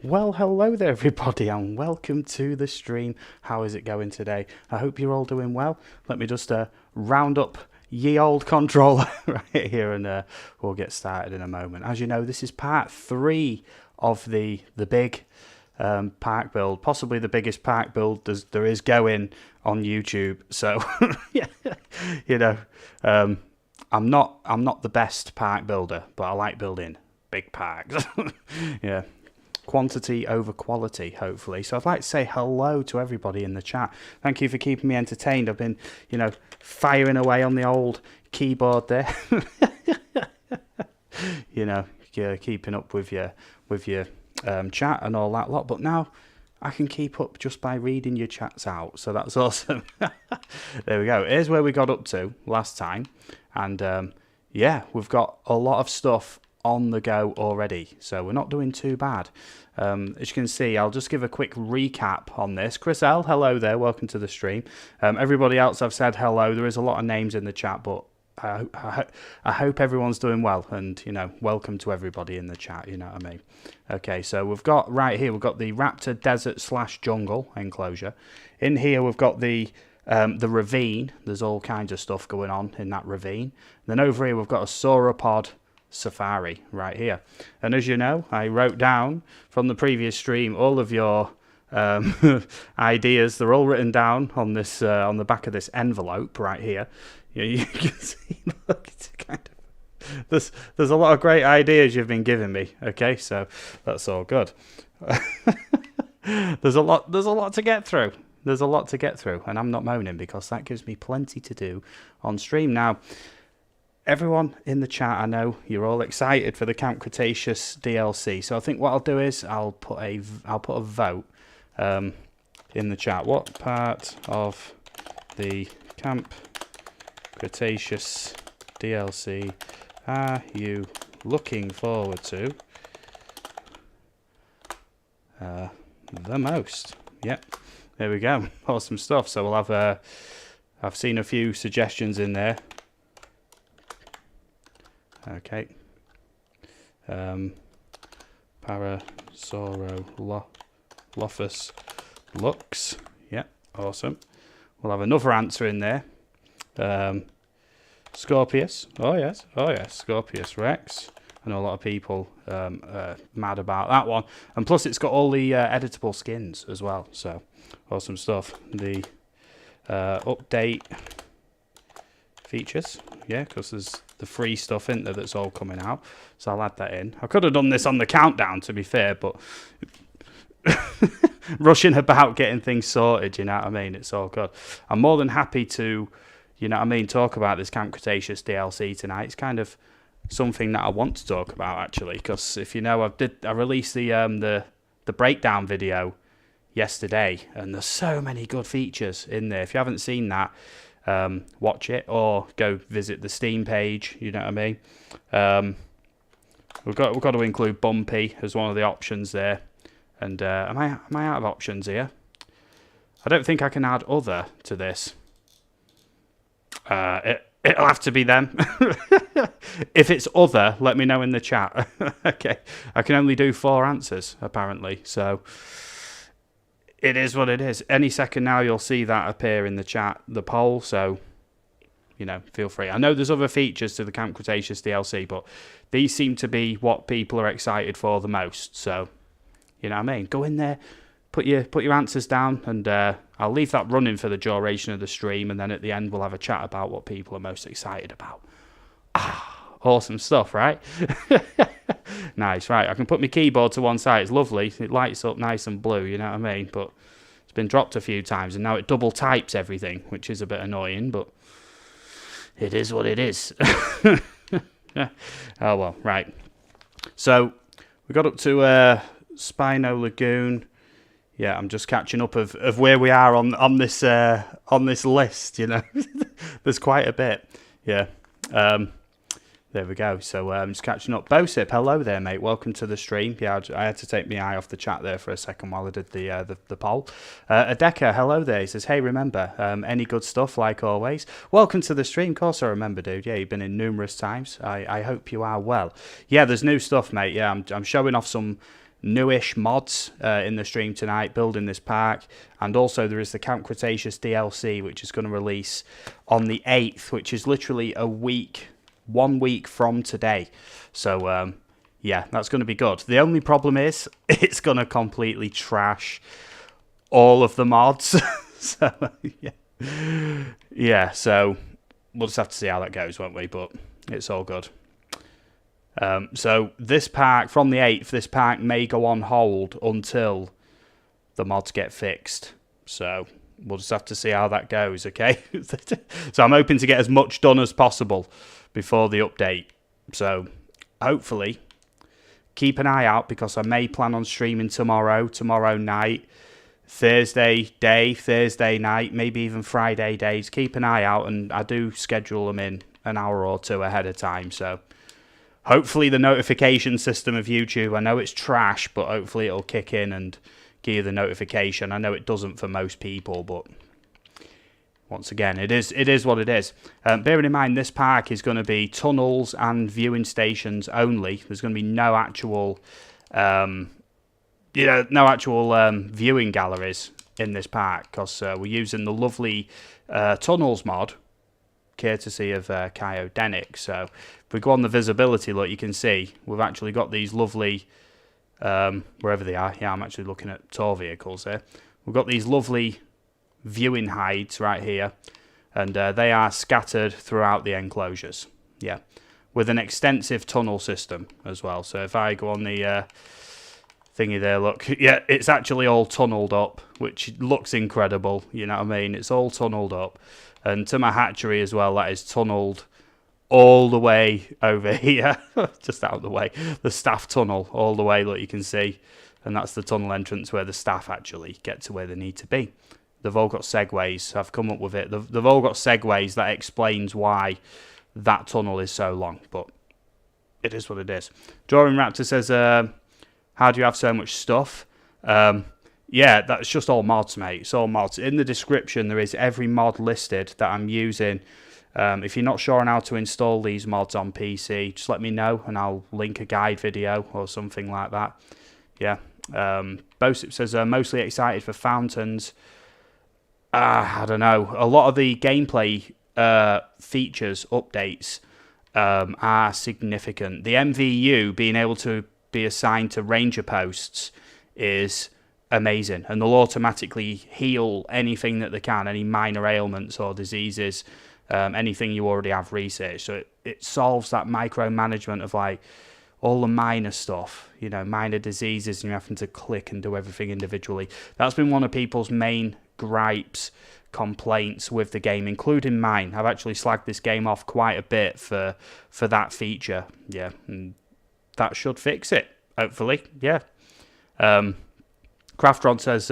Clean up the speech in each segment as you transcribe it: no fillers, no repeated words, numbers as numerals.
Well, hello there everybody and welcome to the stream. How is it going today? I hope you're all doing well. Let me just round up ye old controller right here and we'll get started in a moment. As you know, this is part 3 of the big park build, possibly the biggest park build there is going on YouTube. So, yeah, you know, I'm not the best park builder, but I like building big parks. Yeah. Quantity over quality, hopefully. So I'd like to say hello to everybody in the chat. Thank you for keeping me entertained. I've been, firing away on the old keyboard there. Keeping up with your chat and all that lot. But now I can keep up just by reading your chats out. So that's awesome. There we go. Here's where we got up to last time. And we've got a lot of stuff on the go already, so we're not doing too bad. As you can see, I'll just give a quick recap on this. Chris L, hello there, welcome to the stream. Everybody else I've said hello. There is a lot of names in the chat, but I hope everyone's doing well, and welcome to everybody in the chat, you know what I mean. Okay, so we've got right here, we've got the Raptor Desert / Jungle enclosure. In here we've got the ravine. There's all kinds of stuff going on in that ravine. Then over here we've got a sauropod safari right here, and as you know, I wrote down from the previous stream all of your ideas. They're all written down on this on the back of this envelope right here. You can see, look, it's kind of there's a lot of great ideas you've been giving me. Okay, so that's all good. There's a lot to get through. There's a lot to get through, and I'm not moaning because that gives me plenty to do on stream. Now, everyone in the chat, I know you're all excited for the Camp Cretaceous DLC. So I think what I'll do is I'll put a vote in the chat. What part of the Camp Cretaceous DLC are you looking forward to the most? Yep, there we go. Awesome stuff. So we'll have I've seen a few suggestions in there. Okay. Parasaurolophus Lux. Yeah, awesome. We'll have another answer in there. Scorpius. Oh yes, Scorpius Rex. I know a lot of people mad about that one. And plus it's got all the editable skins as well. So, awesome stuff. The update features. Yeah, because there's the free stuff in there that's all coming out, so I'll add that in. I could have done this on the countdown, to be fair, but rushing about getting things sorted, you know what I mean? It's all good. I'm more than happy to, you know what I mean, talk about this Camp Cretaceous DLC tonight. It's kind of something that I want to talk about, actually, because if you know, I released the breakdown video yesterday, and there's so many good features in there. If you haven't seen that, watch it or go visit the Steam page, you know what I mean. We've got to include Bumpy as one of the options there. And am I out of options here? I don't think I can add other to this. It'll have to be them. If it's other, let me know in the chat. Okay, I can only do 4 answers apparently, so it is what it is. Any second now you'll see that appear in the chat, the poll, so, feel free. I know there's other features to the Camp Cretaceous DLC, but these seem to be what people are excited for the most, so, you know what I mean? Go in there, put your answers down, and I'll leave that running for the duration of the stream, and then at the end we'll have a chat about what people are most excited about. Awesome stuff, right? Nice, right. I can put my keyboard to one side. It's lovely. It lights up nice and blue, you know what I mean? But it's been dropped a few times, and now it double types everything, which is a bit annoying, but it is what it is. Oh, well, right. So we got up to Spino Lagoon. Yeah, I'm just catching up of where we are on this list, There's quite a bit. Yeah. There we go. So I'm just catching up. Bosip, hello there, mate. Welcome to the stream. Yeah, I had to take my eye off the chat there for a second while I did the poll. Adeka, hello there. He says, hey, remember, any good stuff like always? Welcome to the stream. Of course I remember, dude. Yeah, you've been in numerous times. I hope you are well. Yeah, there's new stuff, mate. Yeah, I'm showing off some newish mods in the stream tonight, building this park. And also there is the Camp Cretaceous DLC, which is going to release on the 8th, which is literally 1 week from today. So, yeah, that's going to be good. The only problem is it's going to completely trash all of the mods. So, yeah, so we'll just have to see how that goes, won't we? But it's all good. So this park, from the 8th, this park may go on hold until the mods get fixed. So we'll just have to see how that goes, okay? So I'm hoping to get as much done as possible before the update. So hopefully keep an eye out, because I may plan on streaming tomorrow night, Thursday day, Thursday night, maybe even Friday days. Keep an eye out, and I do schedule them in an hour or two ahead of time. So hopefully the notification system of YouTube, I know it's trash, but hopefully it'll kick in and give you the notification. I know it doesn't for most people, but once again, it is what it is. Bearing in mind, this park is going to be tunnels and viewing stations only. There's going to be no actual, viewing galleries in this park, because we're using the lovely tunnels mod, courtesy of Kyodenic. So if we go on the visibility, look, you can see we've actually got these lovely, wherever they are. Yeah, I'm actually looking at tour vehicles here. We've got these lovely viewing hides right here, and they are scattered throughout the enclosures. Yeah, with an extensive tunnel system as well. So if I go on the thingy there, look, yeah, it's actually all tunneled up, which looks incredible. You know what I mean? It's all tunneled up. And to my hatchery as well, that is tunneled all the way over here, just out of the way. The staff tunnel all the way, look, you can see. And that's the tunnel entrance where the staff actually get to where they need to be. They've all got segways. I've come up with it. They've all got segways. That explains why that tunnel is so long. But it is what it is. Drawing Raptor says, how do you have so much stuff? Yeah, that's just all mods, mate. It's all mods. In the description, there is every mod listed that I'm using. If you're not sure on how to install these mods on PC, just let me know, and I'll link a guide video or something like that. Yeah. Bosip says, mostly excited for fountains. I don't know. A lot of the gameplay features, updates, are significant. The MVU being able to be assigned to ranger posts is amazing, and they'll automatically heal anything that they can, any minor ailments or diseases, anything you already have researched. So it solves that micromanagement of like all the minor stuff, you know, minor diseases, and you're having to click and do everything individually. That's been one of people's main gripes, complaints with the game, including mine. I've actually slagged this game off quite a bit for that feature. Yeah, and that should fix it, hopefully. Yeah. Craftron says,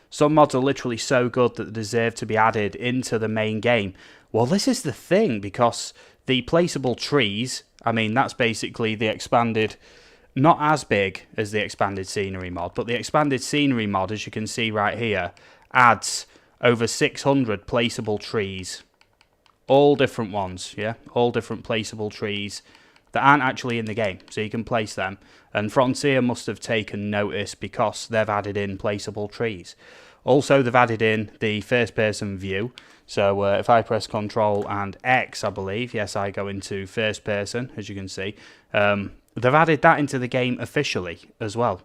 some mods are literally so good that they deserve to be added into the main game. Well, this is the thing, because the placeable trees, I mean, that's basically the expanded, not as big as the expanded scenery mod, but the expanded scenery mod, as you can see right here, adds over 600 placeable trees. All different ones, yeah? All different placeable trees that aren't actually in the game, so you can place them. And Frontier must have taken notice, because they've added in placeable trees. Also, they've added in the first-person view. So if I press Control and X, I believe, yes, I go into first person, as you can see. They've added that into the game officially as well.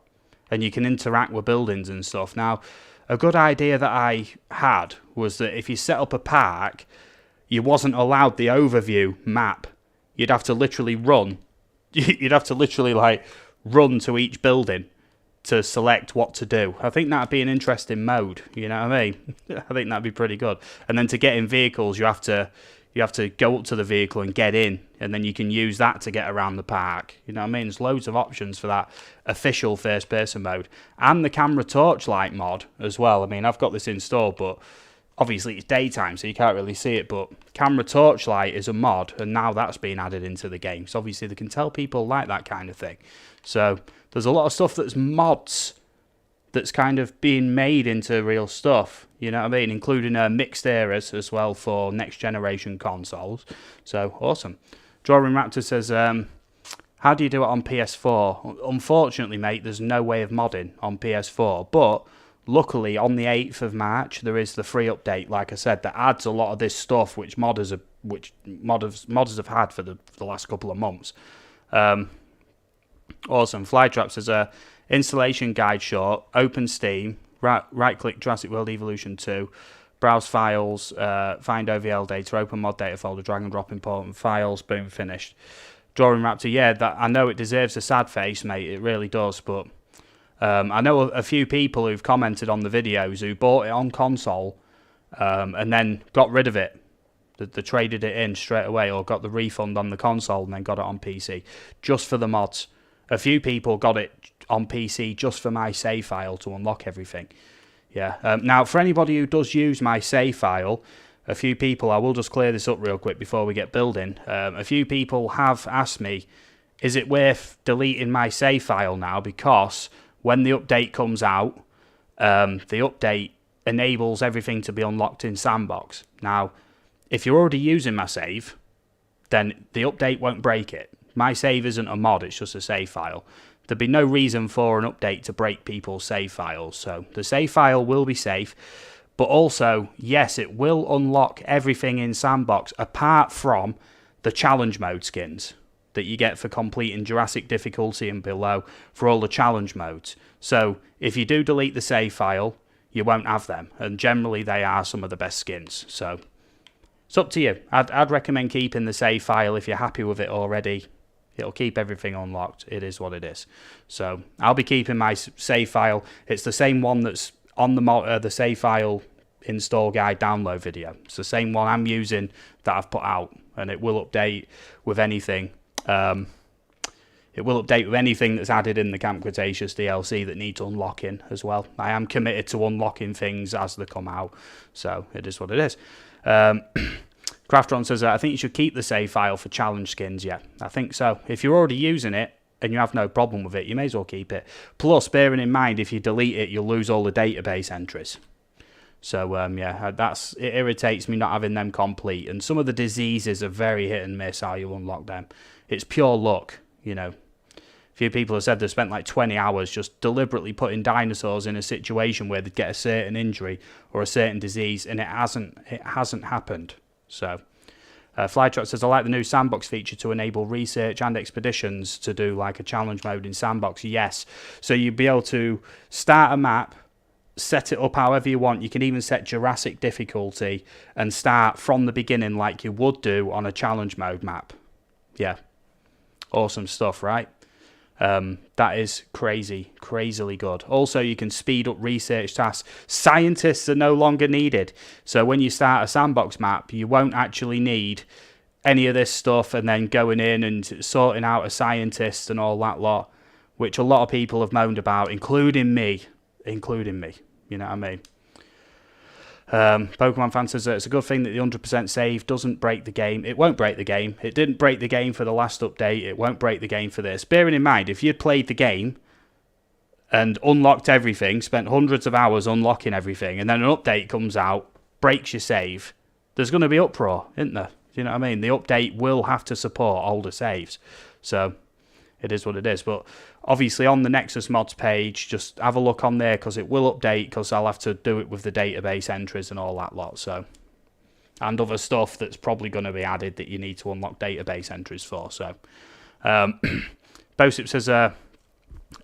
And you can interact with buildings and stuff. Now, a good idea that I had was that if you set up a park, you wasn't allowed the overview map. You'd have to literally run. You'd have to literally, like, run to each building to select what to do. I think that'd be an interesting mode, you know what I mean? I think that'd be pretty good. And then to get in vehicles, you have to go up to the vehicle and get in, and then you can use that to get around the park. You know what I mean? There's loads of options for that official first-person mode. And the camera torchlight mod as well. I mean, I've got this installed, but obviously it's daytime, so you can't really see it, but camera torchlight is a mod, and now that's been added into the game. So obviously they can tell people like that kind of thing. So there's a lot of stuff that's mods that's kind of being made into real stuff, you know what I mean? Including mixed eras as well for next generation consoles. So awesome. Drawing Raptor says, how How do you do it on PS4? Unfortunately, mate, there's no way of modding on PS4, but luckily on the 8th of March there is the free update, like I said, that adds a lot of this stuff which modders have had for the last couple of months. Awesome. Flytrap says installation guide short, open Steam, right click Jurassic World Evolution 2, browse files, find OVL data, open mod data folder, drag and drop important files, boom, finished. Drawing Raptor, yeah, that I know it deserves a sad face, mate, it really does, but I know a few people who've commented on the videos who bought it on console and then got rid of it. They traded it in straight away or got the refund on the console and then got it on PC just for the mods. A few people got it on PC just for my save file to unlock everything. Yeah. Now, for anybody who does use my save file, a few people, I will just clear this up real quick before we get building. A few people have asked me, is it worth deleting my save file now? Because when the update comes out, the update enables everything to be unlocked in Sandbox. Now, if you're already using my save, then the update won't break it. My save isn't a mod, it's just a save file. There'd be no reason for an update to break people's save files. So the save file will be safe. But also, yes, it will unlock everything in Sandbox apart from the challenge mode skins that you get for completing Jurassic difficulty and below for all the challenge modes. So if you do delete the save file, you won't have them. And generally, they are some of the best skins. So it's up to you. I'd recommend keeping the save file if you're happy with it already. It'll keep everything unlocked. It is what it is. So I'll be keeping my save file. It's the same one that's on the save file install guide download video. It's the same one I'm using that I've put out, and it will update with anything. It will update with anything that's added in the Camp Cretaceous DLC that needs unlocking as well. I am committed to unlocking things as they come out, so it is what it is. Craftron says, I think you should keep the save file for challenge skins. Yeah, I think so. If you're already using it, and you have no problem with it, you may as well keep it. Plus, bearing in mind, if you delete it, you'll lose all the database entries. So, yeah, it irritates me not having them complete. And some of the diseases are very hit and miss how you unlock them. It's pure luck, you know. A few people have said they've spent like 20 hours just deliberately putting dinosaurs in a situation where they'd get a certain injury or a certain disease, and it hasn't happened. So... Flytrap says, I like the new Sandbox feature to enable research and expeditions to do like a challenge mode in Sandbox. Yes. So you'd be able to start a map, set it up however you want. You can even set Jurassic difficulty and start from the beginning like you would do on a challenge mode map. Yeah. Awesome stuff, right? That is crazily good. Also, you can speed up research tasks. Scientists are no longer needed. So when you start a Sandbox map, you won't actually need any of this stuff and then going in and sorting out a scientist and all that lot, which a lot of people have moaned about, including me. You know what I mean? Pokemon fan says it's a good thing that the 100% save doesn't break the game. It won't break the game. It didn't break the game for the last update. It won't break the game for this. Bearing in mind, if you'd played the game and unlocked everything, spent hundreds of hours unlocking everything, and then an update comes out, breaks your save, there's going to be uproar, isn't there? You know what I mean? The update will have to support older saves. So it is what it is. But obviously on the Nexus mods page, just have a look on there because it will update, because I'll have to do it with the database entries and all that lot. So, and other stuff that's probably going to be added that you need to unlock database entries for. So Bosip says,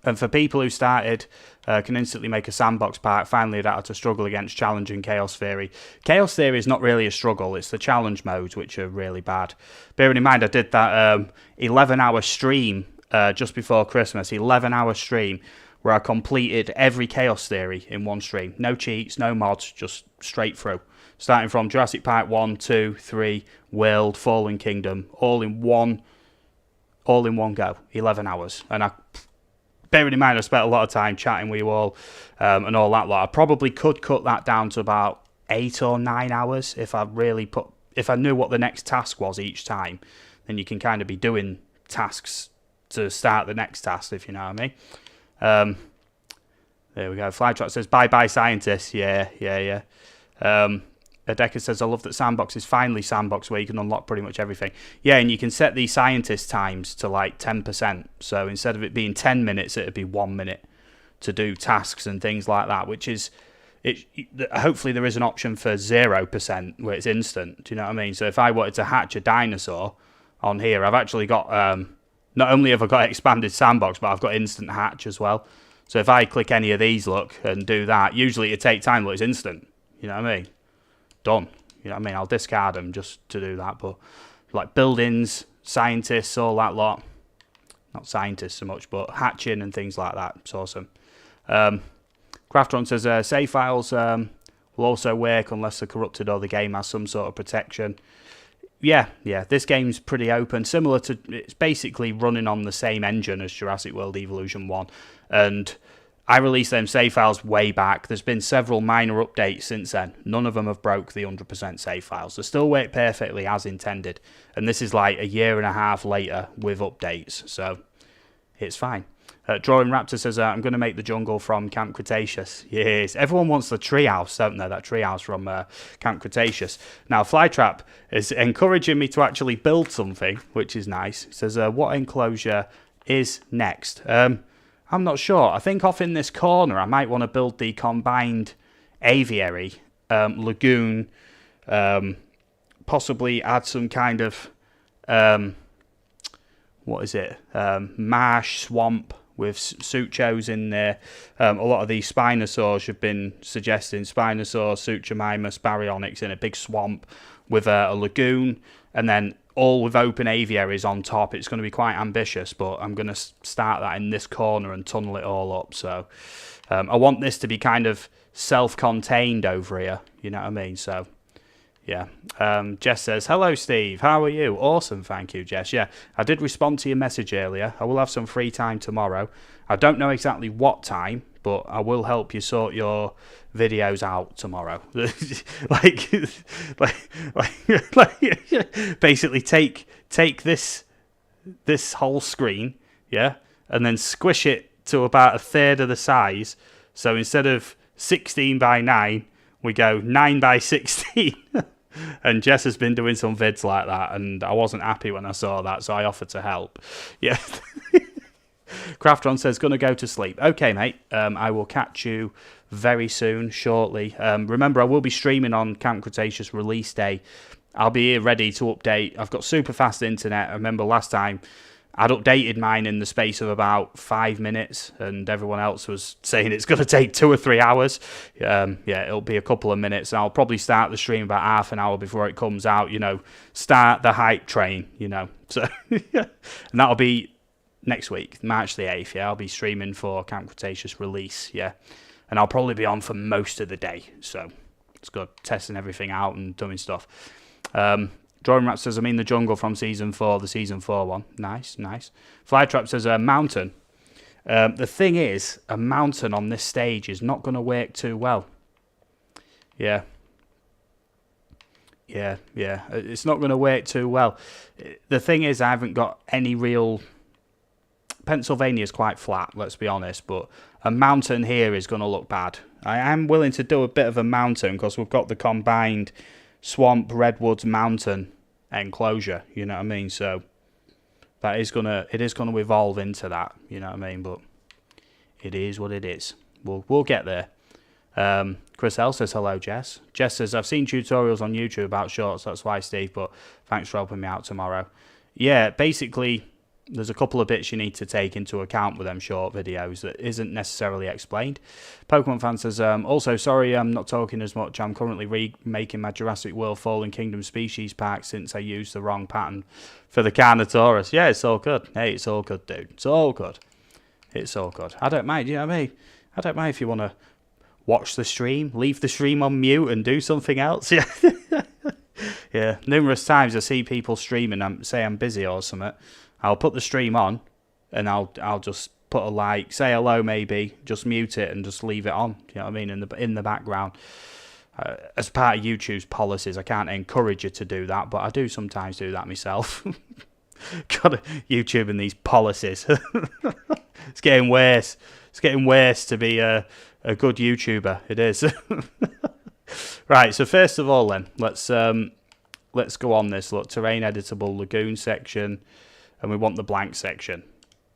and for people who started, can instantly make a Sandbox park, finally had had to struggle against challenge and Chaos Theory. Chaos Theory is not really a struggle, it's the challenge modes which are really bad. Bearing in mind, I did that 11-hour stream just before Christmas, 11-hour stream, where I completed every Chaos Theory in one stream. No cheats, no mods, just straight through. Starting from Jurassic Park 1, 2, 3, World, Fallen Kingdom, all in one go, 11 hours. And bearing in mind, I spent a lot of time chatting with you all and all that lot. I probably could cut that down to about 8 or 9 hours if I knew what the next task was each time. Then you can kind of be doing tasks to start the next task, if you know what I mean. There we go. Flytrap says, bye-bye scientists. Yeah. Adeka says, I love that Sandbox is finally Sandbox where you can unlock pretty much everything. Yeah, and you can set the scientist times to like 10%. So instead of it being 10 minutes, it'd be 1 minute to do tasks and things like that, which is, hopefully there is an option for 0% where it's instant. Do you know what I mean? So if I wanted to hatch a dinosaur on here, I've actually got, not only have I got expanded Sandbox, but I've got instant hatch as well. So if I click any of these, look, and do that, usually it takes time, but it's instant. You know what I mean? Done. You know what I mean? I'll discard them just to do that, but like buildings, scientists, all that lot. Not scientists so much, but hatching and things like that. It's awesome. Craftron says save files will also work unless they're corrupted or the game has some sort of protection. Yeah, this game's pretty open. Similar to, it's basically running on the same engine as Jurassic World Evolution 1. And I released them save files way back. There's been several minor updates since then. None of them have broke the 100% save files. They still work perfectly as intended. And this is like a year and a half later with updates. So it's fine. Drawing Raptor says, I'm going to make the jungle from Camp Cretaceous. Yes, everyone wants the treehouse, don't they? That treehouse from Camp Cretaceous. Now, Flytrap is encouraging me to actually build something, which is nice. It says, what enclosure is next? I'm not sure. I think off in this corner, I might want to build the combined aviary, lagoon, possibly add some kind of, what is it? Marsh, swamp, with Suchos in there. A lot of these Spinosaurs have been suggesting Spinosaur, Suchomimus, Baryonyx in a big swamp with a lagoon, and then all with open aviaries on top. It's going to be quite ambitious, but I'm going to start that in this corner and tunnel it all up. So I want this to be kind of self-contained over here, you know what I mean? So yeah. Jess says, hello Steve, how are you? Awesome, thank you Jess. Yeah, I did respond to your message earlier. I will have some free time tomorrow. I don't know exactly what time, but I will help you sort your videos out tomorrow. like basically take this whole screen, yeah, and then squish it to about a third of the size. So instead of 16 by 9, we go 9 by 16. And Jess has been doing some vids like that, and I wasn't happy when I saw that, so I offered to help. Yeah. Craftron says, gonna go to sleep. Okay, mate. I will catch you very soon, shortly. Remember, I will be streaming on Camp Cretaceous release day. I'll be here ready to update. I've got super fast internet. I remember last time I'd updated mine in the space of about 5 minutes, and everyone else was saying it's going to take 2 or 3 hours. Yeah, it'll be a couple of minutes, and I'll probably start the stream about half an hour before it comes out, you know, start the hype train, you know. So, and that'll be next week, March the 8th, yeah. I'll be streaming for Camp Cretaceous release, yeah. And I'll probably be on for most of the day, so it's good, testing everything out and doing stuff. Drawing Rat says, I'm in the jungle from Season 4, the Season 4 one. Nice, nice. Flytrap says, mountain. The thing is, a mountain on this stage is not going to work too well. Yeah. It's not going to work too well. The thing is, I haven't got any real... Pennsylvania's quite flat, let's be honest, but a mountain here is going to look bad. I am willing to do a bit of a mountain because we've got the combined swamp, redwoods, mountain enclosure, you know what I mean? So it is gonna evolve into that, you know what I mean? But it is what it is. We'll get there. Chris L says, hello Jess. Jess says, I've seen tutorials on YouTube about shorts, that's why Steve, but thanks for helping me out tomorrow. Yeah, basically there's a couple of bits you need to take into account with them short videos that isn't necessarily explained. Pokemon fan says, also, sorry I'm not talking as much. I'm currently remaking my Jurassic World Fallen Kingdom species pack since I used the wrong pattern for the Carnotaurus. Yeah, it's all good. Hey, it's all good, dude. It's all good. It's all good. I don't mind, you know what I mean? I don't mind if you want to watch the stream, leave the stream on mute and do something else. Yeah. Yeah, numerous times I see people streaming and say I'm busy or something. I'll put the stream on, and I'll just put a like, say hello maybe, just mute it and just leave it on. You know what I mean? In the background. As part of YouTube's policies, I can't encourage you to do that, but I do sometimes do that myself. Got YouTube and these policies. It's getting worse. It's getting worse to be a good YouTuber. It is. Right, so first of all then, let's go on this. Look, terrain editable lagoon section, and we want the blank section.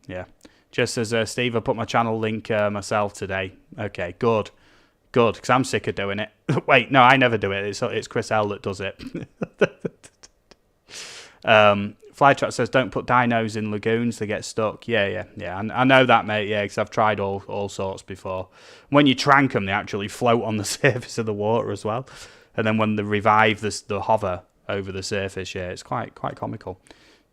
Yeah. Just as Steve, I put my channel link myself today. Okay, good. Good, because I'm sick of doing it. Wait, no, I never do it. It's Chris L that does it. Flytrap says, don't put dinos in lagoons, they get stuck. Yeah. I know that, mate, yeah, because I've tried all sorts before. When you trank them, they actually float on the surface of the water as well. And then when they revive the hover over the surface, yeah, it's quite comical.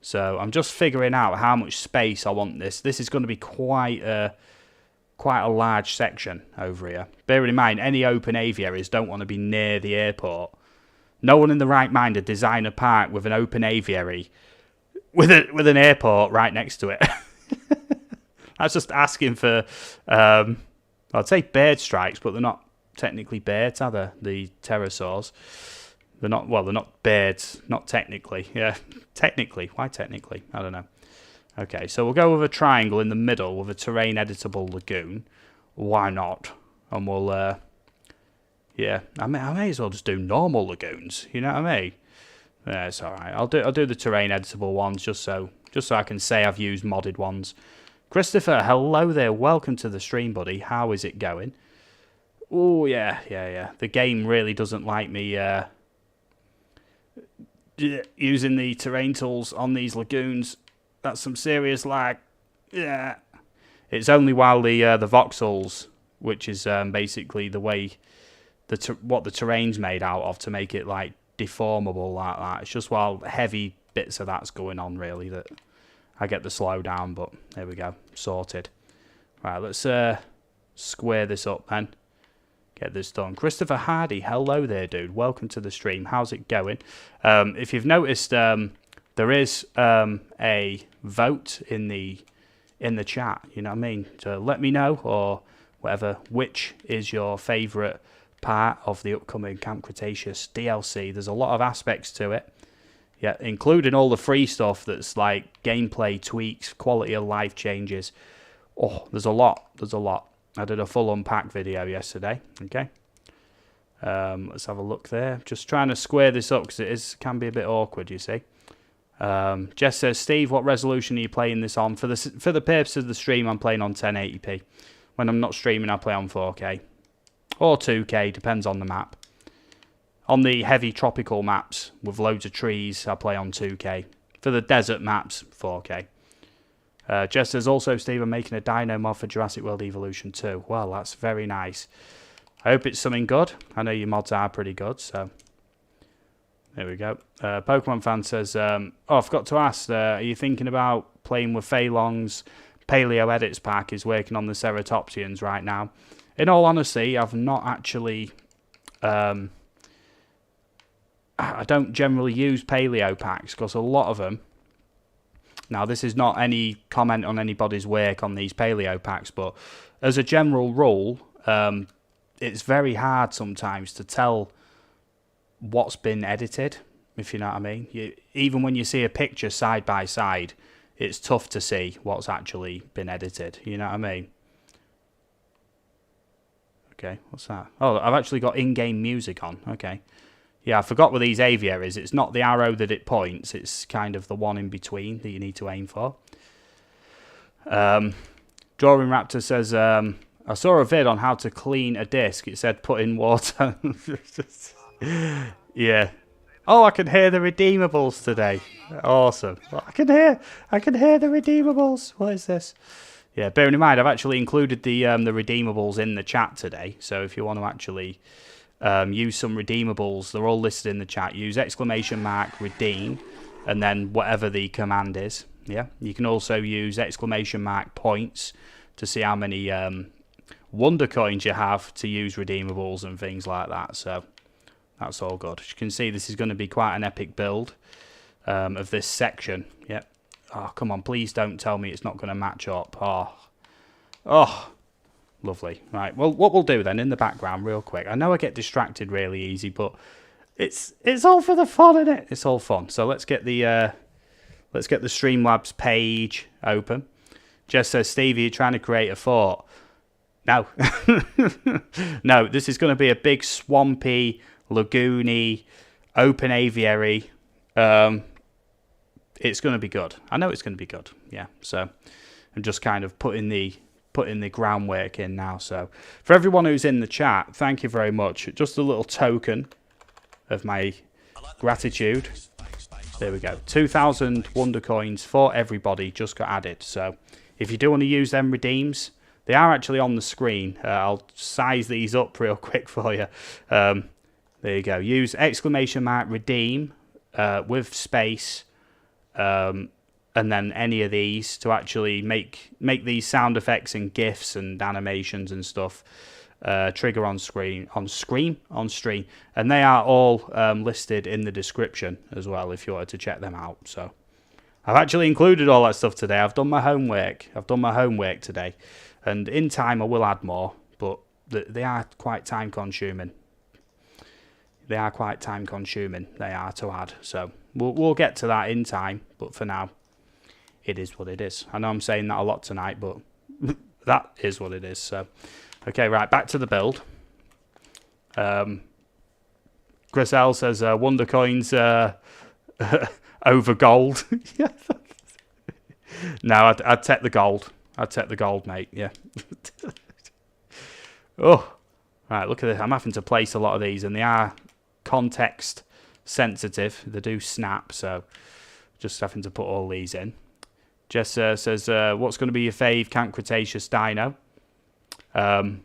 So I'm just figuring out how much space I want this. This is going to be quite a large section over here. Bearing in mind, any open aviaries don't want to be near the airport. No one in the right mind would design a park with an open aviary with an airport right next to it. That's just asking for, I'd say bird strikes, but they're not technically birds, are they? The pterosaurs. They're not birds, not technically. Yeah, technically. Why technically? I don't know. Okay, so we'll go with a triangle in the middle with a terrain editable lagoon. Why not? And we'll, yeah, I may as well just do normal lagoons. You know what I mean? Yeah, it's all right. I'll do the terrain editable ones just so I can say I've used modded ones. Christopher, hello there. Welcome to the stream, buddy. How is it going? Oh yeah. The game really doesn't like me using the terrain tools on these lagoons. That's some serious lag. Yeah. It's only while the voxels, which is basically the way what the terrain's made out of to make it like deformable like that. It's just while heavy bits of that's going on really that I get the slowdown. But there we go, sorted. Right, let's square this up then. Get this done. Christopher Hardy, hello there, dude. Welcome to the stream. How's it going? If you've noticed, there is a vote in the chat. You know what I mean? So let me know or whatever. Which is your favourite part of the upcoming Camp Cretaceous DLC? There's a lot of aspects to it. Yeah, including all the free stuff that's like gameplay tweaks, quality of life changes. Oh, there's a lot. I did a full unpack video yesterday. Okay. Let's have a look there. Just trying to square this up because it can be a bit awkward, you see. Jess says, Steve, what resolution are you playing this on? For the purpose of the stream, I'm playing on 1080p. When I'm not streaming, I play on 4K. Or 2K, depends on the map. On the heavy tropical maps with loads of trees, I play on 2K. For the desert maps, 4K. Jess says, also, Steve, I'm making a dino mod for Jurassic World Evolution 2. Well, that's very nice. I hope it's something good. I know your mods are pretty good, so... There we go. Pokemon fan says, oh, I forgot to ask, are you thinking about playing with Fei Long's Paleo Edits pack? Is working on the Ceratopsians right now. In all honesty, I've not actually... I don't generally use Paleo packs because a lot of them... Now, this is not any comment on anybody's work on these Paleo packs, but as a general rule, it's very hard sometimes to tell what's been edited, if you know what I mean. Even when you see a picture side by side, it's tough to see what's actually been edited, you know what I mean? Okay, what's that? Oh, I've actually got in-game music on, okay. Yeah, I forgot with these aviaries, it's not the arrow that it points, it's kind of the one in between that you need to aim for. Drawing Raptor says, I saw a vid on how to clean a disc. It said put in water. Yeah. Oh, I can hear the redeemables today. Awesome. I can hear the redeemables. What is this? Yeah, bearing in mind, I've actually included the redeemables in the chat today. So if you want to actually use some redeemables, they're all listed in the chat. Use !redeem and then whatever the command is. Yeah. You can also use !points to see how many Wondercoins you have to use redeemables and things like that. So that's all good. As you can see, this is going to be quite an epic build of this section. Yep. Oh, come on. Please don't tell me it's not going to match up. Oh, lovely. Right. Well, what we'll do then in the background real quick. I know I get distracted really easy, but it's all for the fun, isn't it? It's all fun. So let's get the Streamlabs page open. Jess says, Stevie, you're trying to create a fort. No. No, this is going to be a big swampy, lagoony, open aviary. It's going to be good. I know it's going to be good. Yeah, so I'm just kind of putting the groundwork in now. So for everyone who's in the chat, thank you very much. Just a little token of my gratitude. There we go. 2,000 Wondercoins for everybody just got added. So if you do want to use them redeems, they are actually on the screen. I'll size these up real quick for you. There you go. Use exclamation mark redeem with space, and then any of these to actually make these sound effects and GIFs and animations and stuff trigger on stream, and they are all listed in the description as well if you wanted to check them out. So I've actually included all that stuff today. I've done my homework. Today, and in time I will add more, but they are quite time consuming. They are to add. So we'll get to that in time, but for now, it is what it is. I know I'm saying that a lot tonight, but that is what it is. So, okay, right, back to the build. Griselle says Wondercoins over gold. No, I'd take the gold. I'd take the gold, mate. Yeah. Oh, right. Look at this. I'm having to place a lot of these, and they are context sensitive. They do snap, so just having to put all these in. Jess says, "What's going to be your fave Camp Cretaceous dino?" I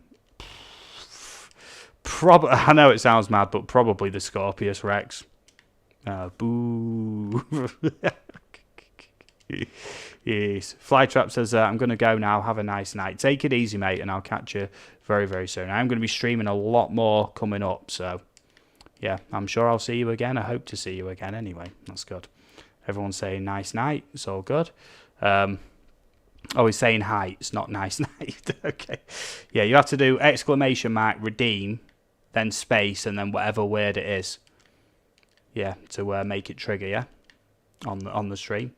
know it sounds mad, but probably the Scorpius Rex. Boo. Yes. Flytrap says, I'm going to go now. Have a nice night. Take it easy, mate, and I'll catch you very, very soon. I'm going to be streaming a lot more coming up, so yeah, I'm sure I'll see you again. I hope to see you again anyway. That's good. Everyone's saying nice night. It's all good. Oh, he's saying hi. It's not nice night. Okay. Yeah, you have to do exclamation mark, redeem, then space, and then whatever word it is. Yeah, to make it trigger, yeah, on the stream.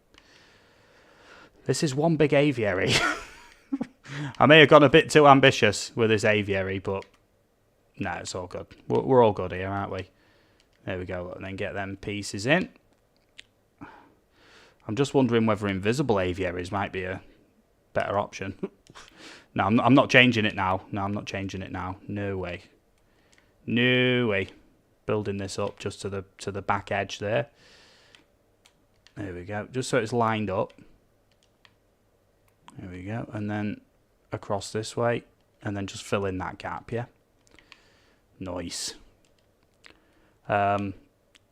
This is one big aviary. I may have gone a bit too ambitious with this aviary, but no, it's all good. We're all good here, aren't we? There we go. And then get them pieces in. I'm just wondering whether invisible aviaries might be a better option. No, I'm not changing it now. No, I'm not changing it now. No way. No way. Building this up just to the back edge there. There we go. Just so it's lined up. There we go. And then across this way. And then just fill in that gap, yeah? Nice.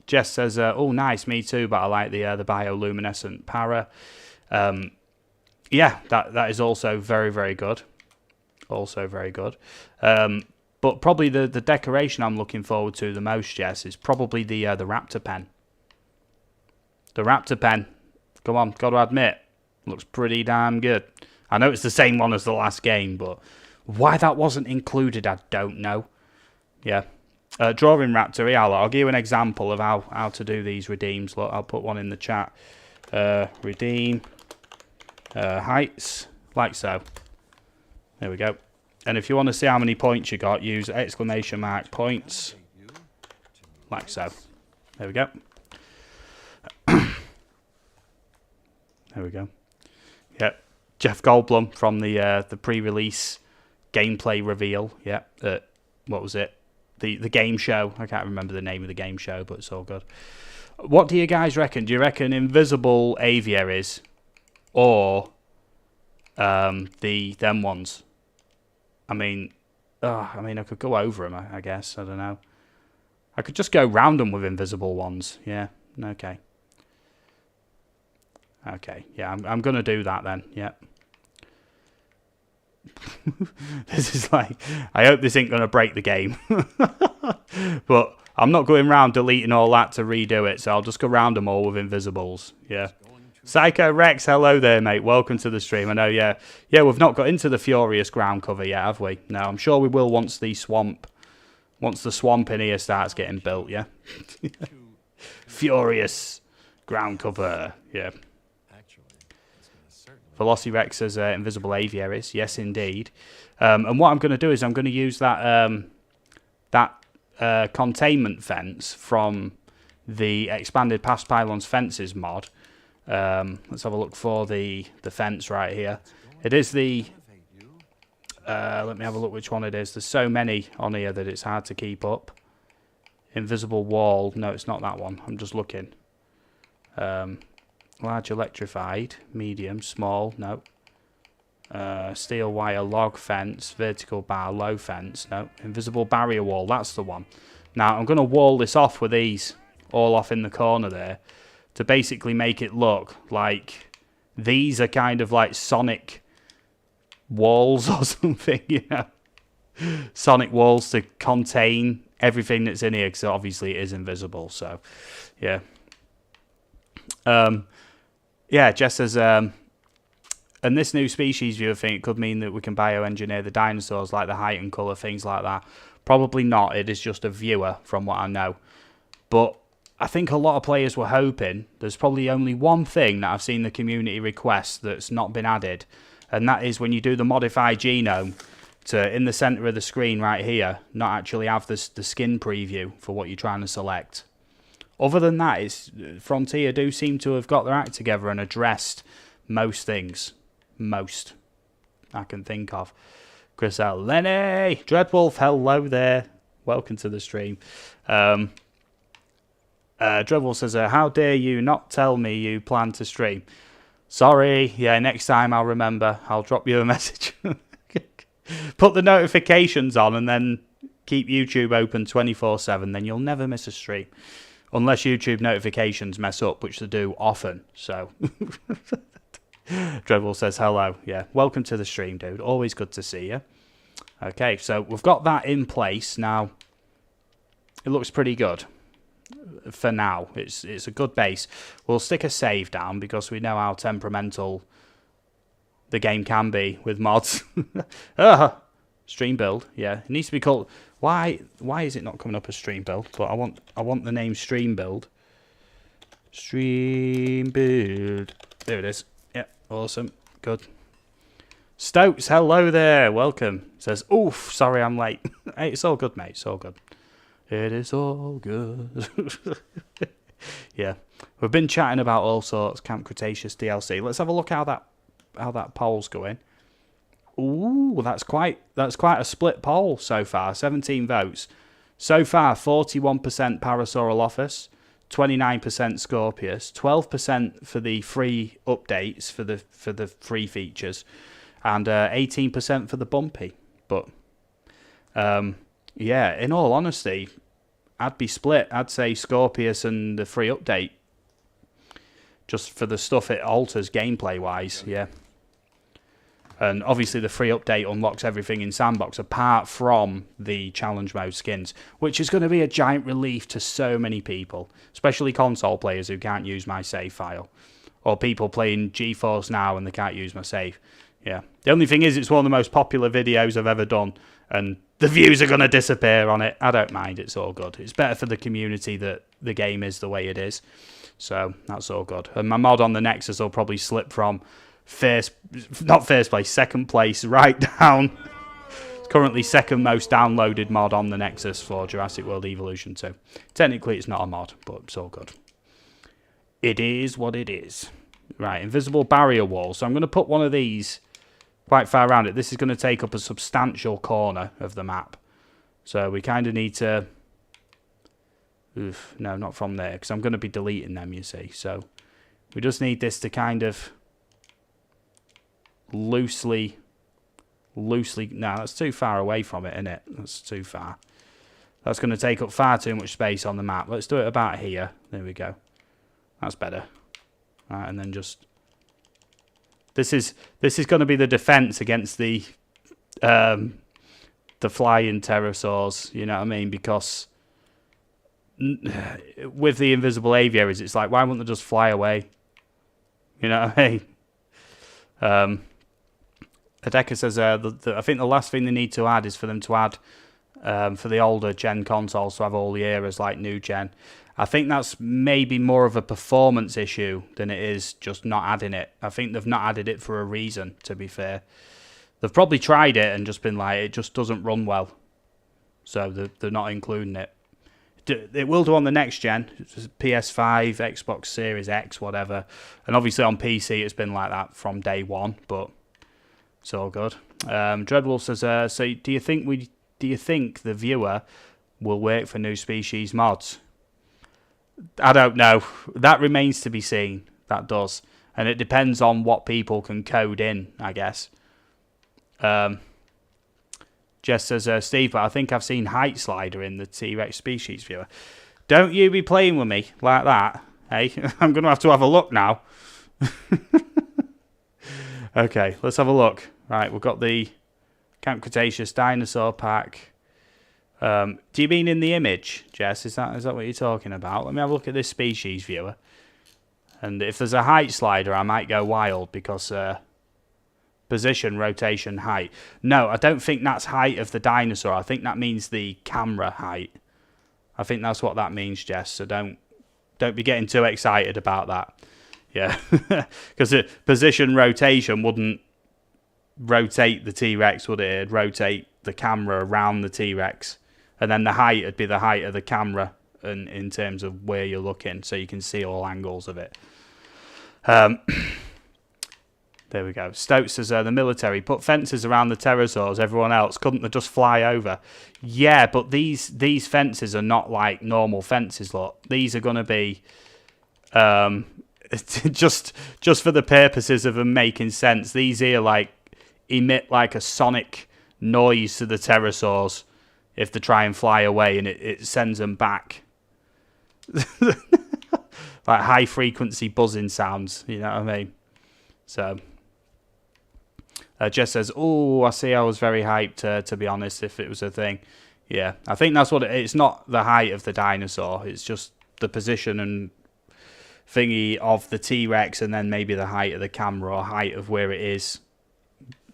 Jess says, oh, nice, me too, but I like the bioluminescent para. Yeah, that is also very, very good. Also very good. But probably the decoration I'm looking forward to the most, Jess, is probably the raptor pen. The raptor pen, come on, got to admit, looks pretty damn good. I know it's the same one as the last game, but why that wasn't included, I don't know. Yeah. Drawing raptor, yeah, I'll give you an example of how to do these redeems. Look, I'll put one in the chat. Redeem heights, like so. There we go. And if you want to see how many points you got, use exclamation mark points, like so. There we go. There we go. Yep. Jeff Goldblum from the pre-release gameplay reveal. Yeah. What was it? The game show. I can't remember the name of the game show, but it's all good. What do you guys reckon? Do you reckon invisible aviaries or them ones? I mean, I could go over them, I guess. I don't know. I could just go round them with invisible ones. Yeah. Okay. Okay. Yeah, I'm going to do that then. Yeah. This is like, I hope this ain't going to break the game. But I'm not going round deleting all that to redo it, so I'll just go round them all with invisibles. Yeah. Psycho Rex, hello there, mate. Welcome to the stream. I know, yeah. Yeah, we've not got into the Furious ground cover yet, have we? No, I'm sure we will once the swamp in here starts getting built, yeah? Furious ground cover, yeah. Velocirex says invisible aviaries. Yes, indeed. And what I'm going to do is I'm going to use that containment fence from the expanded past pylons fences mod. Let's have a look for the fence right here. It is the let me have a look which one it is. There's so many on here that it's hard to keep up. Invisible wall. No, it's not that one. I'm just looking. Large electrified, medium, small. No. Steel wire log fence, vertical bar, low fence. No. Invisible barrier wall. That's the one. Now I'm going to wall this off with these all off in the corner there to basically make it look like these are kind of like sonic walls or something, you know. Sonic walls to contain everything that's in here, because obviously it is invisible. So, yeah. Yeah, Jess says, and this new species viewer thing, it could mean that we can bioengineer the dinosaurs, like the height and colour, things like that. Probably not. It is just a viewer, from what I know. But I think a lot of players were hoping. There's probably only one thing that I've seen the community request that's not been added, and that is when you do the modified genome, to in the centre of the screen right here, not actually have the skin preview for what you're trying to select. Other than that, it's Frontier do seem to have got their act together and addressed most things. Most I can think of. Chris L. Lenny! Dreadwolf, hello there. Welcome to the stream. Dreadwolf says, how dare you not tell me you plan to stream? Sorry, yeah, next time I'll remember. I'll drop you a message. Put the notifications on and then keep YouTube open 24/7. Then you'll never miss a stream. Unless YouTube notifications mess up, which they do often. So, Dreadwolf says hello. Yeah, welcome to the stream, dude. Always good to see you. Okay, so we've got that in place. Now, it looks pretty good. For now, it's a good base. We'll stick a save down because we know how temperamental the game can be with mods. Stream build, yeah, it needs to be called. Why is it not coming up as stream build? But I want the name stream build. Stream build. There it is. Yeah, awesome, good. Stokes, hello there, welcome. Says, oof, sorry I'm late. Hey, it's all good, mate. It's all good. It is all good. Yeah, we've been chatting about all sorts. Camp Cretaceous DLC. Let's have a look how that poll's going. Ooh, that's quite a split poll so far. 17 votes so far. 41% Parasaurolophus, 29% Scorpius, 12% for the free updates for the free features, and 18% for the bumpy. But yeah, in all honesty, I'd be split. I'd say Scorpius and the free update, just for the stuff it alters gameplay-wise, yeah. And obviously the free update unlocks everything in Sandbox, apart from the challenge mode skins, which is going to be a giant relief to so many people, especially console players who can't use my save file, or people playing GeForce Now and they can't use my save. Yeah. The only thing is, it's one of the most popular videos I've ever done, and the views are going to disappear on it. I don't mind. It's all good. It's better for the community that the game is the way it is. So that's all good. And my mod on the Nexus will probably slip from second place right down. It's currently second most downloaded mod on the Nexus for Jurassic World Evolution 2. Technically it's not a mod, but it's all good. It is what it is. Right, invisible barrier wall. So I'm going to put one of these quite far around it. This is going to take up a substantial corner of the map. So we kind of need to... Oof, no, not from there, because I'm going to be deleting them, you see. So we just need this to kind of loosely... No, that's too far away from it, isn't it? That's too far. That's going to take up far too much space on the map. Let's do it about here. There we go. That's better. Right, and then just... This is going to be the defense against the flying pterosaurs, you know what I mean? Because with the invisible aviaries, it's like, why wouldn't they just fly away? You know what I mean? Adeka says, I think the last thing they need to add is for them to add, for the older gen consoles to have all the eras like new gen. I think that's maybe more of a performance issue than it is just not adding it. I think they've not added it for a reason, to be fair. They've probably tried it and just been like, it just doesn't run well. So they're not including it. It will do on the next gen, PS5, Xbox Series X, whatever. And obviously on PC it's been like that from day one, but it's all good. Dreadwolf says, so do you think the viewer will work for new species mods? I don't know. That remains to be seen. That does. And it depends on what people can code in, I guess. Jess says, Steve, but I think I've seen height slider in the T-Rex species viewer. Don't you be playing with me like that, hey? I'm going to have a look now. Okay, let's have a look. Right, we've got the Camp Cretaceous dinosaur pack. Do you mean in the image, Jess? Is that what you're talking about? Let me have a look at this species viewer. And if there's a height slider, I might go wild because position, rotation, height. No, I don't think that's height of the dinosaur. I think that means the camera height. I think that's what that means, Jess. So don't be getting too excited about that. Yeah, because the position rotation wouldn't rotate the T-Rex, would it? It'd rotate the camera around the T-Rex. And then the height would be the height of the camera in terms of where you're looking, so you can see all angles of it. There we go. Stokes says, the military put fences around the pterosaurs. Everyone else couldn't they just fly over? Yeah, but these fences are not like normal fences. Look, these are going to be just for the purposes of them making sense. These here like emit like a sonic noise to the pterosaurs if they try and fly away, and it sends them back. Like high frequency buzzing sounds, you know what I mean? So Jess says, oh, I see, I was very hyped, to be honest, if it was a thing. Yeah, I think that's what it's not the height of the dinosaur, it's just the position and thingy of the T-Rex, and then maybe the height of the camera or height of where it is,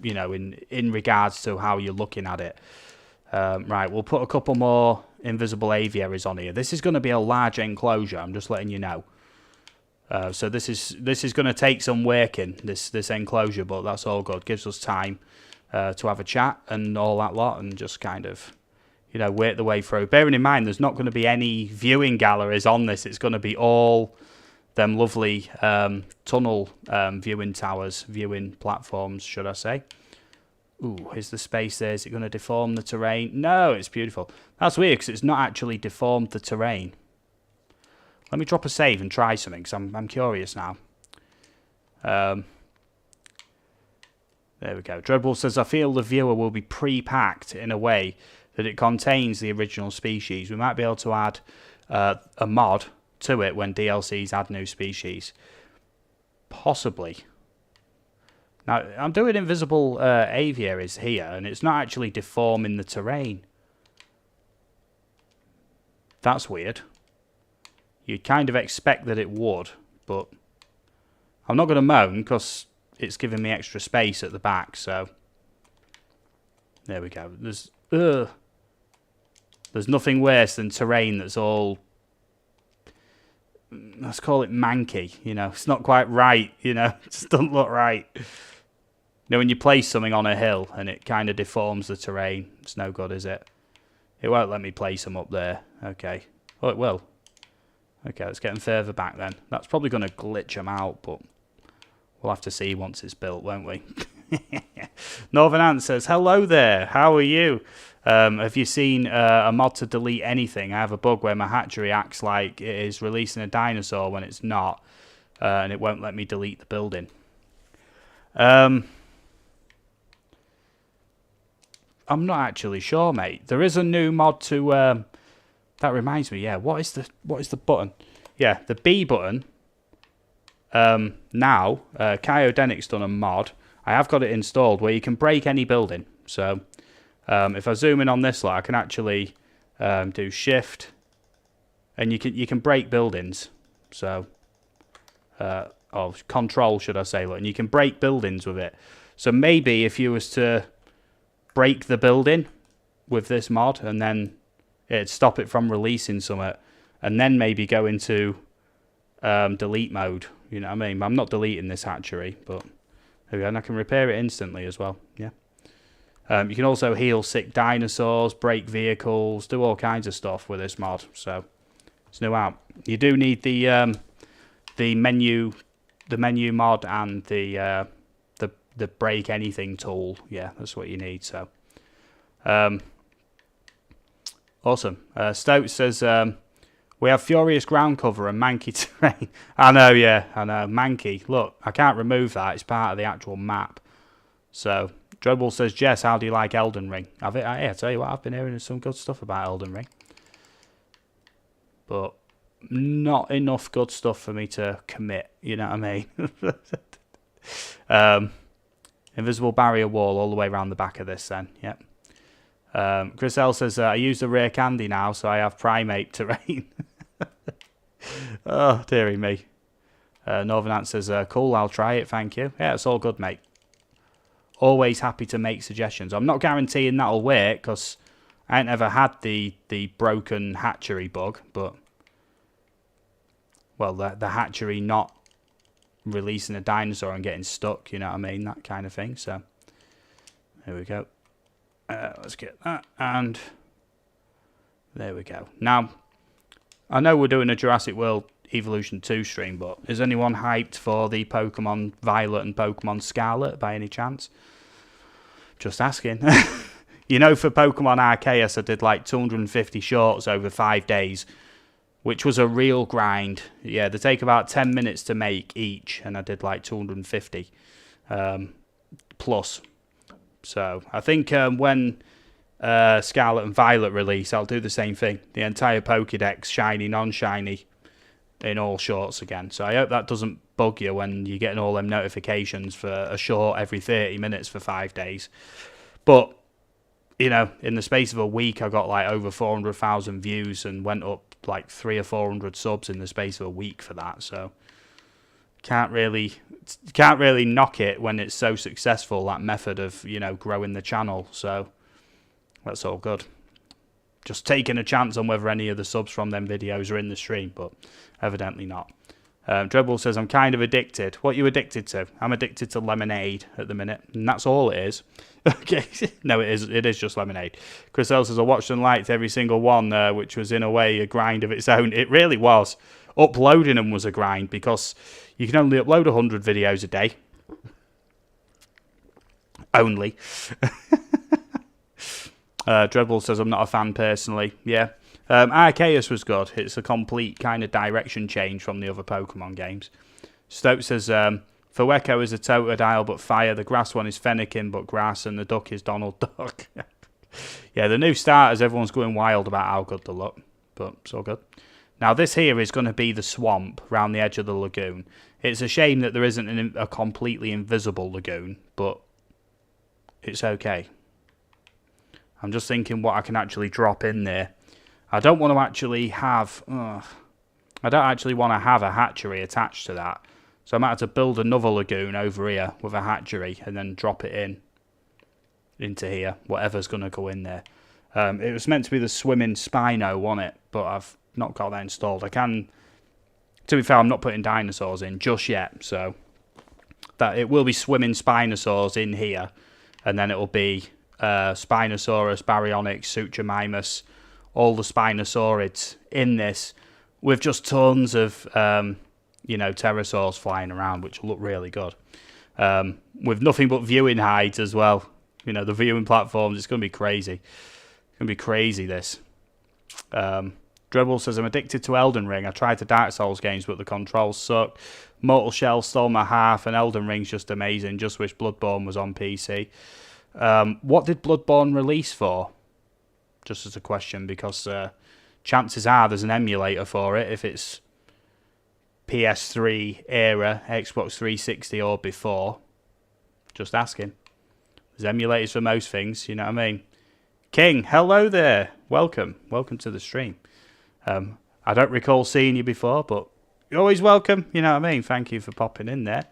you know, in regards to how you're looking at it. Right, we'll put a couple more invisible aviaries on here. This is going to be a large enclosure, I'm just letting you know. So this is going to take some working, this enclosure, but that's all good. Gives us time to have a chat and all that lot, and just kind of, you know, work the way through. Bearing in mind, there's not going to be any viewing galleries on this. It's going to be all them lovely tunnel viewing towers, viewing platforms, should I say. Ooh, is the space there? Is it going to deform the terrain? No, it's beautiful. That's weird because it's not actually deformed the terrain. Let me drop a save and try something because I'm curious now. There we go. Dreadwolf says, I feel the viewer will be pre-packed in a way that it contains the original species. We might be able to add a mod to it when DLCs add new species. Possibly. Now, I'm doing invisible aviaries here, and it's not actually deforming the terrain. That's weird. You'd kind of expect that it would, but I'm not going to moan because it's giving me extra space at the back, so there we go. There's nothing worse than terrain that's all, let's call it manky, you know. It's not quite right, you know. It just doesn't look right. You know, when you place something on a hill and it kind of deforms the terrain, it's no good, is it? It won't let me place them up there. Okay. Oh, it will. Okay, let's get them further back then. That's probably going to glitch them out, but we'll have to see once it's built, won't we? Northern Ant says, hello there, how are you? Have you seen a mod to delete anything? I have a bug where my hatchery acts like it is releasing a dinosaur when it's not, and it won't let me delete the building. I'm not actually sure, mate. There is a new mod to... that reminds me, yeah. What is the button? Yeah, the B button. Now, Kyodenic's done a mod. I have got it installed where you can break any building. So, if I zoom in on this lot, I can actually do Shift, and you can break buildings. So, or Control, should I say? Look, and you can break buildings with it. So maybe if you was to break the building with this mod, and then it'd stop it from releasing something, and then maybe go into delete mode. You know what I mean? I'm not deleting this hatchery, but there we go. And I can repair it instantly as well. Yeah. You can also heal sick dinosaurs, break vehicles, do all kinds of stuff with this mod. So it's new out. You do need the menu mod and the break anything tool. Yeah, that's what you need. So awesome. Stout says we have furious ground cover and manky terrain. I know, yeah, I know. Manky. Look, I can't remove that. It's part of the actual map. So Dreadwolf says, Jess, how do you like Elden Ring? I tell you what, I've been hearing some good stuff about Elden Ring. But not enough good stuff for me to commit, you know what I mean? Invisible barrier wall all the way around the back of this then, yep. Chris L says, I use the rare candy now, so I have primate terrain. Oh, dearie me. Northern Ant says, cool, I'll try it, thank you. Yeah, it's all good, mate. Always happy to make suggestions. I'm not guaranteeing that'll work, because I ain't ever had the broken hatchery bug, but... Well, the hatchery not releasing a dinosaur and getting stuck, you know what I mean? That kind of thing, so... There we go. Let's get that, and... There we go. Now, I know we're doing a Jurassic World Evolution 2 stream, but is anyone hyped for the Pokemon Violet and Pokemon Scarlet by any chance? Just asking. You know, for Pokemon Arceus, I did like 250 shorts over 5 days, which was a real grind. Yeah, they take about 10 minutes to make each, and I did like 250 plus. So I think when Scarlet and Violet release, I'll do the same thing. The entire Pokédex, shiny, non-shiny, in all shorts again. So I hope that doesn't bug you when you're getting all them notifications for a short every 30 minutes for 5 days. But, you know, in the space of a week, I got like over 400,000 views and went up like 300 or 400 subs in the space of a week for that. So can't really knock it when it's so successful, that method of, you know, growing the channel. So that's all good. Just taking a chance on whether any of the subs from them videos are in the stream, but evidently not. Dreadwolf says, I'm kind of addicted. What are you addicted to? I'm addicted to lemonade at the minute, and that's all it is. Okay, no, it is just lemonade. Chris L says, I watched and liked every single one, which was in a way a grind of its own. It really was. Uploading them was a grind, because you can only upload 100 videos a day. Only. Dreadwolf says, I'm not a fan personally. Yeah. Arceus was good. It's a complete kind of direction change from the other Pokemon games. Stoke says, Fueco is a Totodile but fire. The grass one is Fennekin but grass. And the duck is Donald Duck. Yeah, the new starters, everyone's going wild about how good they look. But it's all good. Now, this here is going to be the swamp around the edge of the lagoon. It's a shame that there isn't a completely invisible lagoon. But it's okay. I'm just thinking what I can actually drop in there. I don't want to actually have... I don't actually want to have a hatchery attached to that. So I might have to build another lagoon over here with a hatchery and then drop it into here. Whatever's going to go in there. It was meant to be the swimming Spino, wasn't it? But I've not got that installed. I can... To be fair, I'm not putting dinosaurs in just yet. So that it will be swimming Spinosaurs in here. And then it will be... Spinosaurus, Baryonyx, Suchomimus, all the Spinosaurids in this, with just tons of, you know, pterosaurs flying around, which will look really good. With nothing but viewing hides as well. You know, the viewing platforms, it's going to be crazy. It's going to be crazy, this. Dribble says, I'm addicted to Elden Ring. I tried the Dark Souls games, but the controls suck. Mortal Shell stole my heart, and Elden Ring's just amazing. Just wish Bloodborne was on PC. What did Bloodborne release for? Just as a question, because chances are there's an emulator for it if it's PS3 era, Xbox 360 or before. Just asking. There's emulators for most things, you know what I mean? King, hello there. Welcome. Welcome to the stream. I don't recall seeing you before, but you're always welcome, you know what I mean? Thank you for popping in there.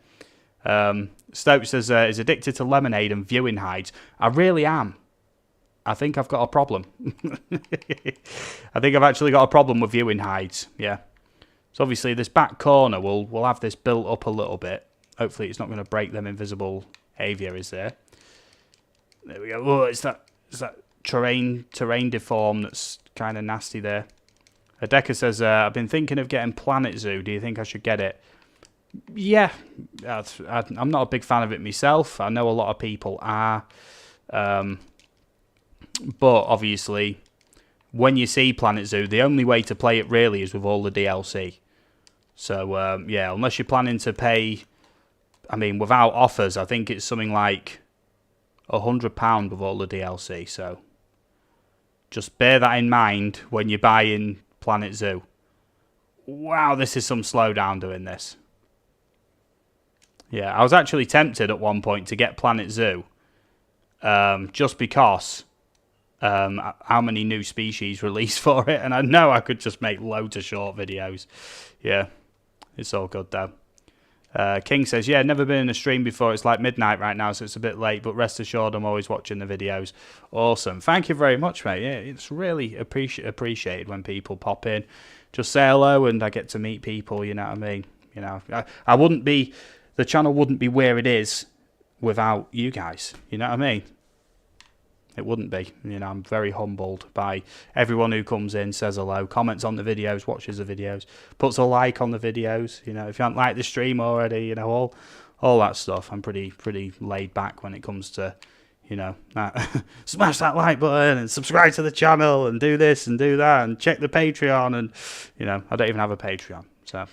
Stoke says, is addicted to lemonade and viewing hides. I really am. I think I've got a problem. I think I've actually got a problem with viewing hides. Yeah. So obviously this back corner, we'll have this built up a little bit. Hopefully it's not going to break them invisible aviaries there. There we go. Oh, it's that terrain deform that's kind of nasty there. Adeka says, I've been thinking of getting Planet Zoo. Do you think I should get it? Yeah, I'm not a big fan of it myself. I know a lot of people are. But obviously, when you see Planet Zoo, the only way to play it really is with all the DLC. So, yeah, unless you're planning to pay, I mean, without offers, I think it's something like £100 with all the DLC. So, just bear that in mind when you're buying Planet Zoo. Wow, this is some slowdown doing this. Yeah, I was actually tempted at one point to get Planet Zoo. Just because how many new species released for it. And I know I could just make loads of short videos. Yeah, it's all good though. King says, yeah, never been in a stream before. It's like midnight right now, so it's a bit late. But rest assured, I'm always watching the videos. Awesome. Thank you very much, mate. Yeah, it's really appreciated when people pop in. Just say hello and I get to meet people, you know what I mean? You know, I wouldn't be... The channel wouldn't be where it is without you guys. You know what I mean? It wouldn't be. You know, I'm very humbled by everyone who comes in, says hello, comments on the videos, watches the videos, puts a like on the videos. You know, if you haven't liked the stream already, you know, all that stuff. I'm pretty laid back when it comes to, you know, smash that like button and subscribe to the channel and do this and do that and check the Patreon and, you know, I don't even have a Patreon. So,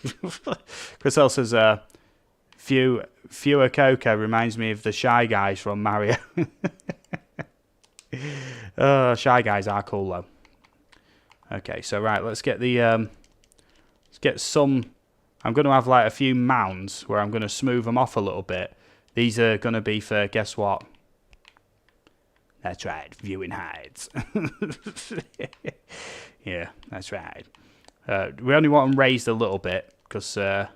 Chris L says, Fewer Coco reminds me of the Shy Guys from Mario. Shy Guys are cool though. Okay, so right, let's get the let's get some. I'm going to have like a few mounds where I'm going to smooth them off a little bit. These are going to be for, guess what? That's right, viewing hides. Yeah, that's right. We only want them raised a little bit because I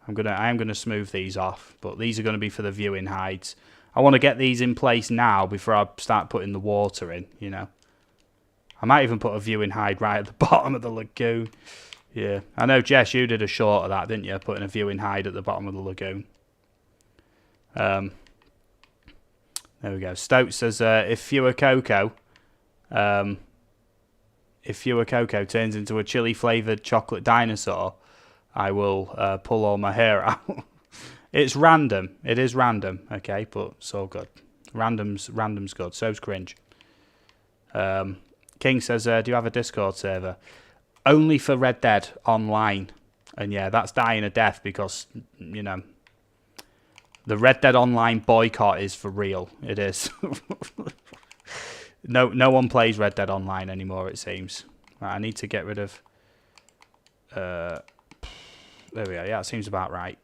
am gonna smooth these off, but these are going to be for the viewing hides. I want to get these in place now before I start putting the water in, you know. I might even put a viewing hide right at the bottom of the lagoon. Yeah, I know, Jess, you did a short of that, didn't you? Putting a viewing hide at the bottom of the lagoon. There we go. Stoat says, if fewer cocoa turns into a chili-flavoured chocolate dinosaur, I will pull all my hair out. It's random. It is random, okay, but it's all good. Random's good. So's cringe. King says, do you have a Discord server? Only for Red Dead Online. And yeah, that's dying a death because, you know, the Red Dead Online boycott is for real. It is. No one plays Red Dead Online anymore, it seems. Right, I need to get rid of... there we go. Yeah, that seems about right.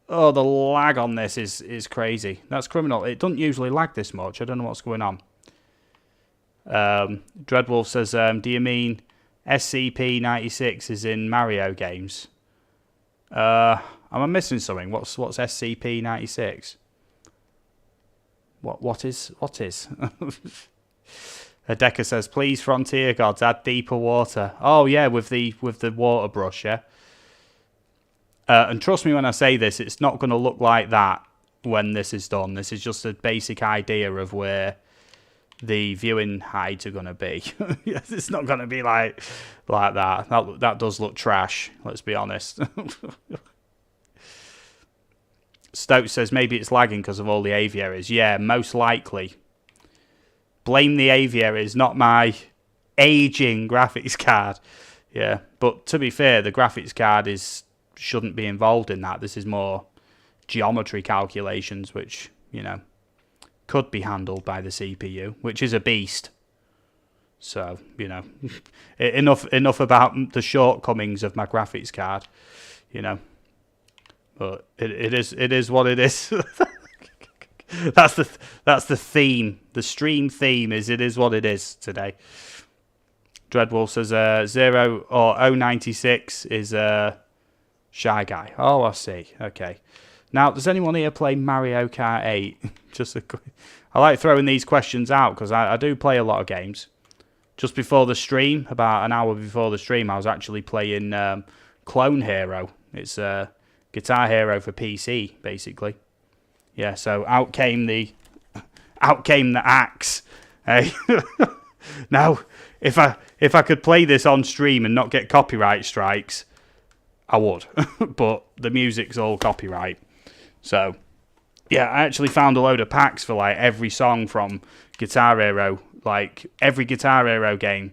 Oh, the lag on this is crazy. That's criminal. It doesn't usually lag this much. I don't know what's going on. Dreadwolf says, do you mean SCP-96 is in Mario games? Am I missing something? What's SCP-96? What is? Adeka says, please, Frontier Gods, add deeper water. Oh yeah, with the water brush, yeah. And trust me when I say this, it's not going to look like that when this is done. This is just a basic idea of where the viewing hides are going to be. It's not going to be like that. That does look trash, let's be honest. Stoke says maybe it's lagging because of all the aviaries. Yeah, most likely. Blame the aviaries, not my aging graphics card. Yeah, but to be fair, the graphics card shouldn't be involved in that. This is more geometry calculations, which, you know, could be handled by the CPU, which is a beast. So, you know, enough about the shortcomings of my graphics card, you know. But it is what it is. That's the theme. The stream theme is it is what it is today. Dreadwolf says 0 or 096 is Shy Guy. Oh, I see. Okay. Now, does anyone here play Mario Kart 8? I like throwing these questions out because I do play a lot of games. Just before the stream, about an hour before the stream, I was actually playing Clone Hero. It's Guitar Hero for PC, basically. Yeah, so out came the axe. Hey, now if I could play this on stream and not get copyright strikes, I would. But the music's all copyright. So yeah, I actually found a load of packs for like every song from Guitar Hero, like every Guitar Hero game,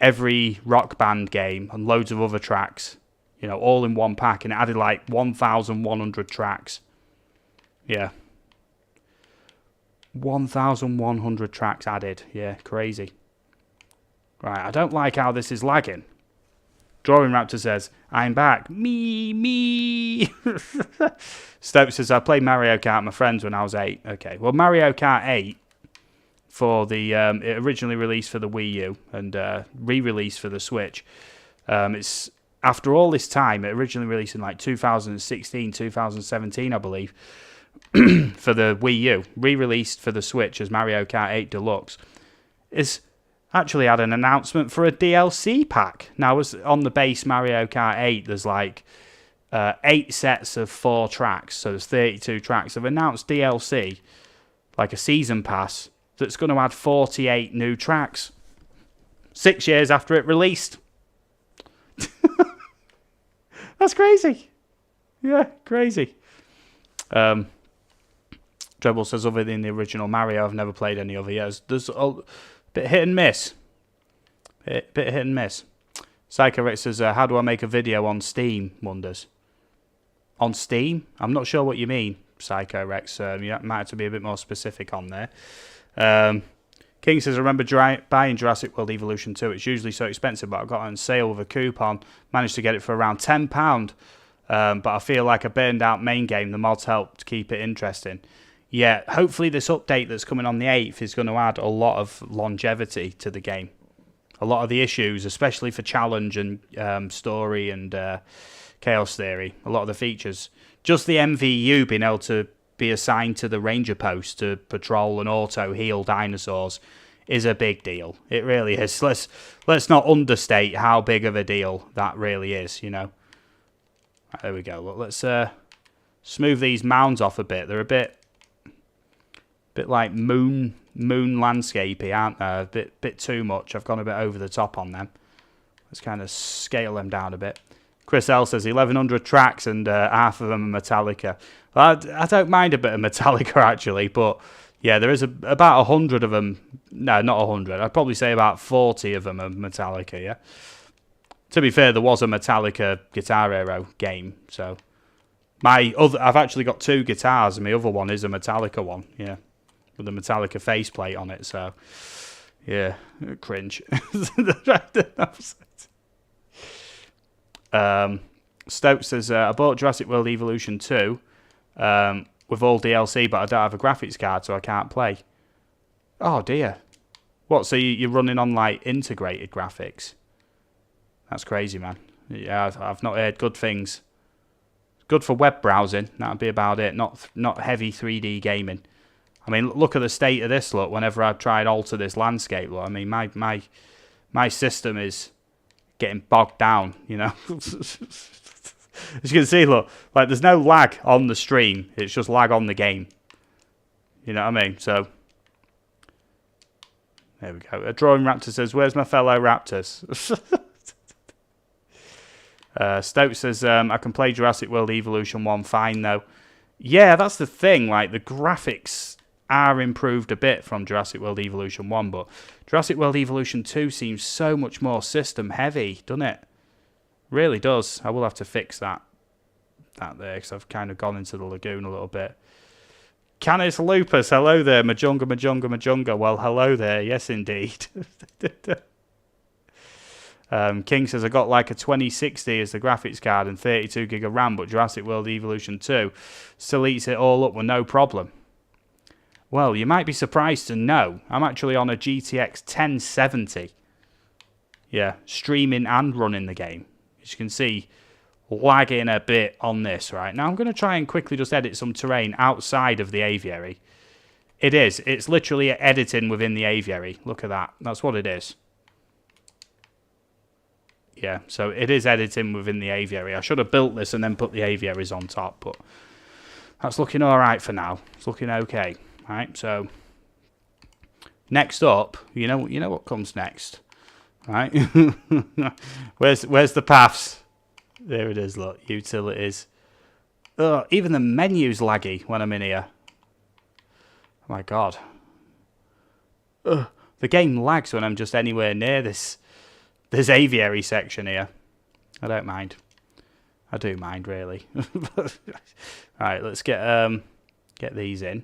every Rock Band game, and loads of other tracks. You know, all in one pack, and it added like 1,100 tracks. Yeah. 1,100 tracks added. Yeah, crazy. Right, I don't like how this is lagging. Drawing Raptor says, I'm back. Me. Stokes says, I played Mario Kart with my friends when I was 8. Okay, well, Mario Kart 8, for the it originally released for the Wii U and re-released for the Switch. It's after all this time, it originally released in like 2016, 2017, I believe, for the Wii U, re-released for the Switch as Mario Kart 8 Deluxe. It's actually had an announcement for a DLC pack. Now, as on the base Mario Kart 8, there's like 8 sets of 4 tracks, so there's 32 tracks. They've announced DLC, like a season pass, that's going to add 48 new tracks. 6 years after it released. That's crazy. Yeah, crazy. Treble says, other than the original Mario, I've never played any other. Yeah, there's a bit hit and miss. Bit hit and miss. Psycho Rex says, how do I make a video on Steam, Wonders? On Steam? I'm not sure what you mean, Psycho Rex. You might have to be a bit more specific on there. King says, I remember buying Jurassic World Evolution 2. It's usually so expensive, but I got it on sale with a coupon. Managed to get it for around £10. But I feel like a burned out main game. The mods helped keep it interesting. Yeah, hopefully this update that's coming on the 8th is going to add a lot of longevity to the game. A lot of the issues, especially for challenge and story and chaos theory. A lot of the features. Just the MVU being able to be assigned to the ranger post to patrol and auto heal dinosaurs is a big deal. It really is. Let's not understate how big of a deal that really is, you know. Right, there we go. Look, let's smooth these mounds off a bit. They're a bit like moon landscapey, aren't they? A bit too much. I've gone a bit over the top on them. Let's kind of scale them down a bit. Chris L says 1,100 tracks and half of them are Metallica. Well, I don't mind a bit of Metallica actually, but yeah, there is about 100 of them. No, not 100. I'd probably say about 40 of them are Metallica. Yeah. To be fair, there was a Metallica Guitar Hero game, so I've actually got 2 guitars, and my other one is a Metallica one. Yeah, with the Metallica faceplate on it. So yeah, cringe. Stokes says, I bought Jurassic World Evolution 2 with all DLC, but I don't have a graphics card, so I can't play. Oh, dear. What, so you're running on, like, integrated graphics? That's crazy, man. Yeah, I've not heard good things. Good for web browsing. That'd be about it. Not heavy 3D gaming. I mean, look at the state of this, look. Whenever I've tried to alter this landscape, look. I mean, my system is getting bogged down, you know. As you can see, look, like there's no lag on the stream, it's just lag on the game. You know what I mean? So there we go. A Drawing Raptor says, where's my fellow Raptors? Stokes says, I can play Jurassic World Evolution 1 fine though. Yeah, that's the thing, like the graphics are improved a bit from Jurassic World Evolution 1, but Jurassic World Evolution 2 seems so much more system heavy, doesn't it? Really does. I will have to fix that there, because I've kind of gone into the lagoon a little bit. Canis Lupus, hello there. Majunga. Well, hello there. Yes, indeed. King says, I got like a 2060 as the graphics card and 32 gig of RAM, but Jurassic World Evolution 2 still eats it all up with no problem. Well, you might be surprised to know I'm actually on a GTX 1070. Yeah, streaming and running the game. As you can see, lagging a bit on this, right? Now I'm going to try and quickly just edit some terrain outside of the aviary. It is. It's literally editing within the aviary. Look at that. That's what it is. Yeah, so it is editing within the aviary. I should have built this and then put the aviaries on top, but That's looking all right for now. It's looking okay. All right, so next up, you know what comes next, right? where's the paths? There it is. Look, utilities. Oh, even the menu's laggy when I'm in here. Oh my God. Ugh. The game lags when I'm just anywhere near this aviary section here. I don't mind. I do mind, really. Right, let's get these in.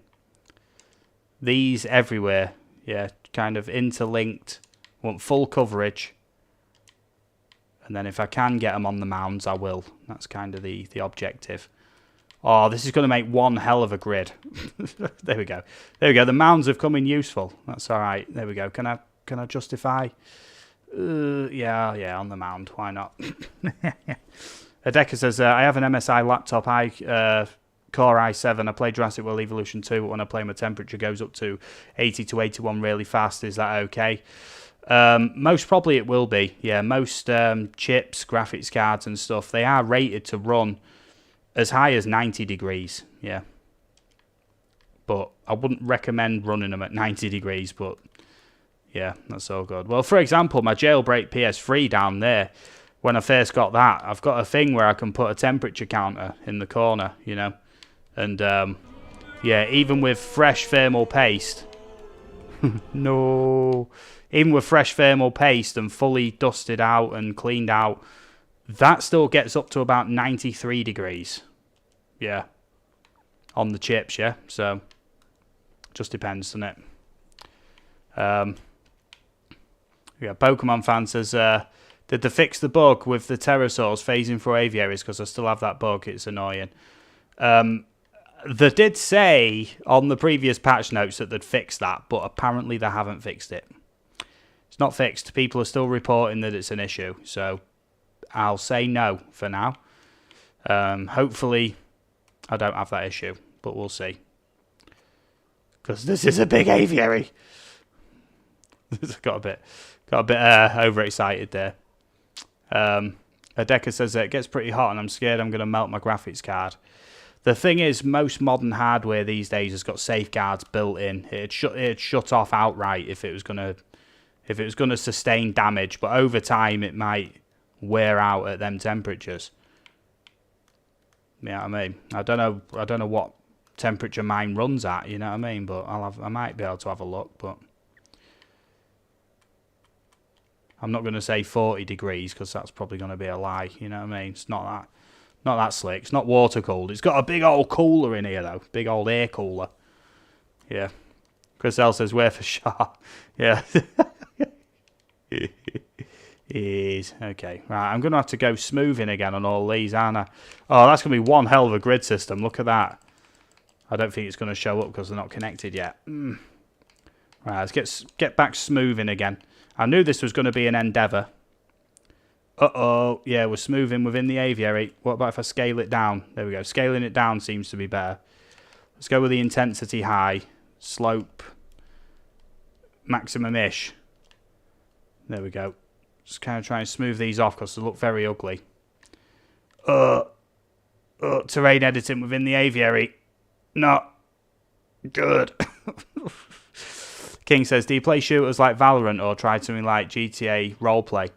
These everywhere. Yeah, kind of interlinked. Want full coverage. And then if I can get them on the mounds, I will. That's kind of the objective. Oh, this is going to make one hell of a grid. There we go. There we go. The mounds have come in useful. That's all right. There we go. Can I justify? Yeah, on the mound. Why not? Adeka says, I have an MSI laptop, Core i7. I play Jurassic World Evolution 2, but when I play my temperature goes up to 80 to 81 really fast. Is that okay? Most probably it will be. Yeah, most chips, graphics cards and stuff, they are rated to run as high as 90 degrees. Yeah. But I wouldn't recommend running them at 90 degrees, but yeah, that's all good. Well, for example, my jailbreak PS3 down there, when I first got that, I've got a thing where I can put a temperature counter in the corner, you know. And, yeah, even with fresh thermal paste... No... Even with fresh thermal paste and fully dusted out and cleaned out, that still gets up to about 93 degrees. Yeah. On the chips, yeah. So, just depends, doesn't it? Yeah, Pokemon fan says, did they fix the bug with the pterosaurs phasing through aviaries? Because I still have that bug. It's annoying. They did say on the previous patch notes that they'd fixed that, but apparently they haven't fixed it. It's not fixed. People are still reporting that it's an issue. So I'll say no for now. Hopefully I don't have that issue, but we'll see. Because this is a big aviary. got a bit overexcited there. Adeka says that it gets pretty hot and I'm scared I'm going to melt my graphics card. The thing is, most modern hardware these days has got safeguards built in. It'd shut off outright if it was going to sustain damage, but over time it might wear out at them temperatures. You know what I mean? I don't know what temperature mine runs at, you know what I mean? But I might be able to have a look, but I'm not going to say 40 degrees because that's probably going to be a lie, you know what I mean? It's not that slick. It's not water cooled. It's got a big old cooler in here though. Big old air cooler. Yeah. Chris L says, where for sure. Yeah. Is okay. Right, I'm going to have to go smoothing again on all these, aren't I? Oh, that's going to be one hell of a grid system. Look at that. I don't think it's going to show up because they're not connected yet. Right, let's get back smoothing again. I knew this was going to be an endeavour. Uh-oh. Yeah, we're smoothing within the aviary. What about if I scale it down? There we go. Scaling it down seems to be better. Let's go with the intensity high. Slope. Maximum-ish. There we go. Just kind of try and smooth these off because they look very ugly. Terrain editing within the aviary. Not good. King says, do you play shooters like Valorant or try something like GTA roleplay?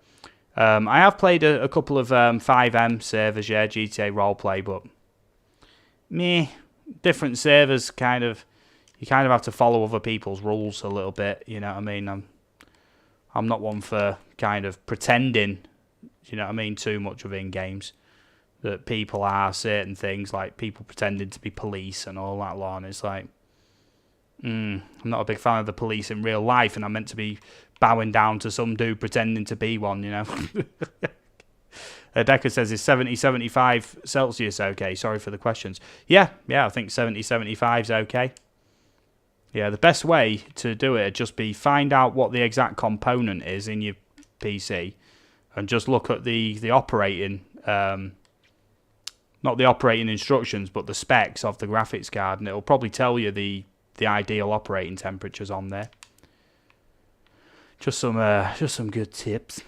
I have played a couple of 5M servers, yeah, GTA roleplay, but meh. Different servers you kind of have to follow other people's rules a little bit, you know what I mean? I'm not one for kind of pretending, you know what I mean, too much within games. That people are certain things, like people pretending to be police and all that lot, and it's like, I'm not a big fan of the police in real life, and I'm meant to be bowing down to some dude pretending to be one, you know. Decker says, is 70, 75 Celsius okay? Sorry for the questions. Yeah, I think 70, 75 is okay. Yeah, the best way to do it would just be find out what the exact component is in your PC and just look at the operating, not the operating instructions, but the specs of the graphics card, and it'll probably tell you the ideal operating temperatures on there. Just some good tips.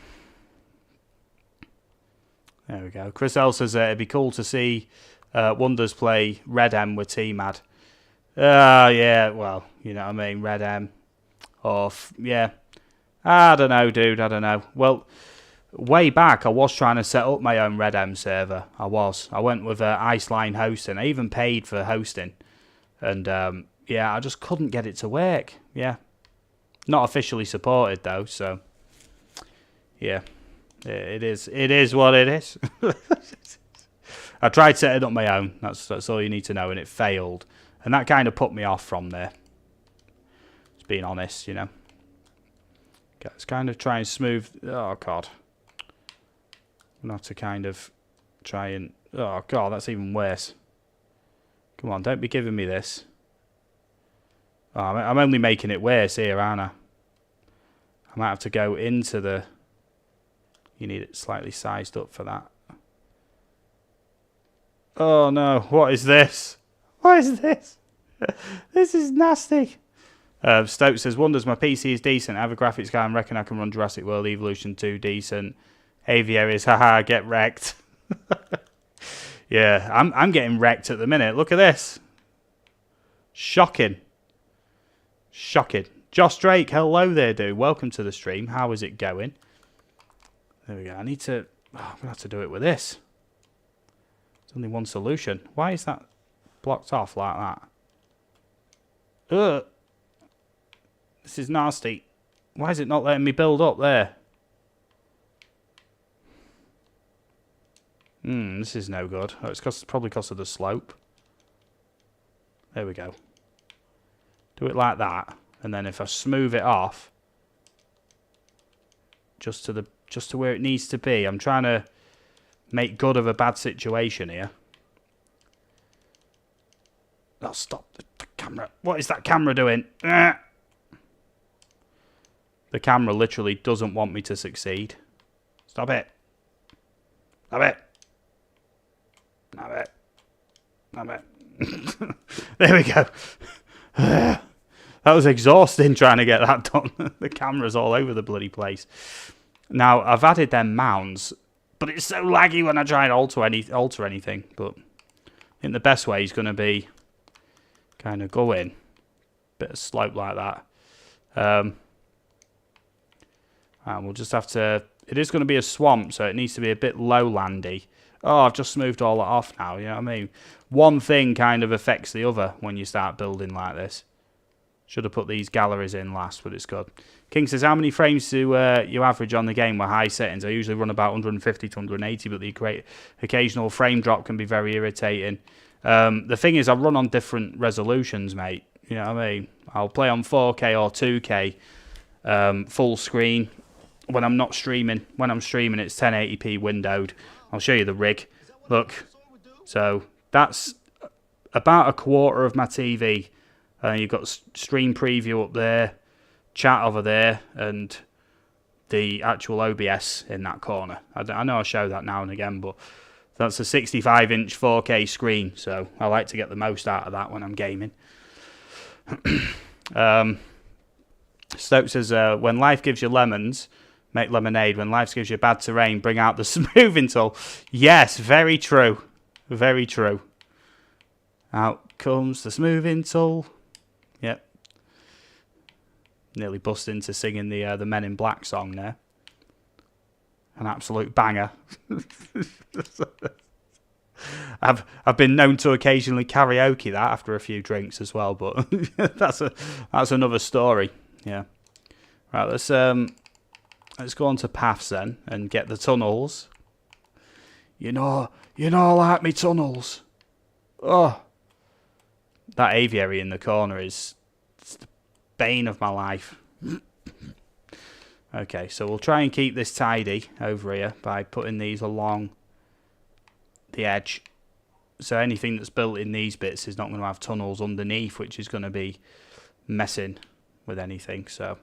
There we go. Chris L says it'd be cool to see Wonders play Red M with T-Mad. Yeah, well, you know what I mean, Red M. Or, yeah. I don't know, dude, I don't know. Well, way back, I was trying to set up my own Red M server. I went with Iceline hosting. I even paid for hosting. And, yeah, I just couldn't get it to work. Yeah. Not officially supported, though, so... Yeah. It is what it is. I tried setting up my own. That's all you need to know, and it failed. And that kind of put me off from there. Just being honest, you know. Okay, let's kind of try and smooth... Oh, God. I'm going to have to kind of try and... Oh, God, that's even worse. Come on, don't be giving me this. Oh, I'm only making it worse here, aren't I? I might have to go into the... You need it slightly sized up for that. Oh no, what is this? What is this? This is nasty. Stoke says, Wonders, my PC is decent. I have a graphics card and reckon I can run Jurassic World Evolution 2 decent. Aviaries, haha, get wrecked. Yeah, I'm getting wrecked at the minute. Look at this. Shocking. Shocking. Josh Drake, hello there, dude. Welcome to the stream. How is it going? There we go. I need to... Oh, I'm going to have to do it with this. There's only one solution. Why is that blocked off like that? Ugh. This is nasty. Why is it not letting me build up there? This is no good. Oh, it's probably because of the slope. There we go. Do it like that. And then if I smooth it off... Just to where it needs to be. I'm trying to make good of a bad situation here. Oh, stop the camera. What is that camera doing? The camera literally doesn't want me to succeed. Stop it. Stop it. Stop it. Stop it. There we go. That was exhausting trying to get that done. The camera's all over the bloody place. Now, I've added them mounds, but it's so laggy when I try and alter anything. But I think the best way is going to be kind of go in. Bit of slope like that. And we'll just have to... It is going to be a swamp, so it needs to be a bit lowlandy. Oh, I've just smoothed all that off now, you know what I mean? One thing kind of affects the other when you start building like this. Should have put these galleries in last, but it's good. King says, how many frames do you average on the game with high settings? I usually run about 150 to 180, but the occasional frame drop can be very irritating. The thing is, I run on different resolutions, mate. You know what I mean? I'll play on 4K or 2K full screen when I'm not streaming. When I'm streaming, it's 1080p windowed. I'll show you the rig. Look. So that's about a quarter of my TV. You've got stream preview up there, chat over there, and the actual OBS in that corner. I know I show that now and again, but that's a 65-inch 4K screen, so I like to get the most out of that when I'm gaming. Stoke says, when life gives you lemons, make lemonade. When life gives you bad terrain, bring out the smoothing tool. Yes, very true. Very true. Out comes the smoothing tool. Yep. Nearly bust into singing the Men in Black song there. An absolute banger. I've been known to occasionally karaoke that after a few drinks as well, but that's another story. Yeah. Right, let's go on to paths then and get the tunnels. You know I like me tunnels. Oh. That aviary in the corner is the bane of my life. Okay, so we'll try and keep this tidy over here by putting these along the edge. So anything that's built in these bits is not going to have tunnels underneath, which is going to be messing with anything. So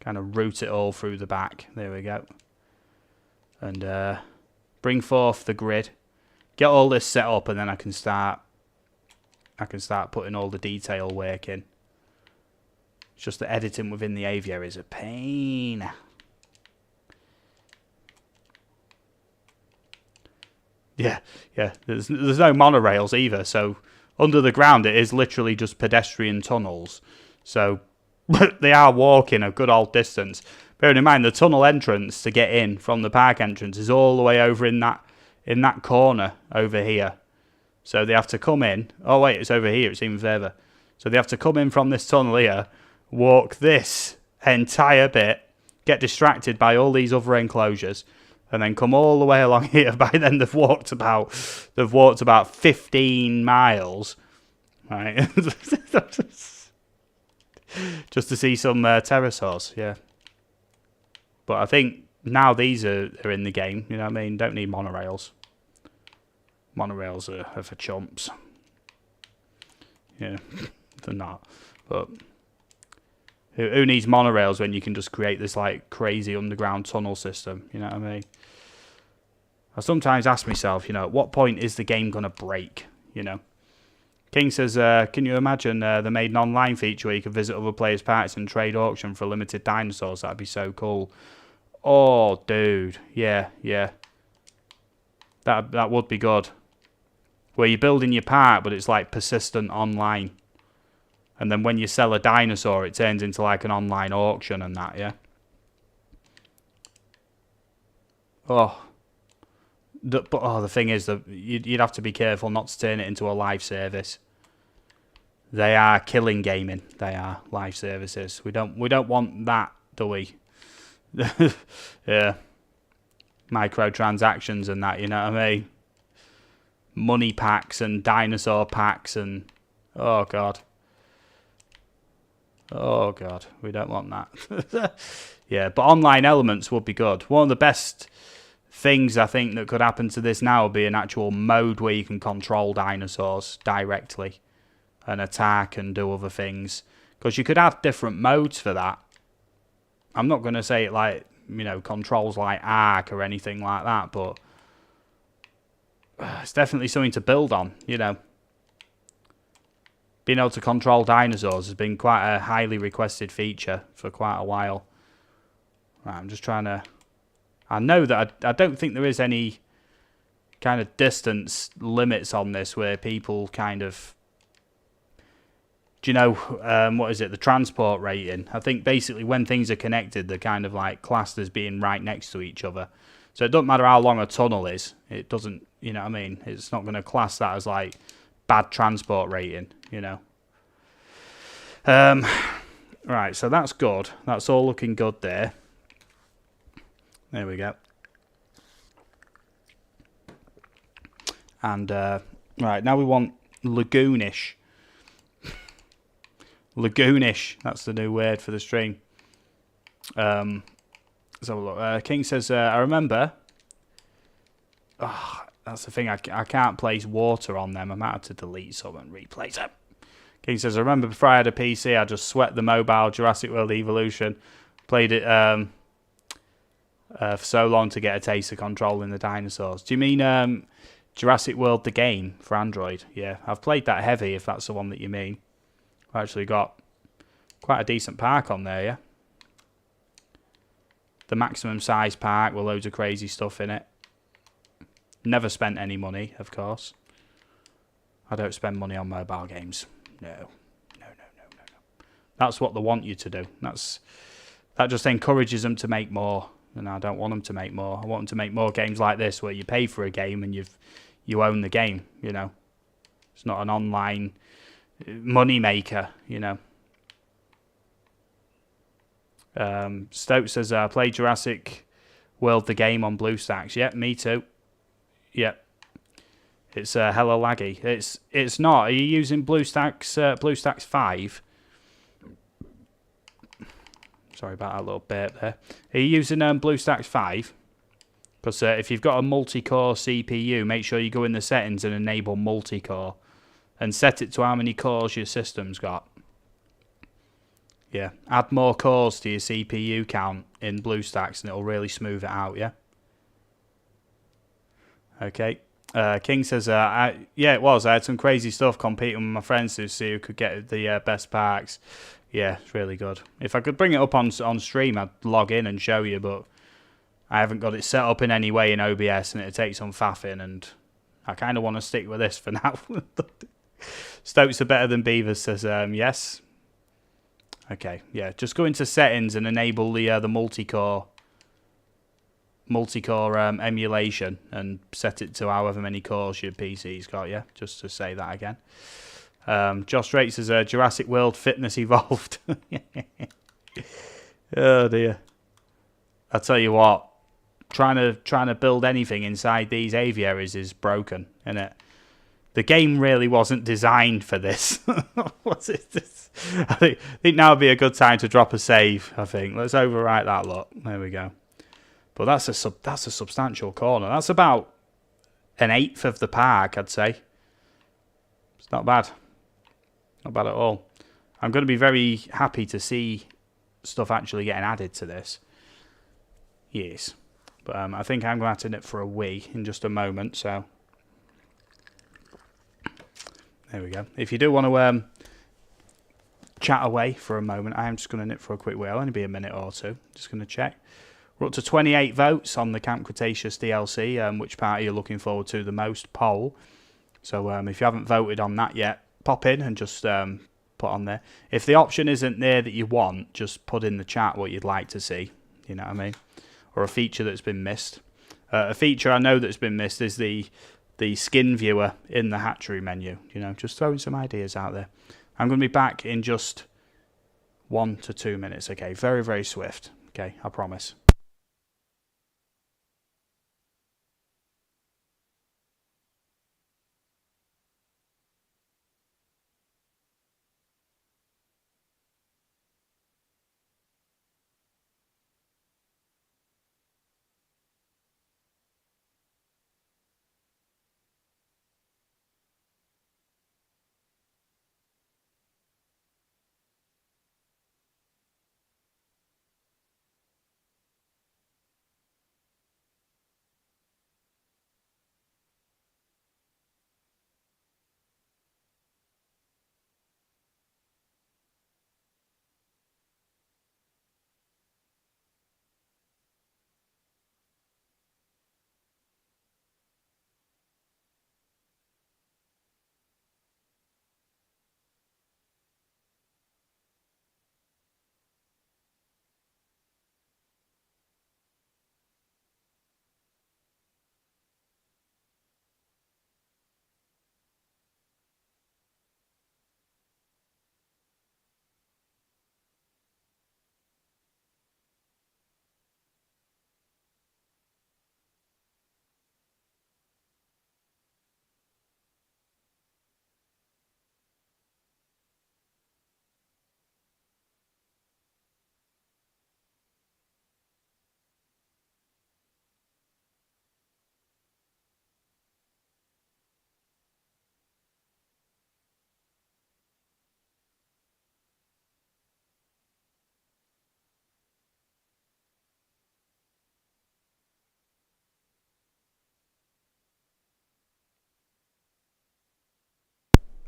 kind of route it all through the back. There we go. And bring forth the grid. Get all this set up, and then I can start putting all the detail work in. It's just the editing within the aviary is a pain. Yeah, yeah. There's no monorails either, so under the ground it is literally just pedestrian tunnels. So they are walking a good old distance. Bearing in mind the tunnel entrance to get in from the park entrance is all the way over in that corner over here. So they have to come in. Oh wait, it's over here. It's even further. So they have to come in from this tunnel here, walk this entire bit, get distracted by all these other enclosures, and then come all the way along here. By then they've walked about 15 miles, right? Just to see some pterosaurs, yeah. But I think now these are in the game. You know what I mean? Don't need monorails. Monorails are for chumps. Yeah, they're not. But who needs monorails when you can just create this like crazy underground tunnel system? You know what I mean? I sometimes ask myself, you know, at what point is the game gonna break? You know. King says, can you imagine they made an online feature where you could visit other players' parks and trade auction for limited dinosaurs? That'd be so cool. Oh, dude, yeah. That would be good. Where you're building your park, but it's like persistent online. And then when you sell a dinosaur, it turns into like an online auction and that, yeah? Oh. But the thing is, that you'd have to be careful not to turn it into a live service. They are killing gaming. They are live services. We don't want that, do we? Yeah. Microtransactions and that, you know what I mean? Money packs and dinosaur packs and... Oh, God. Oh, God. We don't want that. Yeah, but online elements would be good. One of the best things I think that could happen to this now would be an actual mode where you can control dinosaurs directly and attack and do other things. Because you could have different modes for that. I'm not going to say it like, you know, controls like Ark or anything like that, but it's definitely something to build on, you know. Being able to control dinosaurs has been quite a highly requested feature for quite a while. Right, I'm just trying to... I know that I don't think there is any kind of distance limits on this where people kind of... Do you know, what is it, the transport rating? I think basically when things are connected, they're kind of like classed as being right next to each other. So it doesn't matter how long a tunnel is. It doesn't, you know what I mean? It's not going to class that as like bad transport rating, you know. Right, so that's good. That's all looking good there. There we go. And, right, now we want Lagoonish. Lagoonish, that's the new word for the stream. Let's have a look. King says, I remember... Oh, that's the thing, I can't place water on them. I might have to delete some and replace them. King says, I remember before I had a PC, I just sweat the mobile Jurassic World Evolution. Played it for so long to get a taste of controlling the dinosaurs. Do you mean Jurassic World the game for Android? Yeah, I've played that heavy, if that's the one that you mean. I've actually got quite a decent park on there, yeah? The maximum size park with loads of crazy stuff in it. Never spent any money, of course. I don't spend money on mobile games. No. That's what they want you to do. That just encourages them to make more. And I don't want them to make more. I want them to make more games like this where you pay for a game and you own the game, you know. It's not an online money maker, you know. Stoke says, I played Jurassic World the game on BlueStacks. Yep, me too. Yep. It's hella laggy. It's not. Are you using BlueStacks 5? Sorry about that little burp there. Are you using BlueStacks 5? Because if you've got a multi-core CPU, make sure you go in the settings and enable multi-core. And set it to how many cores your system's got. Yeah. Add more cores to your CPU count in BlueStacks and it'll really smooth it out, yeah? Okay. King says, yeah, it was. I had some crazy stuff competing with my friends to see who could get the best parks. Yeah, it's really good. If I could bring it up on stream, I'd log in and show you, but I haven't got it set up in any way in OBS, and it'd take some faffing, and I kind of want to stick with this for now. Stokes are better than beavers, says yes. Okay, yeah, just go into settings and enable the multi-core emulation and set it to however many cores your PC's got, yeah? Just to say that again. Josh rates as a Jurassic World Fitness Evolved. Oh dear. I tell you what, trying to build anything inside these aviaries is broken, isn't it? The game really wasn't designed for this. What's it? I think now would be a good time to drop a save. I think let's overwrite that lot. There we go. But that's a substantial corner. That's about an eighth of the park, I'd say. It's not bad. Not bad at all. I'm going to be very happy to see stuff actually getting added to this. Yes. But I think I'm going to have to nip for a wee in just a moment. So there we go. If you do want to chat away for a moment, I am just going to nip for a quick wee. I'll only be a minute or two. Just going to check. We're up to 28 votes on the Camp Cretaceous DLC. Which part are you looking forward to the most? Poll. So if you haven't voted on that yet, pop in and just put on there. If the option isn't there that you want, just put in the chat what you'd like to see. You know what I mean? Or a feature that's been missed. A feature I know that's been missed is the skin viewer in the hatchery menu. You know, just throwing some ideas out there. I'm going to be back in just 1 to 2 minutes. Okay, very, very swift. Okay, I promise.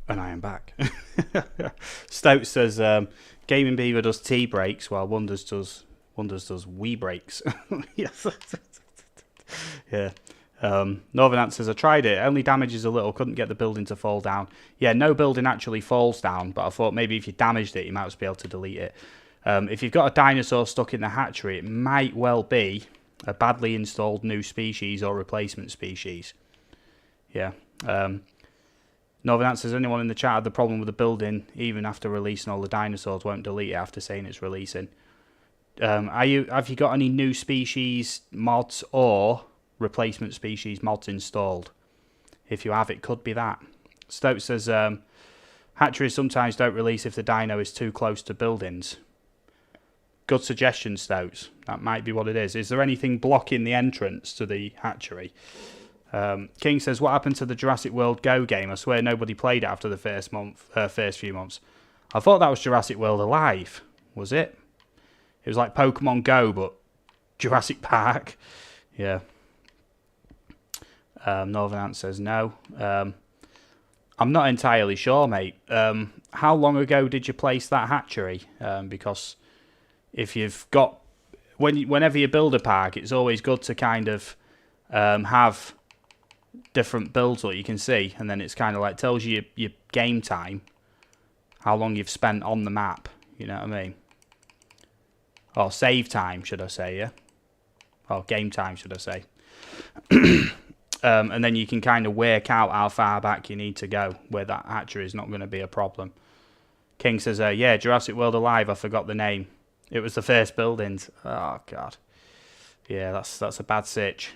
And I am back. Stout says Gaming Beaver does tea breaks while Wonders does wee breaks. Yes. Yeah. Northern answers, I tried it. Only damages a little. Couldn't get the building to fall down. Yeah, no building actually falls down, but I thought maybe if you damaged it, you might just be able to delete it. If you've got a dinosaur stuck in the hatchery, it might well be a badly installed new species or replacement species. Yeah. Northern answers, anyone in the chat had the problem with the building, even after releasing all the dinosaurs, won't delete it after saying it's releasing. Have you got any new species mods or replacement species mods installed? If you have, it could be that. Stoke says, hatcheries sometimes don't release if the dino is too close to buildings. Good suggestion, Stokes. That might be what it is. Is there anything blocking the entrance to the hatchery? King says, what happened to the Jurassic World Go game? I swear nobody played it after the first few months. I thought that was Jurassic World Alive. Was it? It was like Pokemon Go, but Jurassic Park. Yeah. Northern Ant says no. I'm not entirely sure, mate. How long ago did you place that hatchery? Because if you've got... Whenever you build a park, it's always good to kind of have different builds what you can see, and then it's kind of like tells you your game time, how long you've spent on the map, you know what I mean? Or save time, should I say, yeah? Or game time, should I say. And then you can kind of work out how far back you need to go, where that hatchery is not going to be a problem. King says, yeah, Jurassic World Alive, I forgot the name. It was the first buildings. Oh, God. Yeah, that's a bad sitch.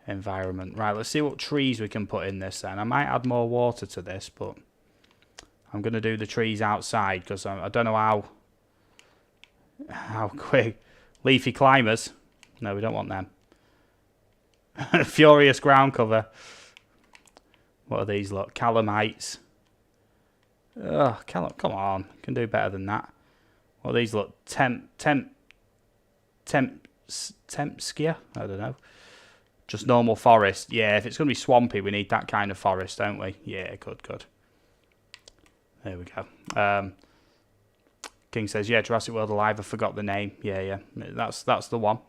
Environment. Right, let's see what trees we can put in this then. I might add more water to this, but I'm going to do the trees outside because I don't know how quick. Leafy climbers. No, we don't want them. Furious ground cover. What are these? Look, calamites. Oh, come on. Can do better than that. What are these? Look, tempskia? I don't know. Just normal forest. Yeah, if it's going to be swampy, we need that kind of forest, don't we? Yeah, good. There we go. King says, yeah, Jurassic World Alive, I forgot the name. Yeah. That's the one.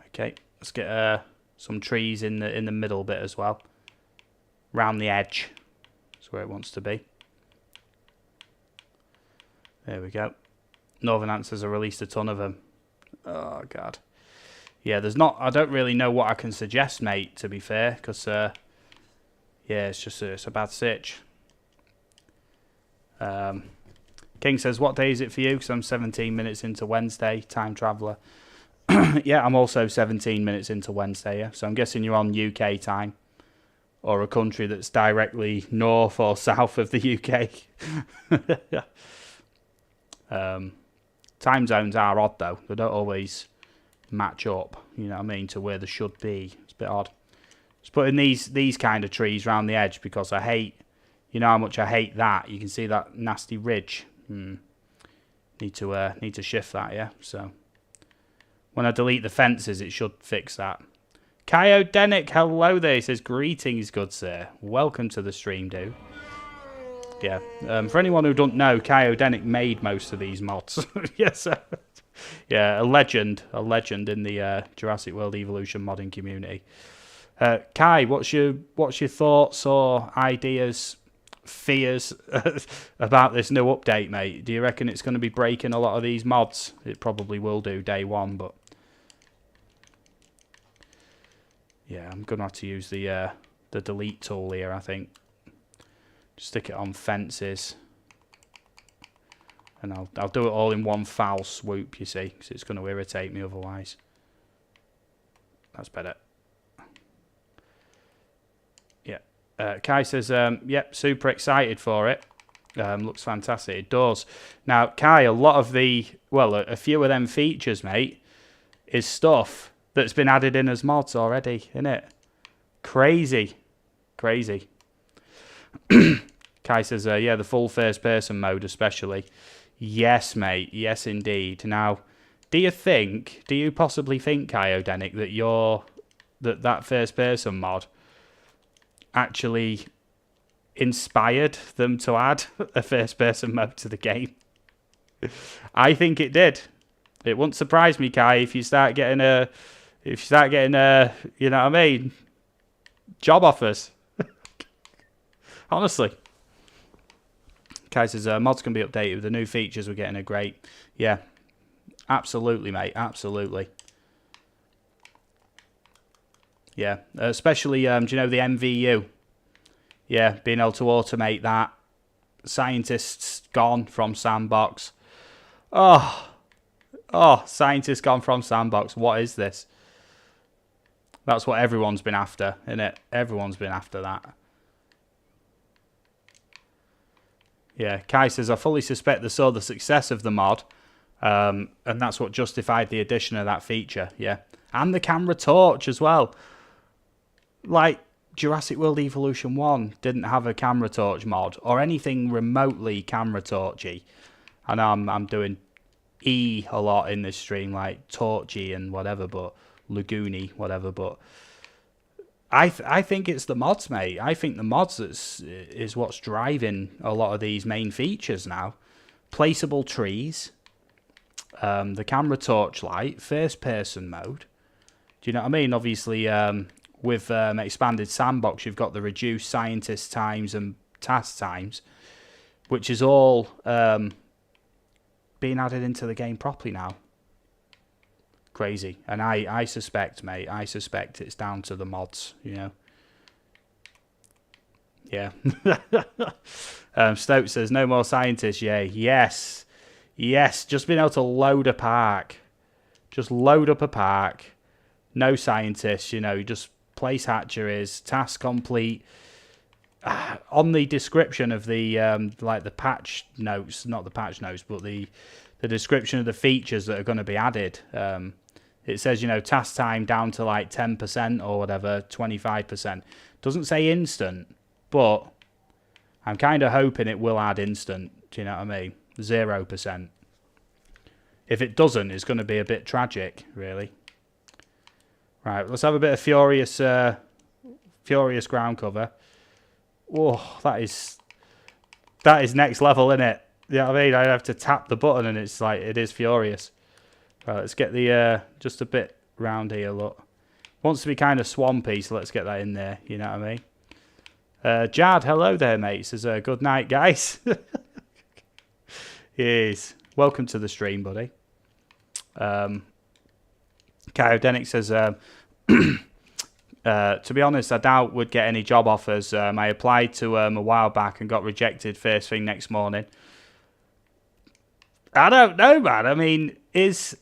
Okay, let's get some trees in the middle bit as well. Round the edge. That's where it wants to be. There we go. Northern Answers have released a ton of them. Oh, God. Yeah, I don't really know what I can suggest, mate, to be fair, because, yeah, it's a bad sitch. King says, what day is it for you? Because I'm 17 minutes into Wednesday, time traveller. Yeah, I'm also 17 minutes into Wednesday, yeah. So I'm guessing you're on UK time, or a country that's directly north or south of the UK. Time zones are odd, though. They don't always match up, you know what I mean, to where they should be. It's a bit odd. Just putting these kind of trees around the edge because I hate, you know how much I hate that. You can see that nasty ridge. Need to shift that, yeah. So when I delete the fences, it should fix that. Kyodenic, hello there. He says, greetings, good sir. Welcome to the stream, dude. Yeah. For anyone who don't know, Kyodenic made most of these mods. Yes. Yeah, a legend in the Jurassic World Evolution modding community. Kai, what's your thoughts or ideas, fears about this new update, mate? Do you reckon it's going to be breaking a lot of these mods? It probably will do day one, but yeah, I'm gonna have to use the delete tool here. I think just stick it on fences. And I'll do it all in one foul swoop, you see, because it's going to irritate me otherwise. That's better. Yeah. Kai says, yep, super excited for it. Looks fantastic. It does. Now, Kai, a few of them features, mate, is stuff that's been added in as mods already, innit? Crazy. Kai says, yeah, the full first-person mode especially. Yes, mate. Yes, indeed. Now, do you possibly think, Kyodenic, that first-person mod actually inspired them to add a first-person mode to the game? I think it did. It wouldn't surprise me, Kai, if you start getting you know what I mean, job offers. Honestly. Kai says, mods can be updated with the new features we're getting are great. Yeah, absolutely, mate, absolutely. Yeah, especially, do you know the MVU? Yeah, being able to automate that. Scientists gone from Sandbox. Oh, scientists gone from Sandbox. What is this? That's what everyone's been after, isn't it? Everyone's been after that. Yeah, Kai says, I fully suspect they saw the success of the mod, and that's what justified the addition of that feature, yeah. And the camera torch as well. Like, Jurassic World Evolution 1 didn't have a camera torch mod, or anything remotely camera torchy. I know I'm doing E a lot in this stream, like torchy and whatever, but lagoony, whatever, but I think it's the mods, mate. I think the mods is what's driving a lot of these main features now. Placeable trees, the camera torchlight, first-person mode. Do you know what I mean? Obviously, with expanded Sandbox, you've got the reduced scientist times and task times, which is all being added into the game properly now. Crazy. And I suspect, mate, I suspect it's down to the mods, you know. Yeah. Stoke says, no more scientists, yay. Yes. Yes. Just being able to load a park. Just load up a park. No scientists, you know. You just place hatcheries. Task complete. On the description of the, like the patch notes, not the patch notes, but the description of the features that are going to be added, it says, you know, task time down to like 10% or whatever, 25%. Doesn't say instant, but I'm kind of hoping it will add instant. Do you know what I mean? 0%. If it doesn't, it's going to be a bit tragic, really. Right, let's have a bit of furious ground cover. Oh, that is next level, isn't it? You know what I mean? I have to tap the button and it's like, it is furious. Right, let's get the, just a bit round here, look. Wants to be kind of swampy, so let's get that in there, you know what I mean? Jad, hello there, mate. Says, good night, guys. Yes. Welcome to the stream, buddy. Kyodenic says, to be honest, I doubt would get any job offers. I applied to a while back and got rejected first thing next morning. I don't know, man. I mean, is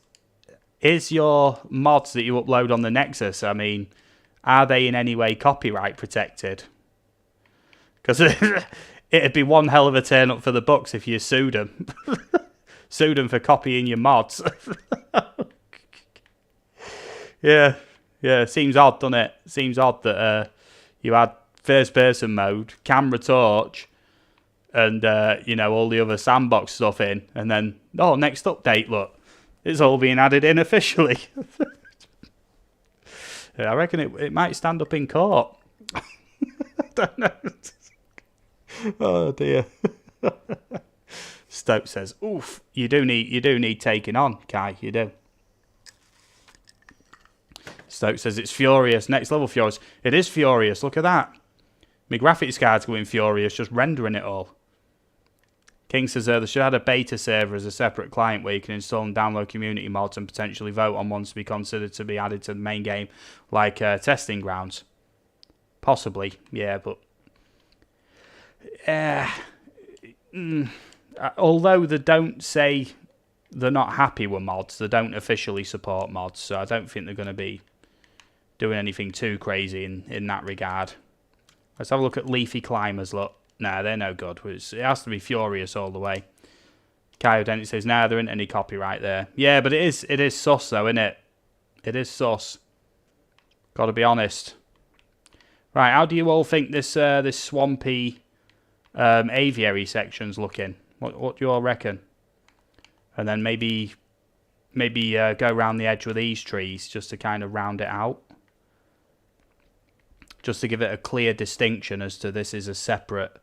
your mods that you upload on the Nexus, I mean, are they in any way copyright protected? Because it'd be one hell of a turn up for the books if you sued them. Sued them for copying your mods. Yeah, seems odd, doesn't it? Seems odd that you had first-person mode, camera torch, and, you know, all the other Sandbox stuff in, and then, oh, next update, look. It's all being added in officially. Yeah, I reckon it might stand up in court. I don't know. Oh, dear. Stoke says, oof, you do need taking on, Kai, you do. Stoke says it's furious, next level furious. It is furious, look at that. My graphics card's going furious, just rendering it all. King says they should add a beta server as a separate client where you can install and download community mods and potentially vote on ones to be considered to be added to the main game, like testing grounds. Possibly, yeah, but... although they don't say they're not happy with mods, they don't officially support mods, so I don't think they're going to be doing anything too crazy in that regard. Let's have a look at Leafy Climbers, look. Nah, they're no good. It has to be furious all the way. Kyodenic says, nah, there isn't any copyright there. Yeah, but it is sus though, isn't it? It is sus. Gotta be honest. Right, how do you all think this swampy aviary section's looking? What do you all reckon? And then maybe go around the edge with these trees just to kind of round it out. Just to give it a clear distinction as to this is a separate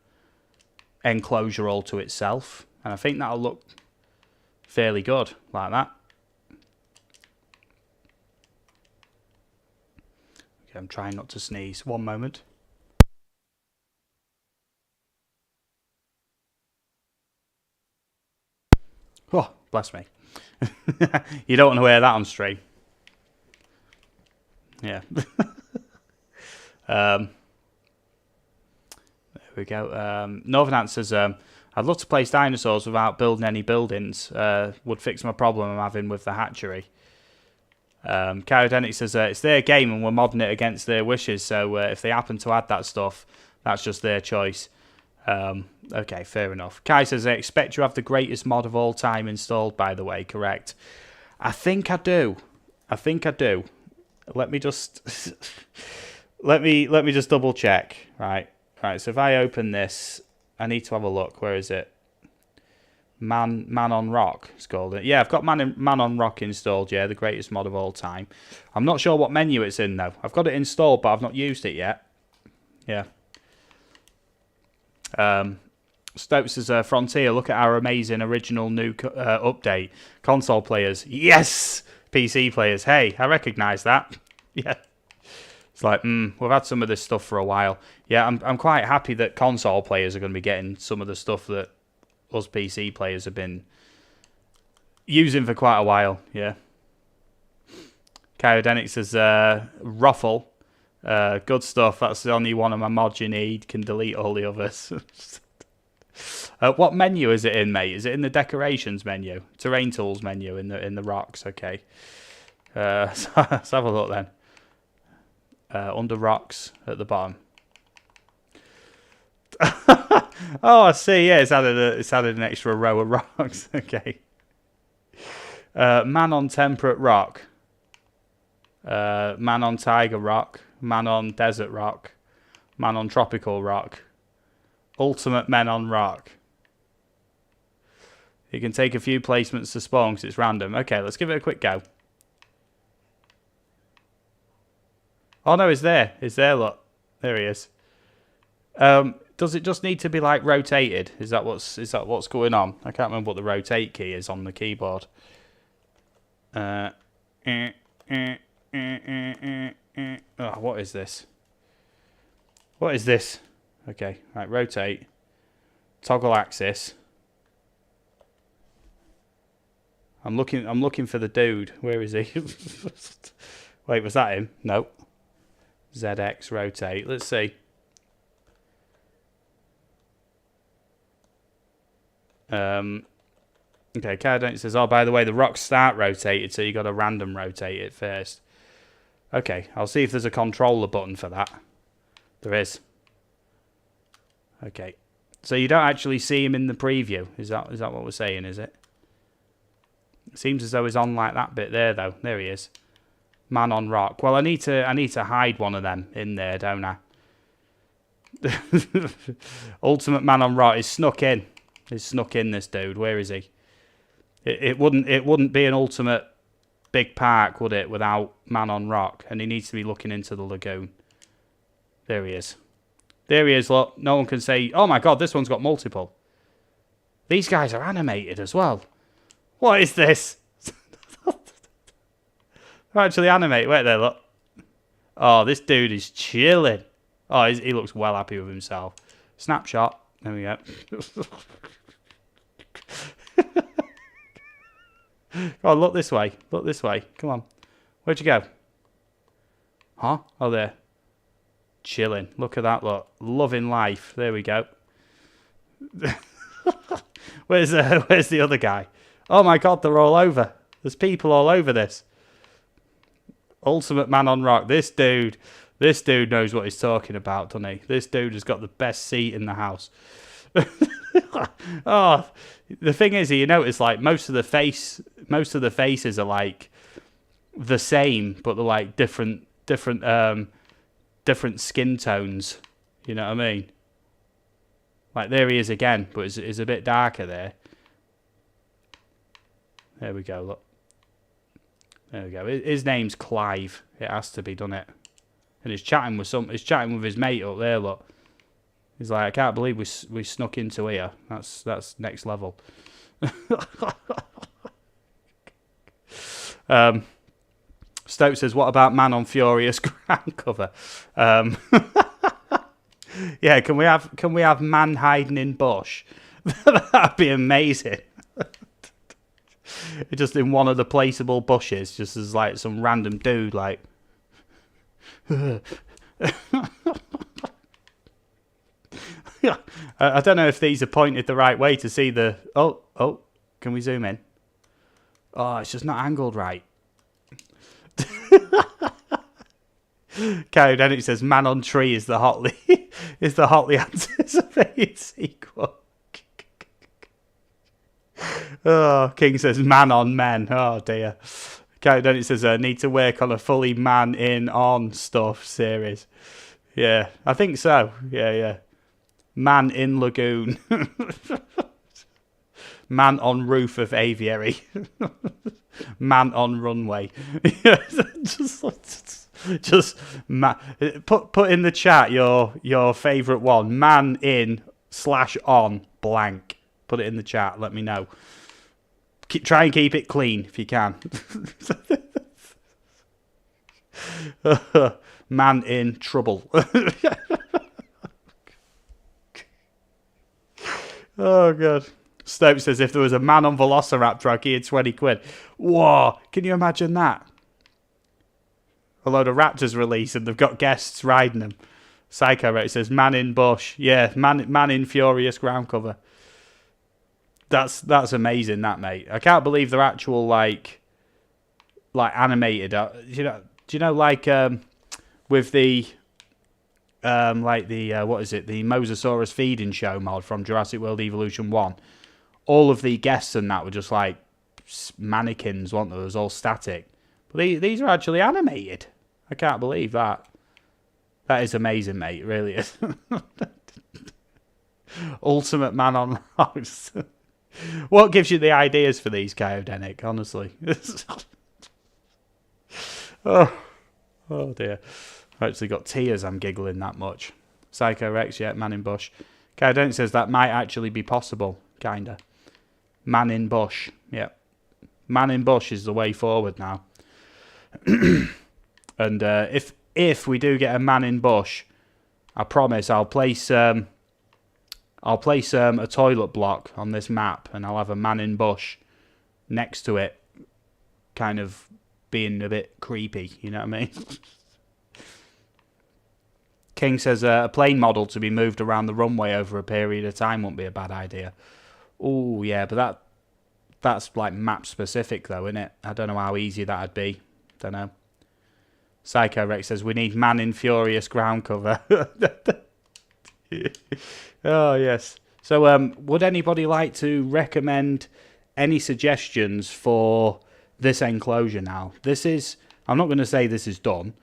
enclosure all to itself. And I think that'll look fairly good like that. Okay, I'm trying not to sneeze. One moment. Oh, bless me. You don't want to wear that on stream. Yeah. There we go. Northern Ant says, I'd love to place dinosaurs without building any buildings. Would fix my problem I'm having with the hatchery. Kyodenic says, it's their game and we're modding it against their wishes, so if they happen to add that stuff, that's just their choice. Okay, fair enough. Kai says, I expect you have the greatest mod of all time installed, by the way, correct? I think I do. Let me just... let me just double check. Right, so if I open this, I need to have a look. Where is it? Man on Rock, it's called it. Yeah, I've got Man on Rock installed, yeah, the greatest mod of all time. I'm not sure what menu it's in, though. I've got it installed, but I've not used it yet. Yeah. Stokes says, Frontier, look at our amazing original new update. Console players, yes! PC players, hey, I recognise that. Yeah. It's like, we've had some of this stuff for a while. Yeah, I'm quite happy that console players are going to be getting some of the stuff that us PC players have been using for quite a while. Yeah. Kyodenic says, Ruffle. Good stuff. That's the only one of my mods you need. Can delete all the others. What menu is it in, mate? Is it in the decorations menu? Terrain tools menu in the rocks. Okay. So let's have a look then. Under rocks at the bottom. Oh, I see. Yeah, it's added an extra row of rocks. Okay. Man on temperate rock. Man on tiger rock. Man on desert rock. Man on tropical rock. Ultimate men on rock. You can take a few placements to spawn because it's random. Okay, let's give it a quick go. Oh no, he's there. He's there, look. There he is. Does it just need to be like rotated? Is that what's going on? I can't remember what the rotate key is on the keyboard. Oh, what is this? What is this? Okay, right, rotate. Toggle axis. I'm looking for the dude. Where is he? Wait, was that him? Nope. ZX rotate. Let's see. Okay, Cardone says, oh, by the way, the rocks start rotated, so you got to random rotate it first. Okay, I'll see if there's a controller button for that. There is. Okay. So you don't actually see him in the preview. Is that what we're saying, is it? It seems as though he's on like that bit there, though. There he is. Man on rock. Well, I need to hide one of them in there, don't I? Ultimate man on rock is snuck in. He's snuck in, this dude. Where is he? It wouldn't be an ultimate big park, would it, without man on rock? And he needs to be looking into the lagoon. There he is. There he is, look. No one can say, oh my god, this one's got multiple. These guys are animated as well. What is this? They're actually animated. Wait there, look. Oh, this dude is chilling. Oh, he looks well happy with himself. Snapshot. There we go. Oh, look this way. Look this way. Come on. Where'd you go? Huh? Oh, there. Chilling. Look at that, look. Loving life. There we go. Where's the other guy? Oh my god, they're all over. There's people all over this. Ultimate man on rock. This dude knows what he's talking about, doesn't he? This dude has got the best seat in the house. Oh, the thing is, you notice like most of the faces are like the same, but they're like different skin tones. You know what I mean? Like there he is again, but it's a bit darker there. There we go. Look. There we go. His name's Clive. It has to be, doesn't it? And he's chatting with his mate up there. Look. He's like, I can't believe we snuck into here. That's next level. Stoke says, what about Man on Furious ground cover? Yeah, can we have man hiding in bush? That'd be amazing. Just in one of the placeable bushes, just as like some random dude like. I don't know if these are pointed the right way to see the. Oh, can we zoom in? Oh, it's just not angled right. Okay, then it says "Man on Tree" is the hotly anticipated sequel. Oh, King says "Man on Men." Oh dear. Okay, then it says "Need to work on a fully man in on stuff series." Yeah, I think so. Yeah. Man in Lagoon. Man on roof of Aviary. Man on runway. just put in the chat your favourite one. Man in /on blank. Put it in the chat. Let me know. Try and keep it clean if you can. Man in trouble. Oh, God. Stope says, if there was a man on Velociraptor, I'd give you 20 quid. Whoa, can you imagine that? A load of raptors release and they've got guests riding them. Psycho Rex says, man in bush. Yeah, man in furious ground cover. That's amazing, that, mate. I can't believe they're actual, like animated. Do you know, like, with the, what is it? The Mosasaurus feeding show mod from Jurassic World Evolution 1. All of the guests and that were just like mannequins, weren't they? It was all static. But these are actually animated. I can't believe that. That is amazing, mate. It really is. Ultimate man on rocks. What gives you the ideas for these, Kyodenic, honestly? Oh dear. I've actually got tears, I'm giggling that much. Psycho Rex, yeah, man in bush. Kyodenic says that might actually be possible, kinda. Man in bush, yeah. Man in bush is the way forward now. And if we do get a man in bush, I promise I'll place a toilet block on this map, and I'll have a man in bush next to it, kind of being a bit creepy. You know what I mean? King says a plane model to be moved around the runway over a period of time won't be a bad idea. Oh yeah, but that's like map specific though, isn't it? I don't know how easy that'd be. Don't know. Psycho Rex says we need man in furious ground cover. Oh yes. So would anybody like to recommend any suggestions for this enclosure now? I'm not going to say this is done,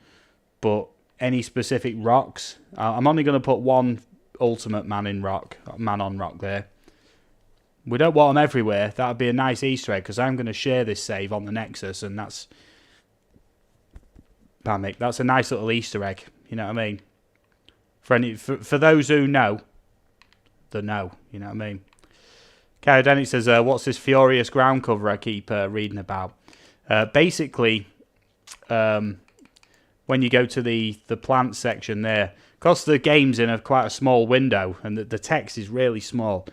but any specific rocks? I'm only going to put one ultimate man on rock there. We don't want them everywhere. That would be a nice Easter egg, because I'm going to share this save on the Nexus, and that's a nice little Easter egg. You know what I mean? For those who know, you know what I mean? Kyodenic says, what's this furious ground cover I keep reading about? Basically, when you go to the plant section there, because the game's in quite a small window and the text is really small,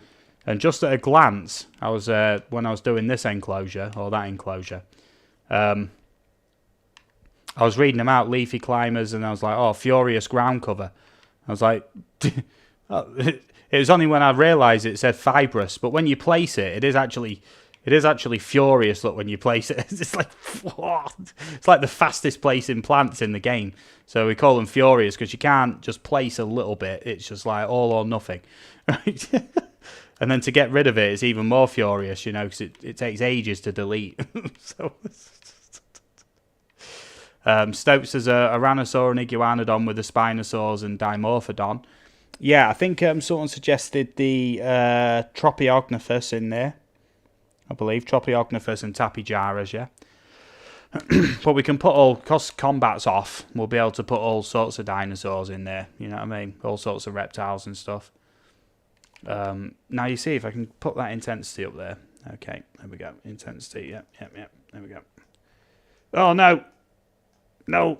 and just at a glance, I was when I was doing this enclosure or that enclosure, I was reading them out, leafy climbers, and I was like, oh, furious ground cover. I was like, it was only when I realised it said fibrous, but when you place it, it is actually furious. Look, when you place it, it's like the fastest placing plants in the game. So we call them furious because you can't just place a little bit. It's just like all or nothing, right? And then to get rid of it, it's even more furious, because it takes ages to delete. So. Stokes says a Rhinosaur and Iguanodon with the Spinosaurs and Dimorphodon. Yeah, I think someone suggested the Tropiognathus in there. I believe Tropiognathus and Tapijaras, yeah. But we can put because combat's off, we'll be able to put all sorts of dinosaurs in there. You know what I mean? All sorts of reptiles and stuff. Now you see if I can put that intensity up there. Okay, there we go. Intensity, yep. There we go. Oh, no. No.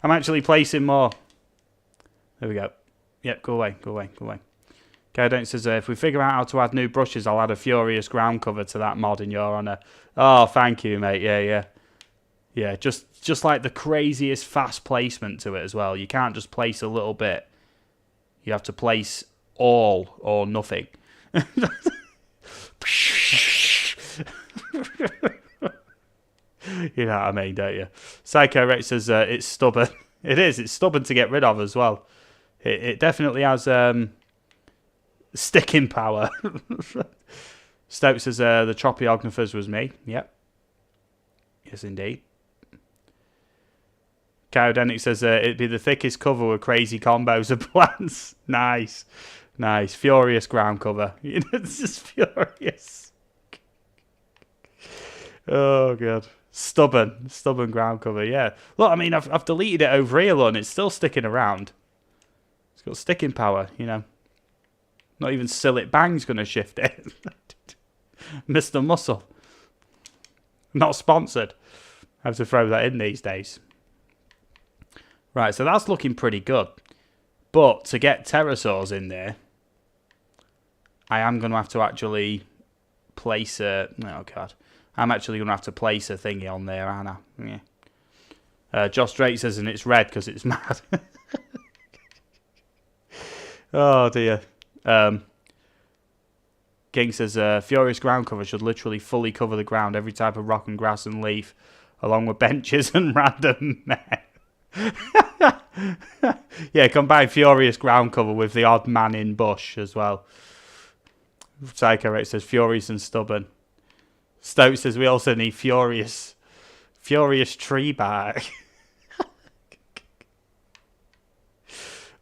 I'm actually placing more. There we go. Yep, go away. Kyodenic says, if we figure out how to add new brushes, I'll add a furious ground cover to that mod in your honour. Oh, thank you, mate. Yeah. Yeah, just like the craziest fast placement to it as well. You can't just place a little bit. You have to place all or nothing. You know what I mean, don't you? Psycho Rex says it's stubborn. It is. It's stubborn to get rid of as well. It definitely has sticking power. Stokes says the Tropiognathus was me. Yep. Yes, indeed. Kyodenic says it'd be the thickest cover with crazy combos of plants. Nice. Furious ground cover. It's just furious. Oh, God. Stubborn ground cover, yeah. Look, I mean, I've deleted it over here, and it's still sticking around. It's got sticking power, Not even Sillet Bang's going to shift it. Mr. Muscle. Not sponsored. I have to throw that in these days. Right, so that's looking pretty good. But to get pterosaurs in there, I am going to have to actually place a... Oh, God. I'm actually going to have to place a thingy on there, aren't I? Yeah. Josh Drake says, and it's red because it's mad. Oh, dear. King says, Furious ground cover should literally fully cover the ground, every type of rock and grass and leaf, along with benches and random men. Yeah, combine Furious ground cover with the odd man in bush as well. Psycho Rex says, Furious and stubborn. Stoke says, we also need Furious tree bark.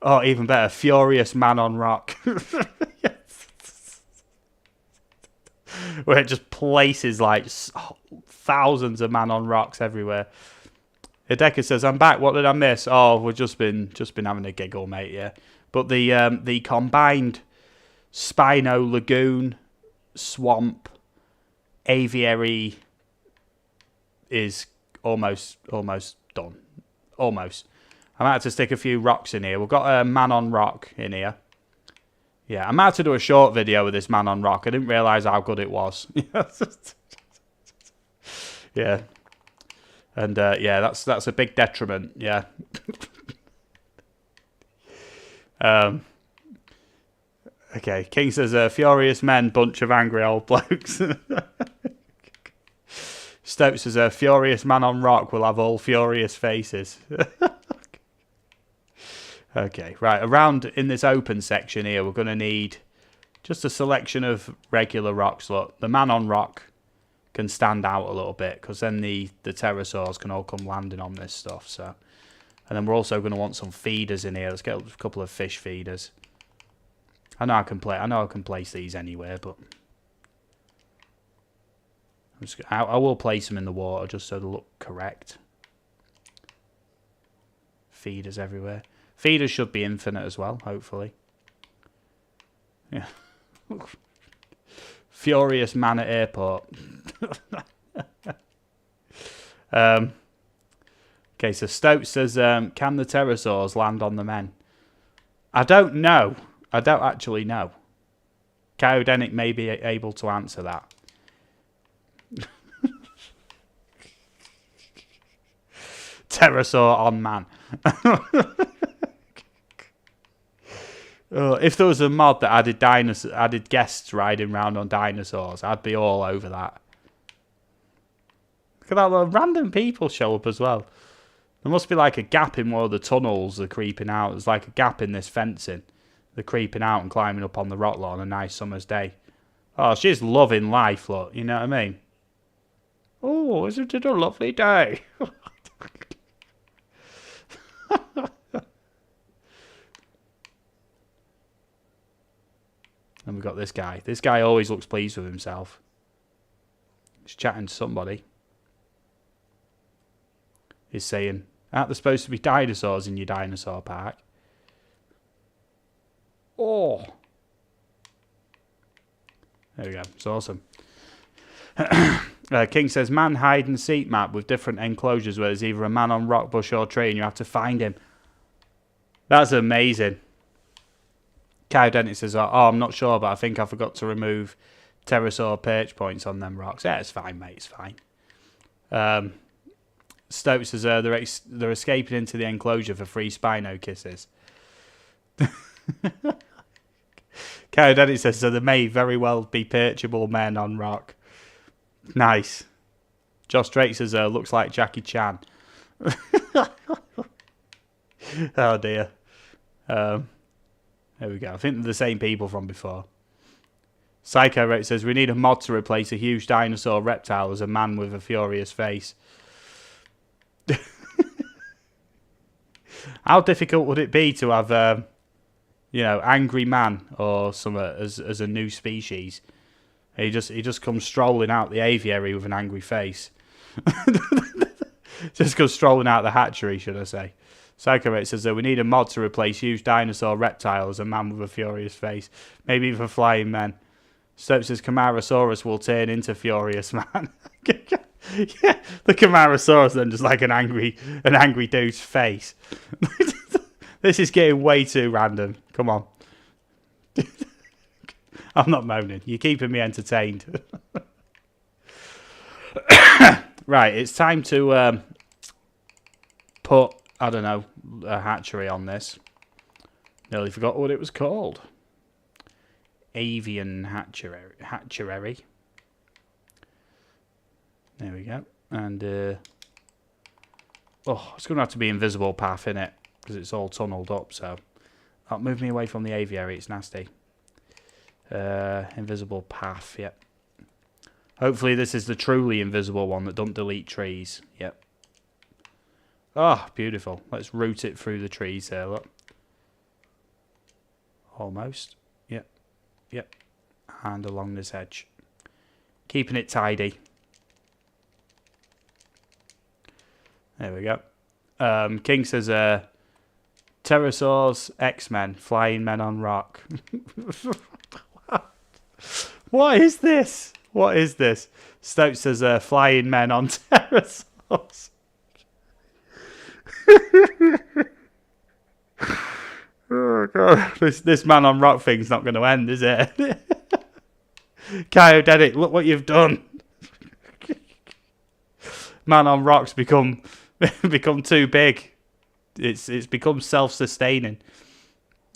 Oh, even better, Furious man on rock. Where it just places like thousands of man on rocks everywhere. Hideka says, I'm back, what did I miss? Oh, we've just been having a giggle, mate, yeah. But the combined Spino, Lagoon, Swamp, Aviary is almost done. Almost. I might have to stick a few rocks in here. We've got a man on rock in here. Yeah, I might have to do a short video with this man on rock. I didn't realise how good it was. Yeah. And yeah, that's a big detriment. Yeah. Okay, King says, furious men, bunch of angry old blokes. Stokes says, furious man on rock will have all furious faces. Okay, right, around in this open section here, we're going to need just a selection of regular rocks. Look, the man on rock can stand out a little bit, because then the pterosaurs can all come landing on this stuff. So, and then we're also going to want some feeders in here. Let's get a couple of fish feeders. I know I can place these anywhere, but I will place them in the water just so they look correct. Feeders everywhere. Feeders should be infinite as well, hopefully. Yeah. Furious man at airport. Okay, so Stokes says, can the pterosaurs land on the men? I don't know. I don't actually know. Kyodenic may be able to answer that. Pterosaur on man. If there was a mod that added guests riding around on dinosaurs, I'd be all over that. Look at that, random people show up as well. There must be like a gap in one of the tunnels they're creeping out. There's like a gap in this fencing. They're creeping out and climbing up on the rock lawn on a nice summer's day. Oh, she's loving life, look. You know what I mean? Oh, isn't it a lovely day? And we've got this guy. This guy always looks pleased with himself. He's chatting to somebody. He's saying, aren't there supposed to be dinosaurs in your dinosaur park? Oh. There we go. It's awesome. King says, man hide and seek map with different enclosures where there's either a man on rock, bush or tree and you have to find him. That's amazing. Kyle Dennett says, oh, I'm not sure, but I think I forgot to remove pterosaur perch points on them rocks. Yeah, it's fine, mate. It's fine. Stokes says, they're escaping into the enclosure for free Spino kisses. Kyle Dennett says, so there may very well be perchable men on rock. Nice. Josh Drake says, looks like Jackie Chan. Oh, dear. There we go. I think they're the same people from before. Psycho Rex says, we need a mod to replace a huge dinosaur reptile as a man with a furious face. How difficult would it be to have, you know, angry man or something as a new species? He just comes strolling out the aviary with an angry face. Just goes strolling out the hatchery, should I say. Psycho says that we need a mod to replace huge dinosaur reptile as a man with a furious face. Maybe for flying men. Stoke says Camarasaurus will turn into Furious Man. Yeah, the Camarasaurus then just like an angry dude's face. This is getting way too random. Come on. I'm not moaning. You're keeping me entertained. Right, it's time to put, I don't know, a hatchery on this. Nearly forgot what it was called. Avian hatchery. There we go. And, oh, it's going to have to be invisible path in it, because it's all tunneled up, so. That'll move me away from the aviary, it's nasty. Invisible path, yep. Hopefully this is the truly invisible one that don't delete trees, yep. Oh, beautiful. Let's route it through the trees there, look. Almost, yep, yep. And along this edge. Keeping it tidy. There we go. King says, pterosaurs, X-Men, flying men on rock. What is this? What is this? Stoke says, flying men on pterosaurs. Oh god, this man on rock thing's not going to end, is it? Kyodenic, look what you've done. Man on rocks become too big. It's become self-sustaining.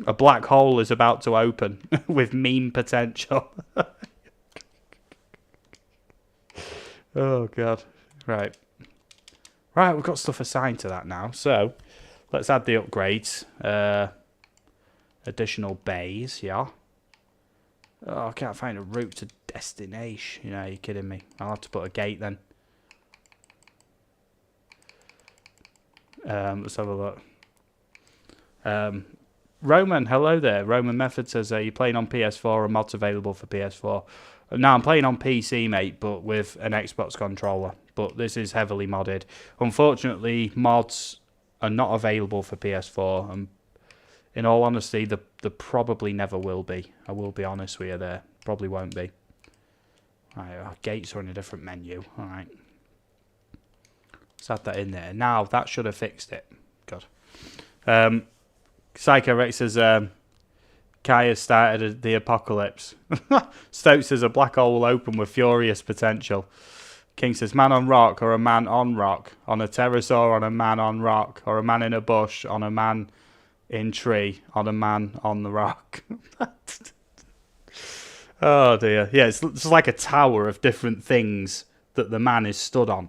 A black hole is about to open with meme potential. Oh god. Right, we've got stuff assigned to that now. So let's add the upgrades. Additional bays, yeah. Oh, I can't find a route to destination. You know, you're kidding me. I'll have to put a gate then. Let's have a look. Roman, hello there. Roman Method says, are you playing on PS4 or mods available for PS4? No, I'm playing on PC, mate, but with an Xbox controller. But this is heavily modded. Unfortunately, mods are not available for PS4. And in all honesty, there probably never will be. I will be honest with you there. Probably won't be. Right, our gates are in a different menu. All right. Let's add that in there. Now, that should have fixed it. Good. Psycho Rex says, Kai has started the apocalypse. Stoke says, a black hole will open with furious potential. King says, man on rock or a man on rock. On a pterosaur on a man on rock. Or a man in a bush on a man in tree. On a man on the rock. Oh dear. Yeah, it's like a tower of different things that the man is stood on.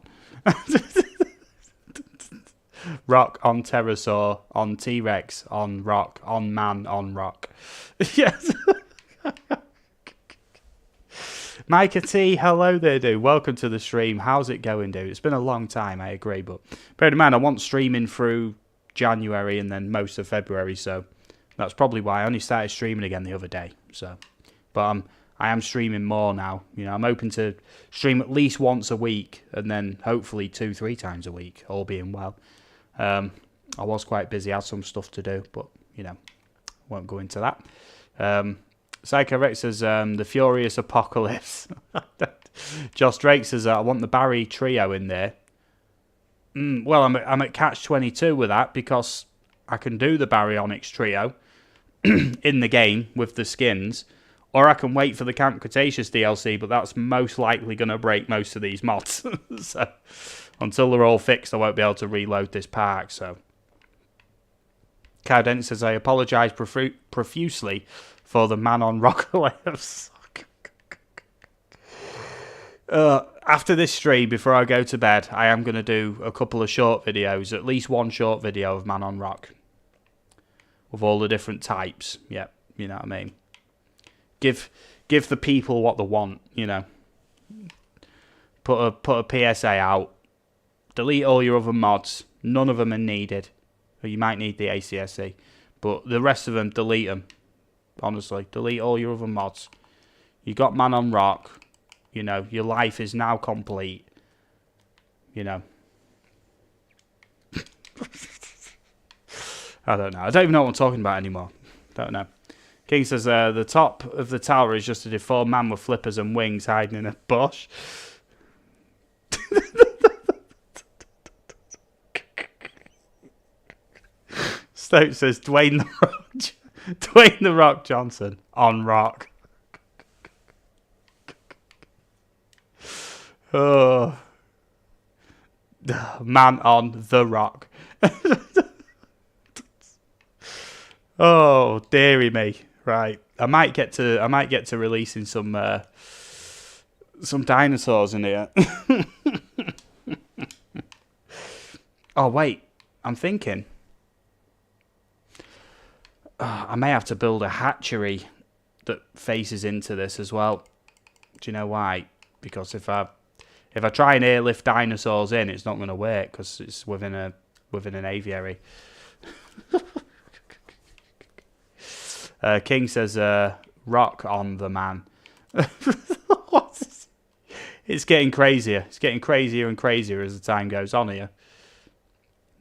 Rock on pterosaur, on T-Rex, on rock, on man, on rock. Yes. Micah T, hello there, dude. Welcome to the stream. How's it going, dude? It's been a long time, I agree, but bear in mind, I want streaming through January and then most of February, so that's probably why I only started streaming again the other day. So, but I am streaming more now. You know, I'm hoping to stream at least once a week and then hopefully 2-3 times a week, all being well. I was quite busy, had some stuff to do, but, you know, won't go into that. Psycho Rex says, the Furious Apocalypse. Josh Drake says, I want the Barry trio in there. Well, I'm at catch-22 with that because I can do the Baryonyx trio in the game with the skins, or I can wait for the Camp Cretaceous DLC, but that's most likely going to break most of these mods. So until they're all fixed, I won't be able to reload this park. So Cowdent says, I apologise profusely for the man on rock alerts. After this stream, before I go to bed, I am going to do a couple of short videos, at least one short video of Man on Rock. With all the different types. Yep, you know what I mean. Give the people what they want, you know. Put a PSA out. Delete all your other mods. None of them are needed. Or you might need the ACSE. But the rest of them, delete them. Honestly, delete all your other mods. You got Man on Rock. You know, your life is now complete. You know. I don't know. I don't even know what I'm talking about anymore. Don't know. King says the top of the tower is just a deformed man with flippers and wings hiding in a bush. Stoke says Dwayne the Rock Johnson on rock. Oh, man on the rock. Oh, dearie me. Right, I might get to releasing some dinosaurs in here. Oh wait, I'm thinking. I may have to build a hatchery that faces into this as well. Do you know why? Because if I try and airlift dinosaurs in, it's not going to work because it's within an aviary. King says, rock on the man. It's getting crazier. It's getting crazier and crazier as the time goes on here.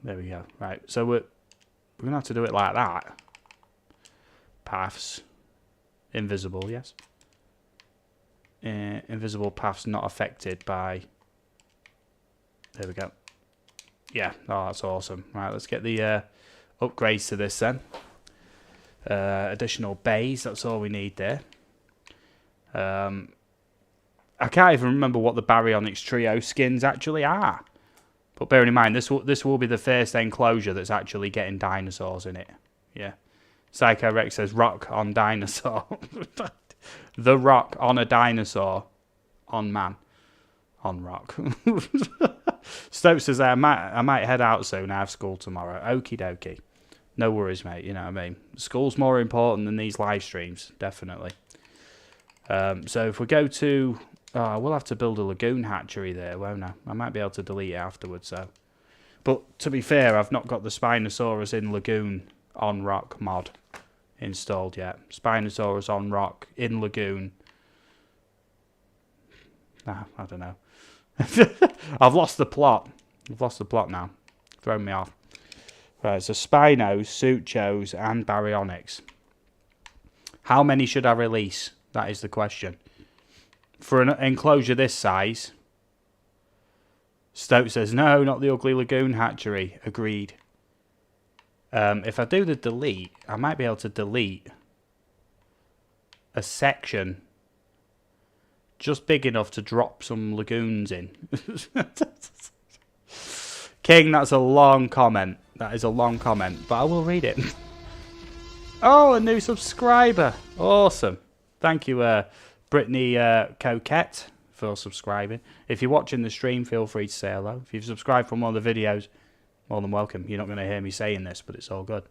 There we go. Right, so we're going to have to do it like that. Paths. Invisible, yes. Invisible paths not affected by... There we go. Yeah, oh, that's awesome. Right, let's get the upgrades to this then. Additional bays, that's all we need there. I can't even remember what the Baryonyx Trio skins actually are. But bearing in mind, this will be the first enclosure that's actually getting dinosaurs in it. Yeah. Psycho Rex says, rock on dinosaur. The rock on a dinosaur. On man. On rock. Stoke says, I might head out soon. I have school tomorrow. Okie dokie. No worries, mate. You know what I mean? School's more important than these live streams. Definitely. So if we go to... Oh, we'll have to build a lagoon hatchery there, won't I? I might be able to delete it afterwards, so... But to be fair, I've not got the Spinosaurus in Lagoon on Rock mod installed yet. Spinosaurus on Rock in Lagoon. Nah, I don't know. I've lost the plot. I've lost the plot now. Thrown me off. Right, so Spinos, Suchos, and Baryonyx. How many should I release? That is the question. For an enclosure this size, Stoke says, no, not the ugly lagoon hatchery. Agreed. If I do the delete, I might be able to delete a section just big enough to drop some lagoons in. King, that's a long comment. That is a long comment, but I will read it. Oh, a new subscriber. Awesome. Thank you, Brittany Coquette, for subscribing. If you're watching the stream, feel free to say hello. If you've subscribed from one of the videos, more than welcome. You're not going to hear me saying this, but it's all good.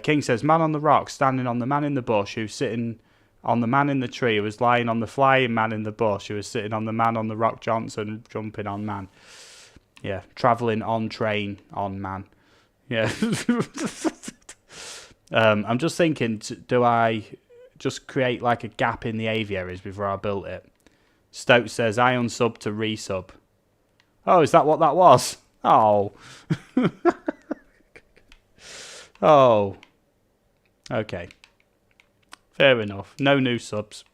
King says, man on the rock, standing on the man in the bush, who's sitting on the man in the tree, who was lying on the flying man in the bush, who was sitting on the man on the rock Johnson, jumping on man. Yeah, travelling on train on man. Yeah. I'm just thinking, do I just create like a gap in the aviaries before I built it? Stoke says, I unsub to resub. Oh, is that what that was? Oh. Oh. Okay. Fair enough. No new subs.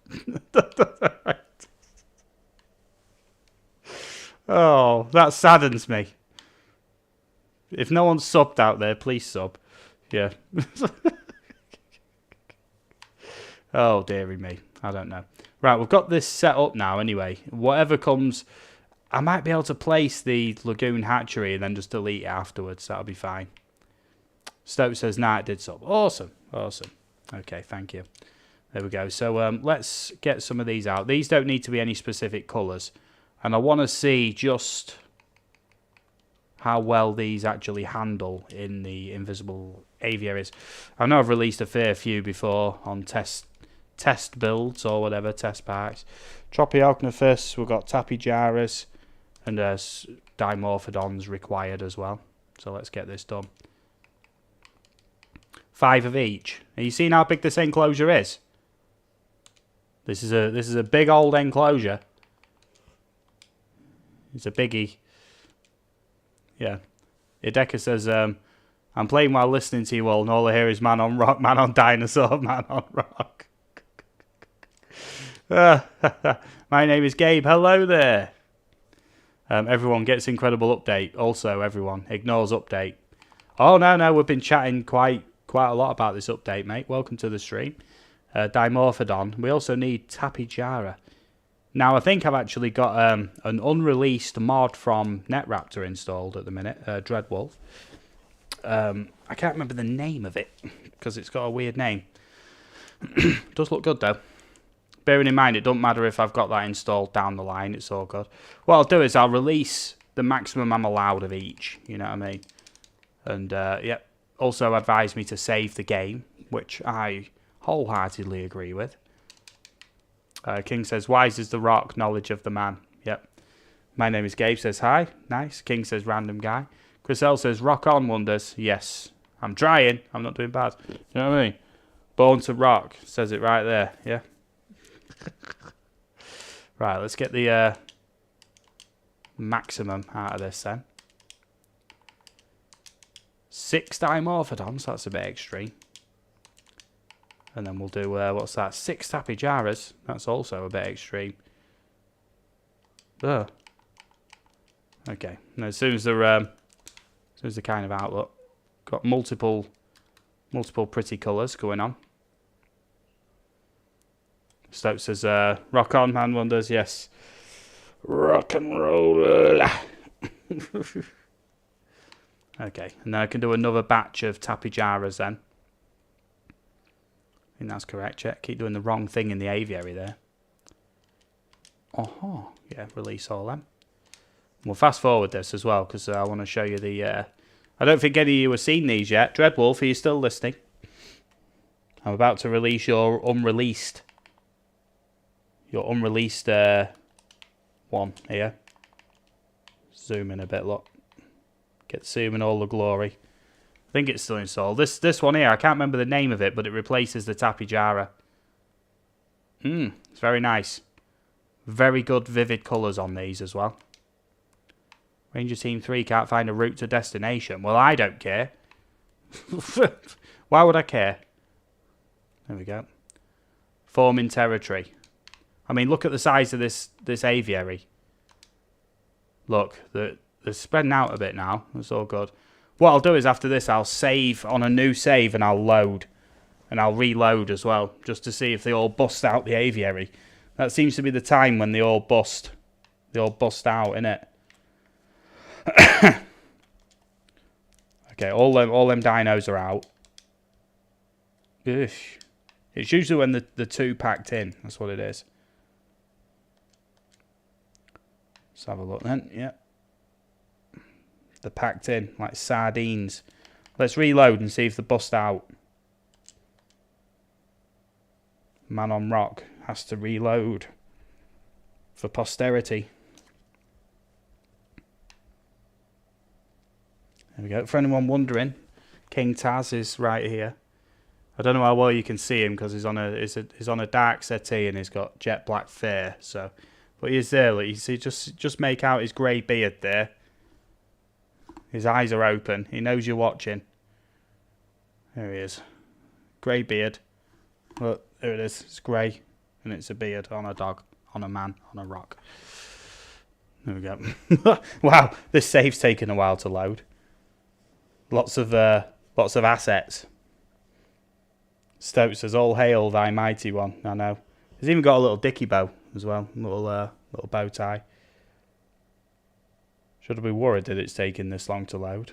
Oh, that saddens me. If no one's subbed out there, please sub. Yeah. Oh, dearie me. I don't know. Right, we've got this set up now anyway. Whatever comes, I might be able to place the lagoon hatchery and then just delete it afterwards. That'll be fine. Stoke says, nah, it did sub. Awesome. Awesome. Okay, thank you. There we go. So let's get some of these out. These don't need to be any specific colours. And I want to see just how well these actually handle in the invisible aviaries. I know I've released a fair few before on test builds or whatever, test packs. Tropiognathus, we've got Tapijaras, and Dimorphodons required as well. So let's get this done. 5 of each. Are you seeing how big this enclosure is? This is a big old enclosure. It's a biggie. Yeah. Ideka says, I'm playing while listening to you all, and all I hear is man on rock, man on dinosaur, man on rock. My name is Gabe. Hello there. Everyone gets incredible update. Also, everyone ignores update. Oh, no, we've been chatting quite a lot about this update, mate. Welcome to the stream. Dimorphodon. We also need Tappy Jara. Now, I think I've actually got an unreleased mod from Netraptor installed at the minute, Dreadwolf. I can't remember the name of it, because it's got a weird name. Does look good, though. Bearing in mind, it doesn't matter if I've got that installed down the line, it's all good. What I'll do is I'll release the maximum I'm allowed of each, you know what I mean? And, yep, also advise me to save the game, which I wholeheartedly agree with. King says, wise is the rock, knowledge of the man. Yep. My name is Gabe, says hi. Nice. King says, random guy. Chriselle says, rock on, Wonders. Yes. I'm trying. I'm not doing bad. You know what I mean? Born to rock. Says it right there. Yeah. Right, let's get the maximum out of this then. 6 Dimorphodons. That's a bit extreme. And then we'll do, what's that? 6 Tappy Jaras. That's also a bit extreme. Ugh. Okay. And as soon as they're kind of out, look. Got multiple pretty colours going on. Stokes says, rock on, man, Wonders. Yes. Rock and roll. Okay. And then I can do another batch of Tappy Jaras then. I think that's correct. Yeah, keep doing the wrong thing in the aviary there. Oh, yeah, release all them. We'll fast forward this as well because I want to show you the. I don't think any of you have seen these yet. Dreadwolf, are you still listening? I'm about to release your unreleased. One here. Zoom in a bit, look. Get zoom in all the glory. I think it's still installed. This one here, I can't remember the name of it, but it replaces the Tappy Jara. It's very nice. Very good, vivid colours on these as well. Ranger Team 3 can't find a route to destination. Well, I don't care. Why would I care? There we go. Forming territory. I mean, look at the size of this aviary. Look, they're spreading out a bit now. That's all good. What I'll do is after this, I'll save on a new save and I'll load. And I'll reload as well, just to see if they all bust out the aviary. That seems to be the time when they all bust. They all bust out, innit? Okay, all them dinos are out. Ugh. It's usually when the two packed in. That's what it is. Let's have a look then. Yep. They're packed in like sardines. Let's reload and see if they bust out. Man on rock has to reload for posterity. There we go. For anyone wondering, King Taz is right here. I don't know how well you can see him because he's on a dark settee and he's got jet black fur. So, but he's there. Look, you see, just make out his grey beard there. His eyes are open. He knows you're watching. There he is. Grey beard. Look, there it is. It's grey. And it's a beard on a dog, on a man, on a rock. There we go. Wow, this save's taken a while to load. Lots of assets. Stokes says, all hail thy mighty one. I know. He's even got a little dicky bow as well. Little bow tie. Should I be worried that it's taking this long to load?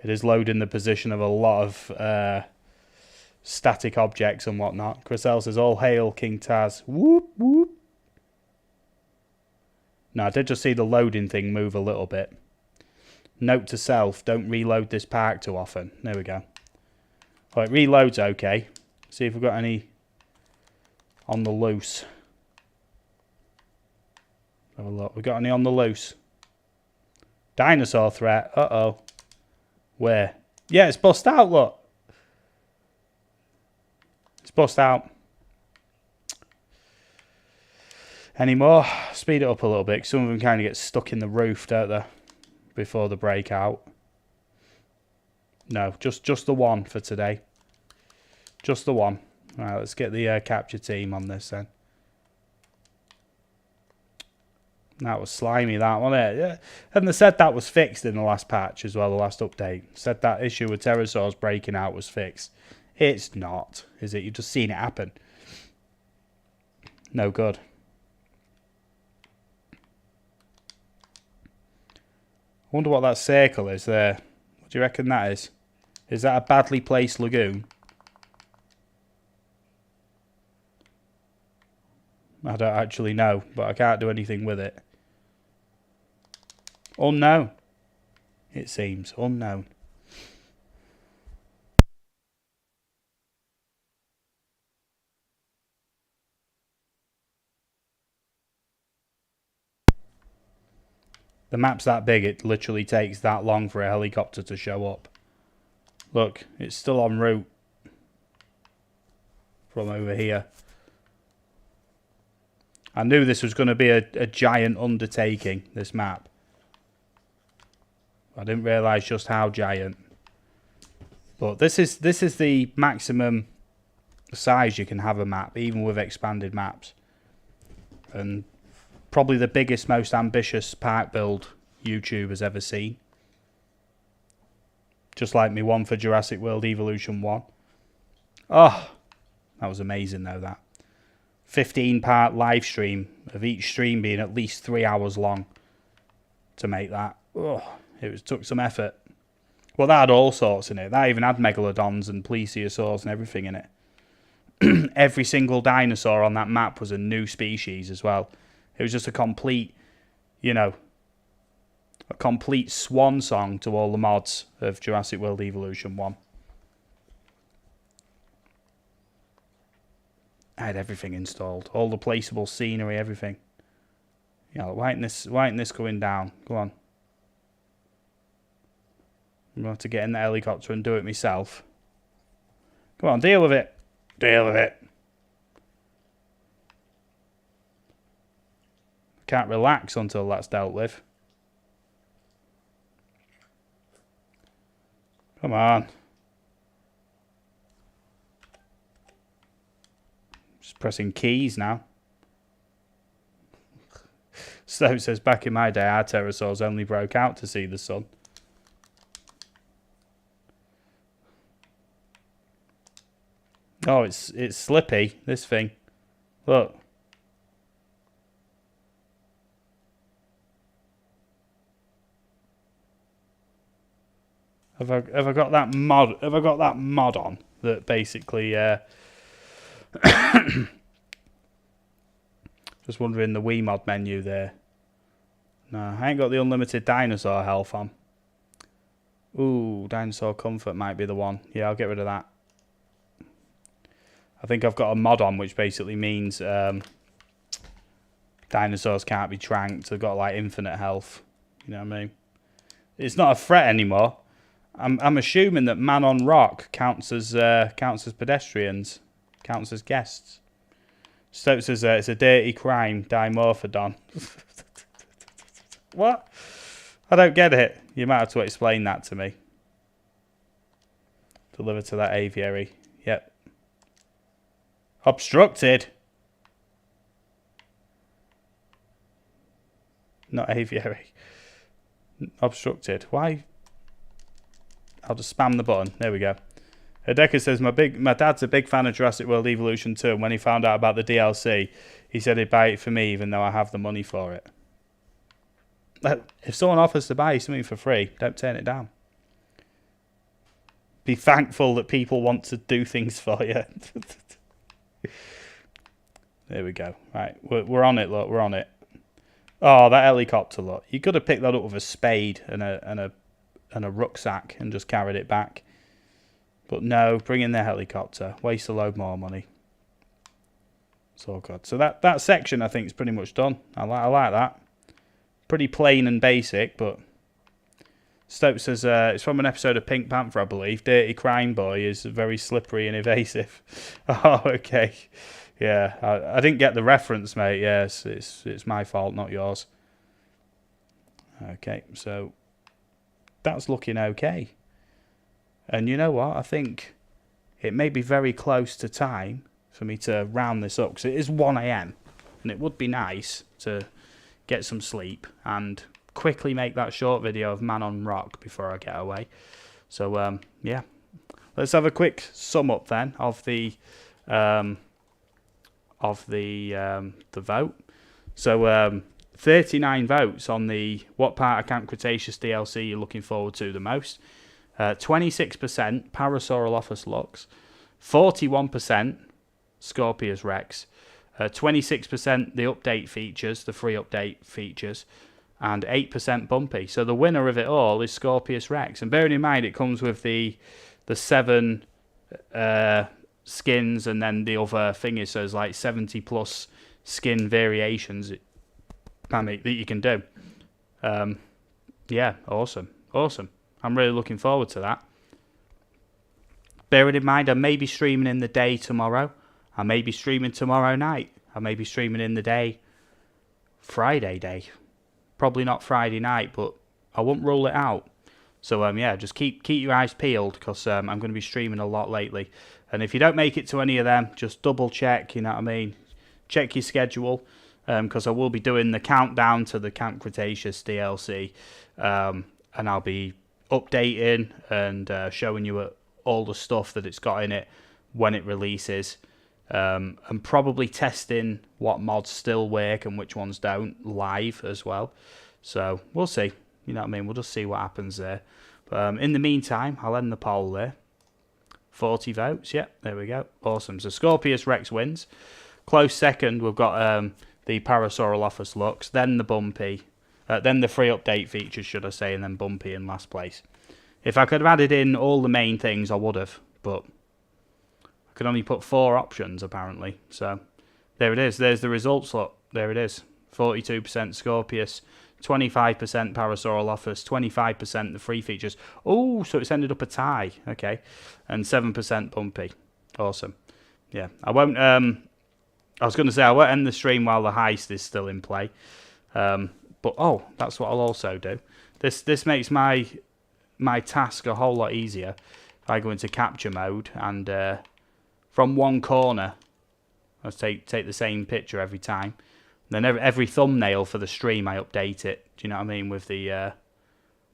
It is loading the position of a lot of static objects and whatnot. Chriselle says, all hail King Taz. Whoop, whoop. No, I did just see the loading thing move a little bit. Note to self, don't reload this park too often. There we go. Right, reload's okay. See if we've got any on the loose. Have a look. We got any on the loose? Dinosaur threat. Uh-oh. Where? Yeah, it's bust out, look. It's bust out. Any more? Speed it up a little bit. Some of them kind of get stuck in the roof, don't they? Before the breakout. No, just the one for today. Just the one. All right, let's get the capture team on this then. That was slimy, that, wasn't it? Yeah. And they said that was fixed in the last patch as well, the last update. Said that issue with pterosaurs breaking out was fixed. It's not, is it? You've just seen it happen. No good. I wonder what that circle is there. What do you reckon that is? Is that a badly placed lagoon? I don't actually know, but I can't do anything with it. Unknown. It seems. Unknown. The map's that big, it literally takes that long for a helicopter to show up. Look, it's still en route from over here. I knew this was going to be a giant undertaking, this map. I didn't realise just how giant. But this is the maximum size you can have a map, even with expanded maps. And probably the biggest, most ambitious park build YouTube has ever seen. Just like me one for Jurassic World Evolution 1. Oh, that was amazing though, that. 15-part live stream, of each stream being at least 3 hours long to make that. Oh, took some effort. Well, that had all sorts in it. That even had megalodons and plesiosaurs and everything in it. Every single dinosaur on that map was a new species as well. It was just a complete, you know, a complete swan song to all the mods of Jurassic World Evolution 1. I had everything installed. All the placeable scenery, everything. Yeah, why ain't this going down? Go on. I'm going to have to get in the helicopter and do it myself. Come on, deal with it. Deal with it. Can't relax until that's dealt with. Come on. Just pressing keys now. So says, back in my day, our pterosaurs only broke out to see the sun. Oh, it's slippy, this thing. Look. Have I got that mod? Have I got that mod on that basically? Just wondering the Wii mod menu there. No, I ain't got the unlimited dinosaur health on. Ooh, dinosaur comfort might be the one. Yeah, I'll get rid of that. I think I've got a mod on which basically means dinosaurs can't be tranked. They've got like infinite health. You know what I mean? It's not a threat anymore. I'm assuming that Man on Rock counts as pedestrians, counts as guests. Stokes says it's a dirty crime, dimorphodon. What? I don't get it. You might have to explain that to me. Deliver to that aviary. Yep. Obstructed. Not aviary. Obstructed. Why? I'll just spam the button. There we go. Hideka says, my dad's a big fan of Jurassic World Evolution 2, and when he found out about the DLC, he said he'd buy it for me even though I have the money for it. If someone offers to buy you something for free, don't turn it down. Be thankful that people want to do things for you. There we go. Right, we're on it, look. We're on it. Oh, that helicopter, look. You could have picked that up with a spade and a rucksack and just carried it back. But no, bring in the helicopter. Waste a load more money. It's all good. So that section, I think, is pretty much done. I like that. Pretty plain and basic, but Stokes says it's from an episode of Pink Panther, I believe. Dirty Crime Boy is very slippery and evasive. Oh, okay. Yeah, I didn't get the reference, mate. Yes, it's my fault, not yours. Okay, so that's looking okay. And you know what? I think it may be very close to time for me to round this up, because it is 1 a.m. and it would be nice to get some sleep and quickly make that short video of Man on Rock before I get away. So yeah, let's have a quick sum up then of the vote. So 39 votes on the what part of Camp Cretaceous DLC you're looking forward to the most. 26% Parasaurolophus Lux, 41% Scorpius Rex, 26% the update features, the free update features, and 8% Bumpy. So the winner of it all is Scorpius Rex. And bearing in mind it comes with the 7 skins and then the other thing is, so there's like 70 plus skin variations that you can do. Yeah, awesome. I'm really looking forward to that. Bearing in mind I may be streaming in the day tomorrow. I may be streaming tomorrow night. I may be streaming in the day Friday day. Probably not Friday night, but I won't rule it out. So yeah, just keep your eyes peeled, because I'm going to be streaming a lot lately. And if you don't make it to any of them, just double check, you know what I mean? Check your schedule, because I will be doing the countdown to the Camp Cretaceous DLC, and I'll be updating and showing you all the stuff that it's got in it when it releases, and probably testing what mods still work and which ones don't live as well. So we'll see, you know what I mean? We'll just see what happens there. But in the meantime, I'll end the poll there. 40 votes, yeah, there we go. Awesome. So Scorpius Rex wins. Close second, we've got the Parasaurolophus Lux, then the Bumpy, then the free update features, should I say, and then Bumpy in last place. If I could have added in all the main things, I would have, but I could only put 4 options, apparently. So there it is. There's the results, look. There it is. 42% Scorpius, 25% Parasaurolophus, 25% the free features. Oh, so it's ended up a tie. Okay. And 7% Bumpy. Awesome. Yeah. I won't... I was going to say, I won't end the stream while the heist is still in play. But, oh, that's what I'll also do. This makes my task a whole lot easier. If I go into capture mode and from one corner, I'll take the same picture every time. And then every thumbnail for the stream, I update it. Do you know what I mean? With the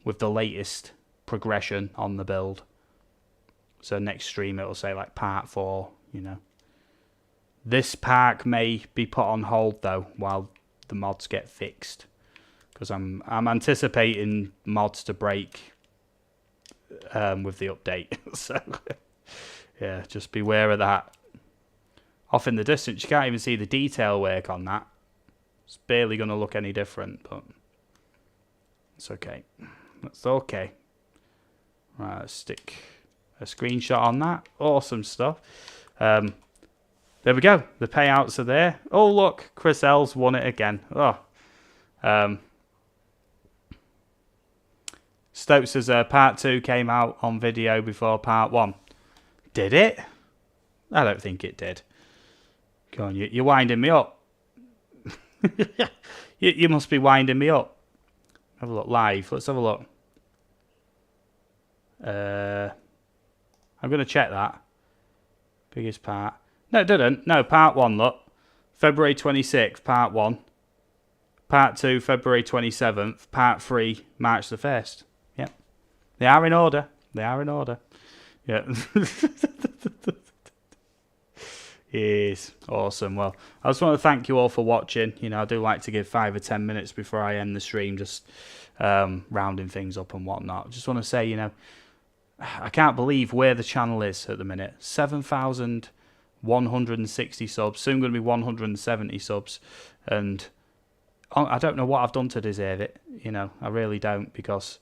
latest progression on the build. So next stream, it'll say like part 4, you know. This park may be put on hold though while the mods get fixed, because I'm anticipating mods to break with the update. So yeah, just beware of that. Off in the distance, you can't even see the detail work on that. It's barely going to look any different, but it's okay. That's okay. Right, let's stick a screenshot on that. Awesome stuff. There we go. The payouts are there. Oh, look. Chris L's won it again. Oh. Stokes says part 2 came out on video before part 1. Did it? I don't think it did. Go on, you're winding me up. you must be winding me up. Have a look live. Let's have a look. I'm going to check that. Biggest part. No, it didn't. No, part 1, look. February 26th, part 1. Part 2, February 27th. Part 3, March the 1st. Yep. They are in order. They are in order. Yeah. Yes. Awesome. Well, I just want to thank you all for watching. You know, I do like to give 5 or 10 minutes before I end the stream, just rounding things up and whatnot. Just want to say, you know, I can't believe where the channel is at the minute. 7,160 subs. Soon going to be 170 subs. And I don't know what I've done to deserve it. You know, I really don't, because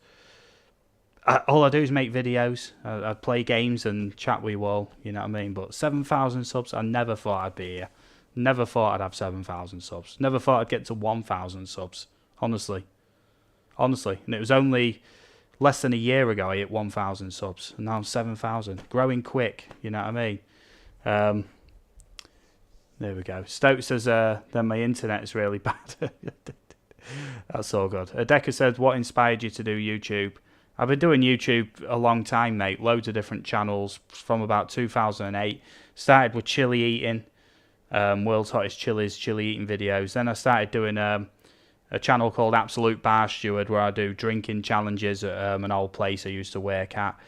all I do is make videos. I play games and chat with you all. You know what I mean? But 7,000 subs, I never thought I'd be here. Never thought I'd have 7,000 subs. Never thought I'd get to 1,000 subs. Honestly. Honestly. And it was only less than a year ago I hit 1,000 subs. And now I'm 7,000. Growing quick. You know what I mean? There we go. Stokes says, then my internet is really bad. That's all good. Decker said, what inspired you to do YouTube? I've been doing YouTube a long time, mate. Loads of different channels from about 2008. Started with chili eating, world's hottest chilies, chili eating videos. Then I started doing a channel called Absolute Bar Steward, where I do drinking challenges at an old place I used to work at.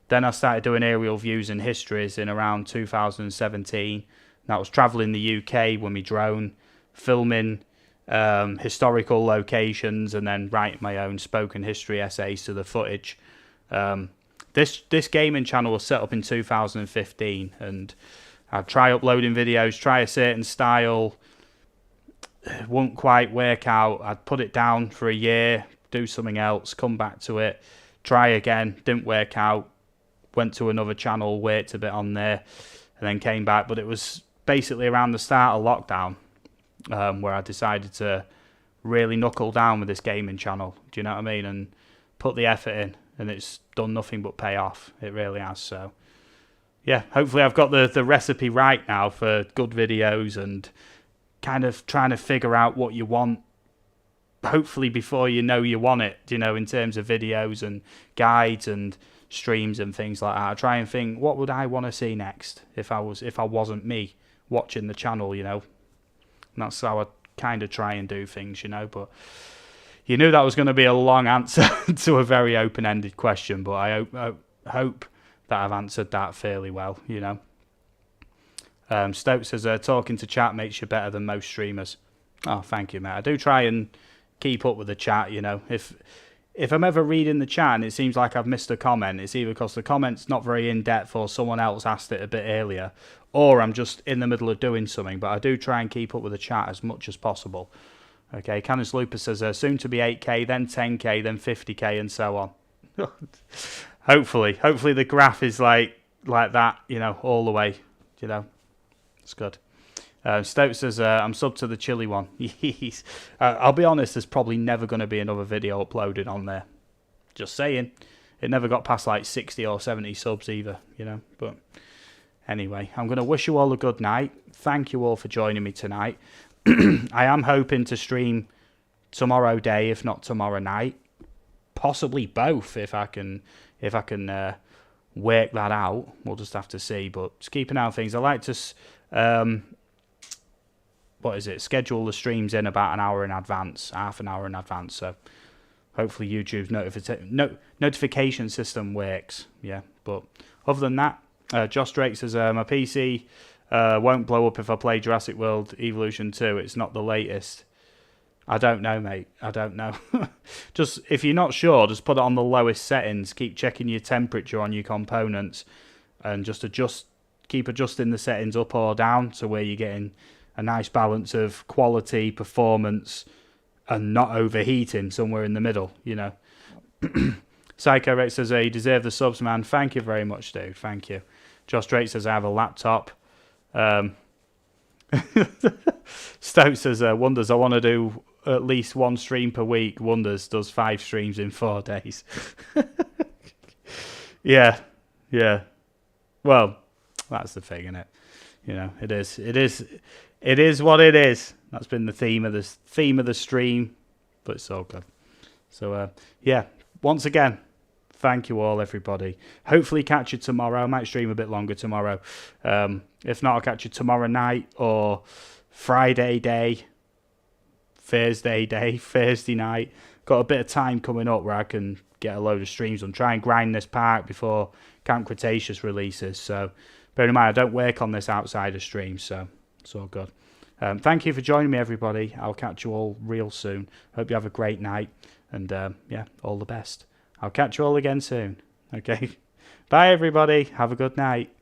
Then I started doing aerial views and histories in around 2017. That was travelling the UK with my drone, filming historical locations, and then writing my own spoken history essays to the footage. This gaming channel was set up in 2015, and I'd try uploading videos, try a certain style, won't quite work out. I'd put it down for a year, do something else, come back to it, try again, didn't work out, went to another channel, worked a bit on there, and then came back. But it was basically around the start of lockdown where I decided to really knuckle down with this gaming channel. Do you know what I mean? And put the effort in, and it's done nothing but pay off. It really has. So yeah, hopefully I've got the recipe right now for good videos, and kind of trying to figure out what you want, hopefully before you know you want it, you know, in terms of videos and guides and streams and things like that. I try and think, what would I want to see next if I wasn't me watching the channel, you know. And that's how I kind of try and do things, you know. But you knew that was going to be a long answer to a very open-ended question, but I hope that I've answered that fairly well, you know. Stokes says, talking to chat makes you better than most streamers. Oh, thank you, mate. I do try and keep up with the chat, you know. If I'm ever reading the chat and it seems like I've missed a comment, it's either because the comment's not very in-depth or someone else asked it a bit earlier, or I'm just in the middle of doing something. But I do try and keep up with the chat as much as possible. Okay, Canis Lupus says, soon to be 8k, then 10k, then 50k, and so on. Hopefully the graph is like that, you know, all the way, you know. It's good. Stokes says, I'm sub to the chili one. I'll be honest, there's probably never going to be another video uploaded on there. Just saying. It never got past like 60 or 70 subs either, you know. But anyway, I'm going to wish you all a good night. Thank you all for joining me tonight. I am hoping to stream tomorrow day, if not tomorrow night. Possibly both, if I can work that out. We'll just have to see. But just keep an eye on things. I like to schedule the streams in about an hour in advance, half an hour in advance. So hopefully YouTube's notification system works. Yeah, but other than that, Josh Drake says, my PC won't blow up if I play Jurassic World Evolution 2. It's not the latest. I don't know, mate. I don't know. Just, if you're not sure, just put it on the lowest settings. Keep checking your temperature on your components, and just keep adjusting the settings up or down to where you're getting a nice balance of quality, performance, and not overheating, somewhere in the middle, you know. Psycho Rex says, you deserve the subs, man. Thank you very much, dude. Thank you. Josh Drake says, I have a laptop. Stout says, Wonders, I want to do at least one stream per week. Wonders does 5 streams in 4 days. Yeah. Well, that's the thing, isn't it? You know, it is what it is. That's been the theme of the stream, but it's all good. So yeah, once again, thank you all, everybody. Hopefully catch you tomorrow. I might stream a bit longer tomorrow. If not, I'll catch you tomorrow night or Friday day, Thursday night. Got a bit of time coming up where I can get a load of streams on. Try and grind this park before Camp Cretaceous releases. So bear in mind, I don't work on this outside of streams, so it's all good. Thank you for joining me, everybody. I'll catch you all real soon. Hope you have a great night, and yeah, all the best. I'll catch you all again soon. Okay, bye everybody. Have a good night.